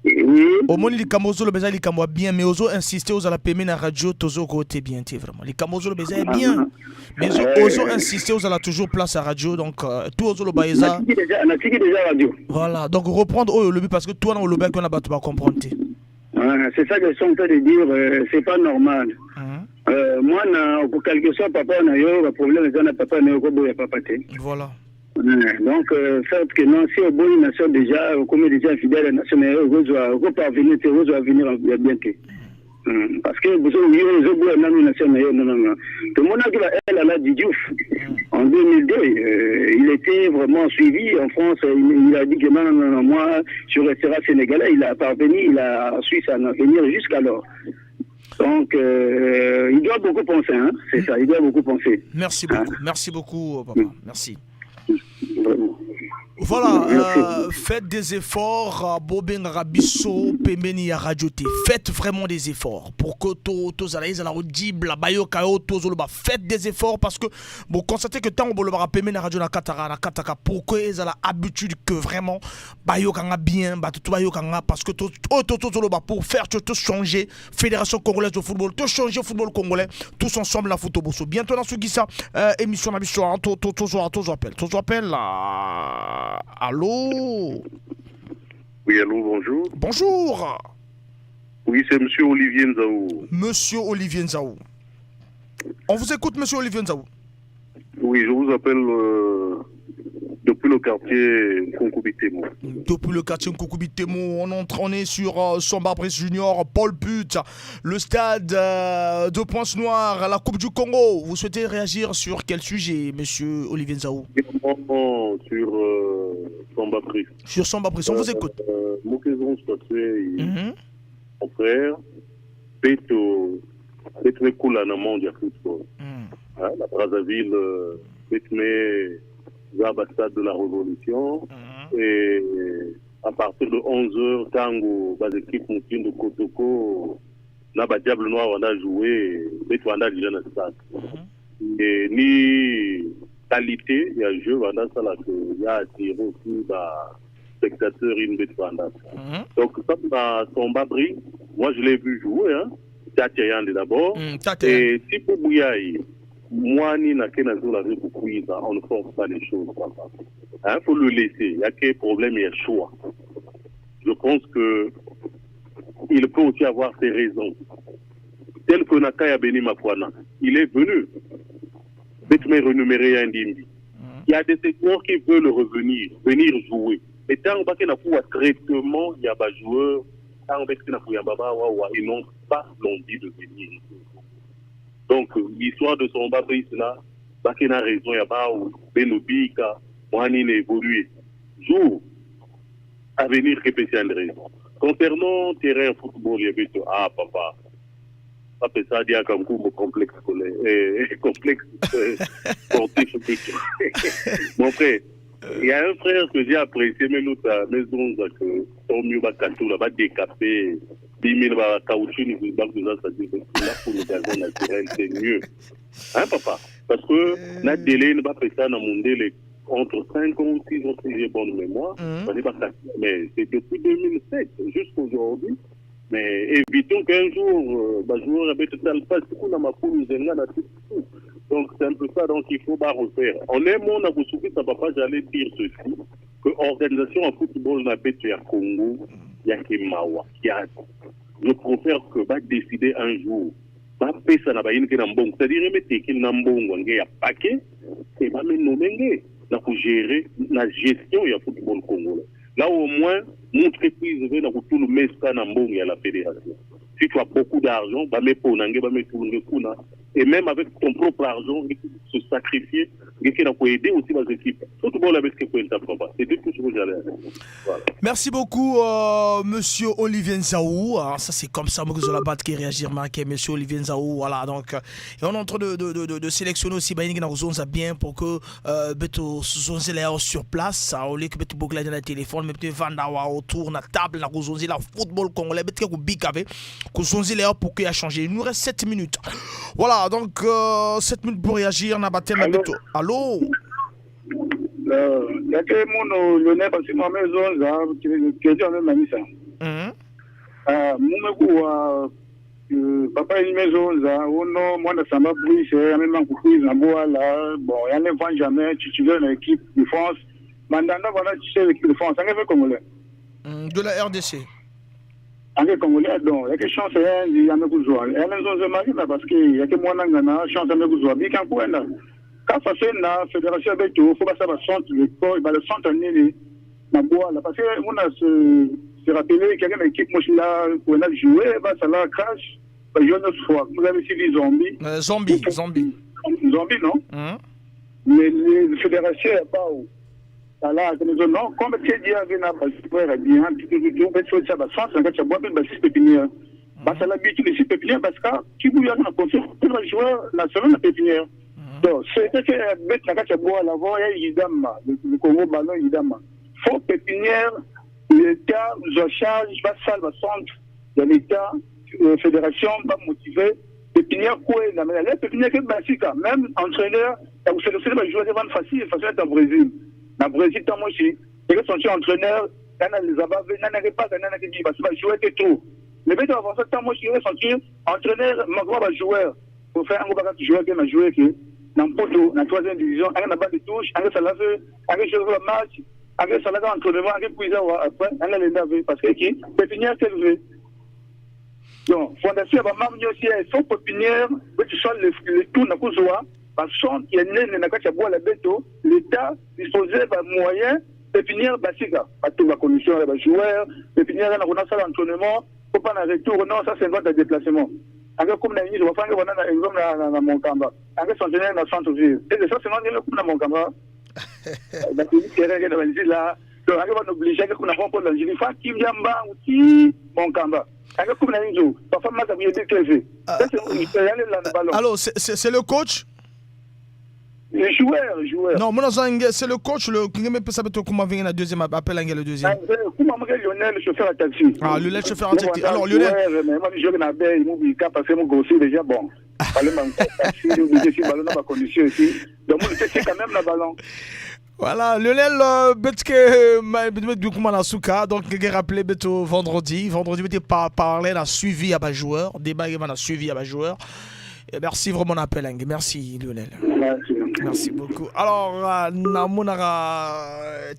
Oui. Au moins, les Camozo le besoin, les Camozo bien, mais oso insister aux la paiement la radio, tozo côté bien, vraiment. Les Camozo le besoin bien, mais oso insister aux la toujours place à radio, donc tout oso le baïza. On a déjà radio. Voilà, donc reprendre le but parce que toi dans le bac on a pas comprendre. C'est ça que je suis en train de dire, c'est pas normal. Moi, pour quelque chose, papa on a eu un problème, on a papa on a eu papa. Voilà. Donc, fait que non, si au bout d'une nation déjà, comme déjà fidèle à la nation, on doit parvenir, on doit venir bientôt. Parce que vous avez une nation, non. Tout le monde a dit Diouf. En 2002, il était vraiment suivi en France. Il a dit que non, moi, je resterai sénégalais. Il a parvenu, il a su à venir jusqu'alors. Donc, il doit beaucoup penser, hein. C'est ça, il doit beaucoup penser. Merci beaucoup, papa. Merci. Voilà, faites des efforts, Bobeng Rabisso, Pemeni à Radioté. Faites vraiment des efforts pour que tous allez à la audible, la Bayokao, faites des efforts parce que vous constatez que tant que vous avez Pemeni à Radio na Kataka, pour que vous avez l'habitude que vraiment Bayokanga bien, parce que pour faire tout changer, Fédération Congolaise de Football, tout changer le football congolais, tous ensemble la football. Bientôt dans ce qui ça, émission Nabisso, tous appel là. Allô? Oui, allô, bonjour. Bonjour. Oui, c'est monsieur Olivier Nzaou. Monsieur Olivier Nzaou. On vous écoute, monsieur Olivier Nzaou. Oui, je vous appelle depuis le quartier Nkoukoubitemo. Depuis le quartier Nkoukoubitemo, on est sur Samba Brice Junior, Paul Put, le stade de Pointe-Noire, la Coupe du Congo. Vous souhaitez réagir sur quel sujet, monsieur Olivier Nzaou? Sur Samba Brice. Sur Samba Brice, on vous écoute. Mokezon Statué, mon frère, c'est très cool en amont du football. La Brazzaville, c'est l'ambassade de la Révolution. Et à partir de 11h, Tango, les équipes moutines de Kotoko, n'a pas Diable Noir, on a joué, mais on a déjà dans le stade. Et ni qualité, il y a un jeu, on a ça là, il y a attiré aussi des spectateurs, une bête pendant. Donc, ça, son babri, moi je l'ai vu jouer, hein. Tatiayande d'abord. Et si pour Bouyaï, moi, ni n'a qu'un azul avec beaucoup, on ne force pas les choses. Il faut le laisser. Il y a quel problème, il y a choix. Je pense que il peut aussi avoir ses raisons. Tel que Nakaya Beni Mapwana, il est venu. Betme renuméré un Dimbi. Il y a des secteurs qui veulent revenir, venir jouer. Mais tant qu'il y a un traitement, il y a des joueurs, tant qu'il y a ils n'ont pas l'envie de venir. Donc, l'histoire de son babris là, il a raison, il y a pas où Benobika, Mohanin évolué. Jour, à venir répéter une raison. Concernant le terrain football, il y avait papa. Papa, ça dit à Kamkou, complexe scolaire, complexe sportif. Mon frère, il y a un frère que j'ai apprécié, mais nous, à la maison, que ton mieux va catou, là, va décaper, 10 000 caoutchouc, nous va nous ça dit que là, pour le gazon naturel, c'est mieux. Hein, papa? Parce que notre délai ne va pas faire dans mon délai entre 5 ans, 6 ans, si j'ai bonne mémoire. Mais c'est depuis 2007 jusqu'aujourd'hui. Mais évitons qu'un jour, joueur avec tout le pas, tout dans ma poule, donc c'est un peu ça, donc il faut pas refaire. En un mot, on a souffert, ça papa, j'allais dire ceci, que l'organisation en football n'a pas été à Congo, il y a qui mawa, je préfère que va décider un jour, va payer ça n'a pas une qui n'a bon, c'est-à-dire mettre qu'il n'a bon, il y a paquet, et va me nommer, là pour gérer la gestion du football congolais. Là au moins, mon entreprise veut tout le mettre ça dans bon, il y a la fédération. Si tu as beaucoup d'argent, va mettre pour n'angue, va mettre pour n'angue, et même avec ton propre argent, se sacrifier, il faut aider aussi les équipes. Merci beaucoup, monsieur Olivier Nzaou. Alors, ça, c'est comme ça, Mouzolabat qui réagit, monsieur Olivier Nzaou. Voilà, donc, et on est en train de sélectionner aussi bien pour que Beto Zonzela sur place, au lieu que Beto Bogla dans le téléphone, mais peut-être Vandawa autour, na table, na Zonzela, football congolais, Beto Bikavé, que Zonzela pour qu'il a changé. Il nous reste 7 minutes. Voilà, donc 7 minutes pour réagir, na battu ma Beto. Allô? Il y a que mon Lionel parce que ma maison, qui est en même année ça. Mon papa est une maison, moi, ça m'a pris, c'est même un coup de là. Bon, il n'y a jamais, tu veux une équipe de France. Mandanda, voilà, tu sais l'équipe de France, ça fait congolais. De la RDC. Avec Congolais, donc, il y a que chance, il y a un coup de joie. Il y a une zone de marine parce qu'il y a que moi, chance, il y a un coup de joie. Bien qu'un coup, quand ça fait la fédération avec il faut pas savoir centre le corps, il va le centre année la bois là parce que on a se rappeler quelqu'un d'équipe moi là pour aller jouer bah ça là crash bah je ne fois vous avez suivi zombie non mais les fédérations pas où là non comme tu dis avec la super bien tout fait ça bah ça quand tu bois bah c'est pépinière bah ça l'habitude les pépinières parce que qui vous y a na confiance pour le joueur national pépinière. Donc, c'est que mettre la carte bois à l'avant, il y a le Congo ballon, il y a faut pépinière, l'État nous en charge, va salle, va centre de l'État, fédération, va motiver, pépinière quoi, la pépinière qui est basique, même entraîneur, vous sélectionnez, va jouer devant facile au Brésil. Dans le Brésil, tant moi aussi, et que son entraîneur, il y a les abaves, il n'y a pas, il y a qui parce qu'il va jouer que tout. Mais bien, avant ça, tant moi aussi, son entraîneur, ma va jouer, pour faire un gros bagage joueur qui m'a joué, dans Poto, dans la 3e division, avec la balle de touche, avec ça lave, avec le match, avec ça lave entraînement, avec Puisa après, avec les laver, parce que qui, pépinière s'élever. Donc, fondation, même aussi, il faut pépinière, que tu sois le tour dans Kouzoua, parce que y a né, n'a qu'à boire la bête, l'État disposait de moyens, pépinière basique, à toute la condition, les joueurs, pépinière, on a ça l'entraînement, faut pas un retour, non, ça c'est un déplacement. Avec comme la ministre, on va faire un exemple dans mon camp. Avec son général dans le centre-ville. Et ça, c'est non, il y a dans mon camp. Donc, il y a là. Donc, on va obliger qu'on a pas l'Algérie. Faut qu'il y ait un outil, mon camp. Avec comme la ministre, parfois, moi, ça vient de clé. Alors, c'est le coach? Le joueur. Non, c'est le coach, qui ça peut être la deuxième appel, le deuxième. Comment Lionel, le chauffeur à taxi. Ah, Lionel, le chauffeur à taxi. Alors, Lionel. Moi, je joue dans la baie, parce que mon gosse déjà bon. Parler de taxi, je ballon dans ma condition ici. Donc, moi, je sais quand même le ballon. Voilà, Lionel, donc il a rappelé vendredi, il a parlé d'un suivi à bas joueur, débat d'un suivi à bas joueur. Merci vraiment l'appel, merci Lionel. Merci beaucoup. Alors,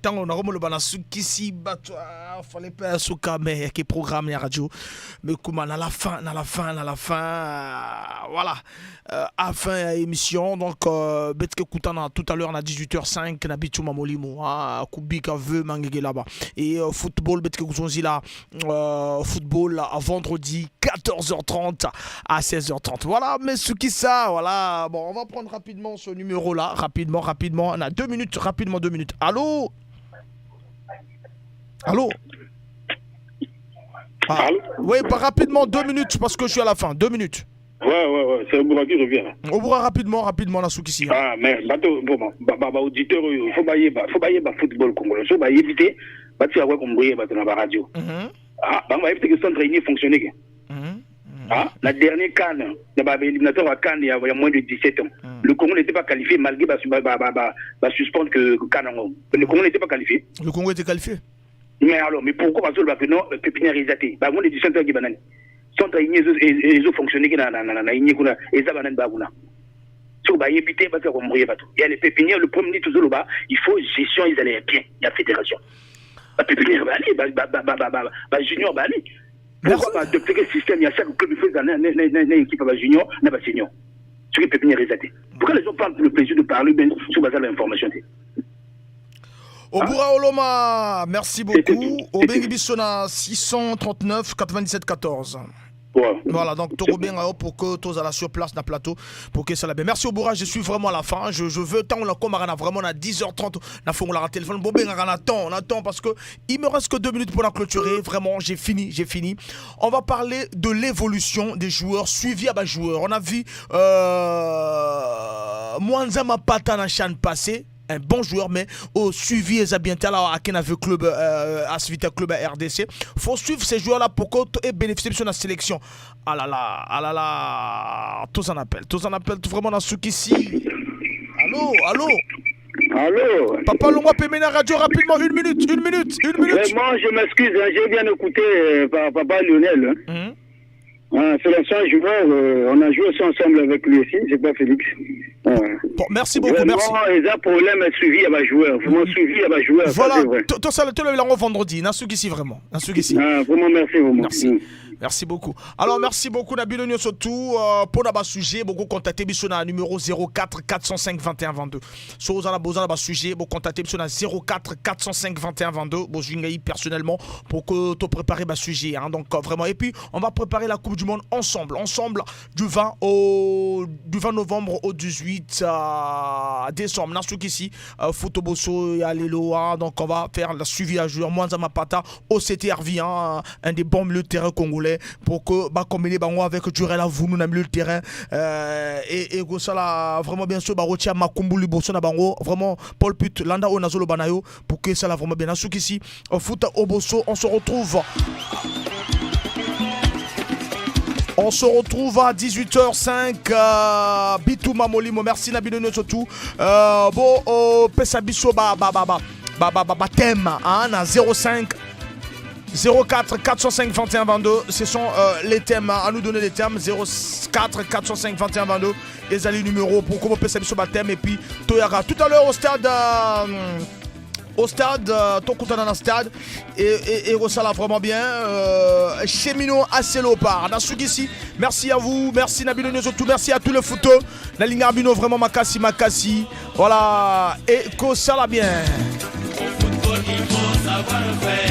tant on a remis le bana sukisi bato, fallait pas souka mais qui programme la radio, mais comment à la fin, voilà, à fin émission donc betke koutana tout à l'heure à 18h05 na bitu mamolimo kubika veut mangé là-bas et football betke kouzonzi là football à vendredi 14h30 à 16h30. Voilà, mais sukisa, voilà. Bon, on va prendre rapidement ce numéro là, rapidement, on a 2 minutes, rapidement 2 minutes. Allô? Oui, pas rapidement 2 minutes parce que je suis à la fin, 2 minutes. Ouais, c'est Oboura qui revient. Oboura rapidement la soukisi. Ah, mais auditeur, il faut bailler football congolais, il faut éviter, tu vas voir comme brouiller dans la radio. Ah, bah, éviter que le centre réuni fonctionne. La dernière CAN, l'éliminatoire à CAN, il y a moins de 17 ans. Le Congo n'était pas qualifié malgré suspendre que CAN. Le Congo n'était pas qualifié. Le Congo était qualifié. Mais alors, mais pourquoi parce que non, pépinière réalisé. Bah, on est du centre qui banane. Centre ils ont fonctionné dans et ça banane baguna. Sur bah éviter parce qu'on mourir pas tout. Il y a les pépinières, le premier tout là, il faut gestion, ils allaient bien, il y a fédération. La pépinière va aller, junior va aller. Pourquoi pas adopter le système, il y a chaque club qui fait une équipe junior, n'a pas senior. Sur les pépinières réalisées. Pourquoi les gens parlent le plaisir de parler bien sur base de l'information? Obura Oloma, merci beaucoup. Obengi Bissona 639 97 14. Voilà, donc Torobien pour que tous à la sur place dans le plateau pour que ça la bien. Merci Obura, je suis vraiment à la fin. Je veux tant la com à vraiment à 10h30 na fond la téléphone. Bon ben on attend parce que il me reste que 2 minutes pour la clôturer. Vraiment, j'ai fini. On va parler de l'évolution des joueurs suivis à bas joueurs. On a vu Mwanza Mapata na chan passé. Un bon joueur, mais au suivi et bien alors à Kenavu club à Svita club à RDC. Faut suivre ces joueurs là pour qu'ils bénéficient de la sélection. Ah là là, tous en appellent tout vraiment dans ce qu'ici. Allô. Papa Longwa Pemena Radio rapidement, une minute. Vraiment, je m'excuse, j'ai bien écouté Papa Lionel. C'est l'ancien joueur, on a joué ensemble avec lui aussi, c'est pas Félix. Bon, merci beaucoup, vraiment, merci. Il y a un problème suivi à ma joueur, vraiment suivi à ma joueur. Voilà, tout ça, tu l'as vendredi, n'a ici vraiment. Vraiment, merci. Merci beaucoup. Alors, merci beaucoup, Nabil Onyo, surtout pour notre sujet. Beaucoup contacter sur le numéro 04 405 21 22. Si vous avez besoin de sujet, vous contactez sur le 04 405 21 22. Bon, je vais personnellement pour que tu prépares le sujet. Donc, vraiment. Et puis, on va préparer la Coupe du Monde ensemble du 20 novembre au 18 décembre. Dans ce ici, Fotoboso et Aléloa. Donc, on va faire le suivi à joueur Mwanza Mapata au CTRV, un des bons milieux de terrain congolais. Pour que combiner avec Durela Vounou na milieu de terrain et ça vraiment bien sûr Barotia Makumbulu Bosona Bango vraiment Paul Put Landa Onazolo Banayo pour que ça la vraiment bien sûr qu'ici au foot au Bosso on se retrouve à 18h05 Bitou Mamolimo merci Nabilone surtout bon Pesabiso thème na 05 04 405 21 22, ce sont les thèmes, à nous donner les thèmes 04 405 21 22, les alliés numéros pour qu'on puisse sur le thème et puis Toyara tout à l'heure au stade Tokutana dans le stade et ça là vraiment bien Chemino assez Léopard dans ce ici. Merci à vous, merci Nabil surtout, merci à tous les photos la ligne Arbino vraiment Makassi voilà et que ça là bien. Au football il faut savoir faire.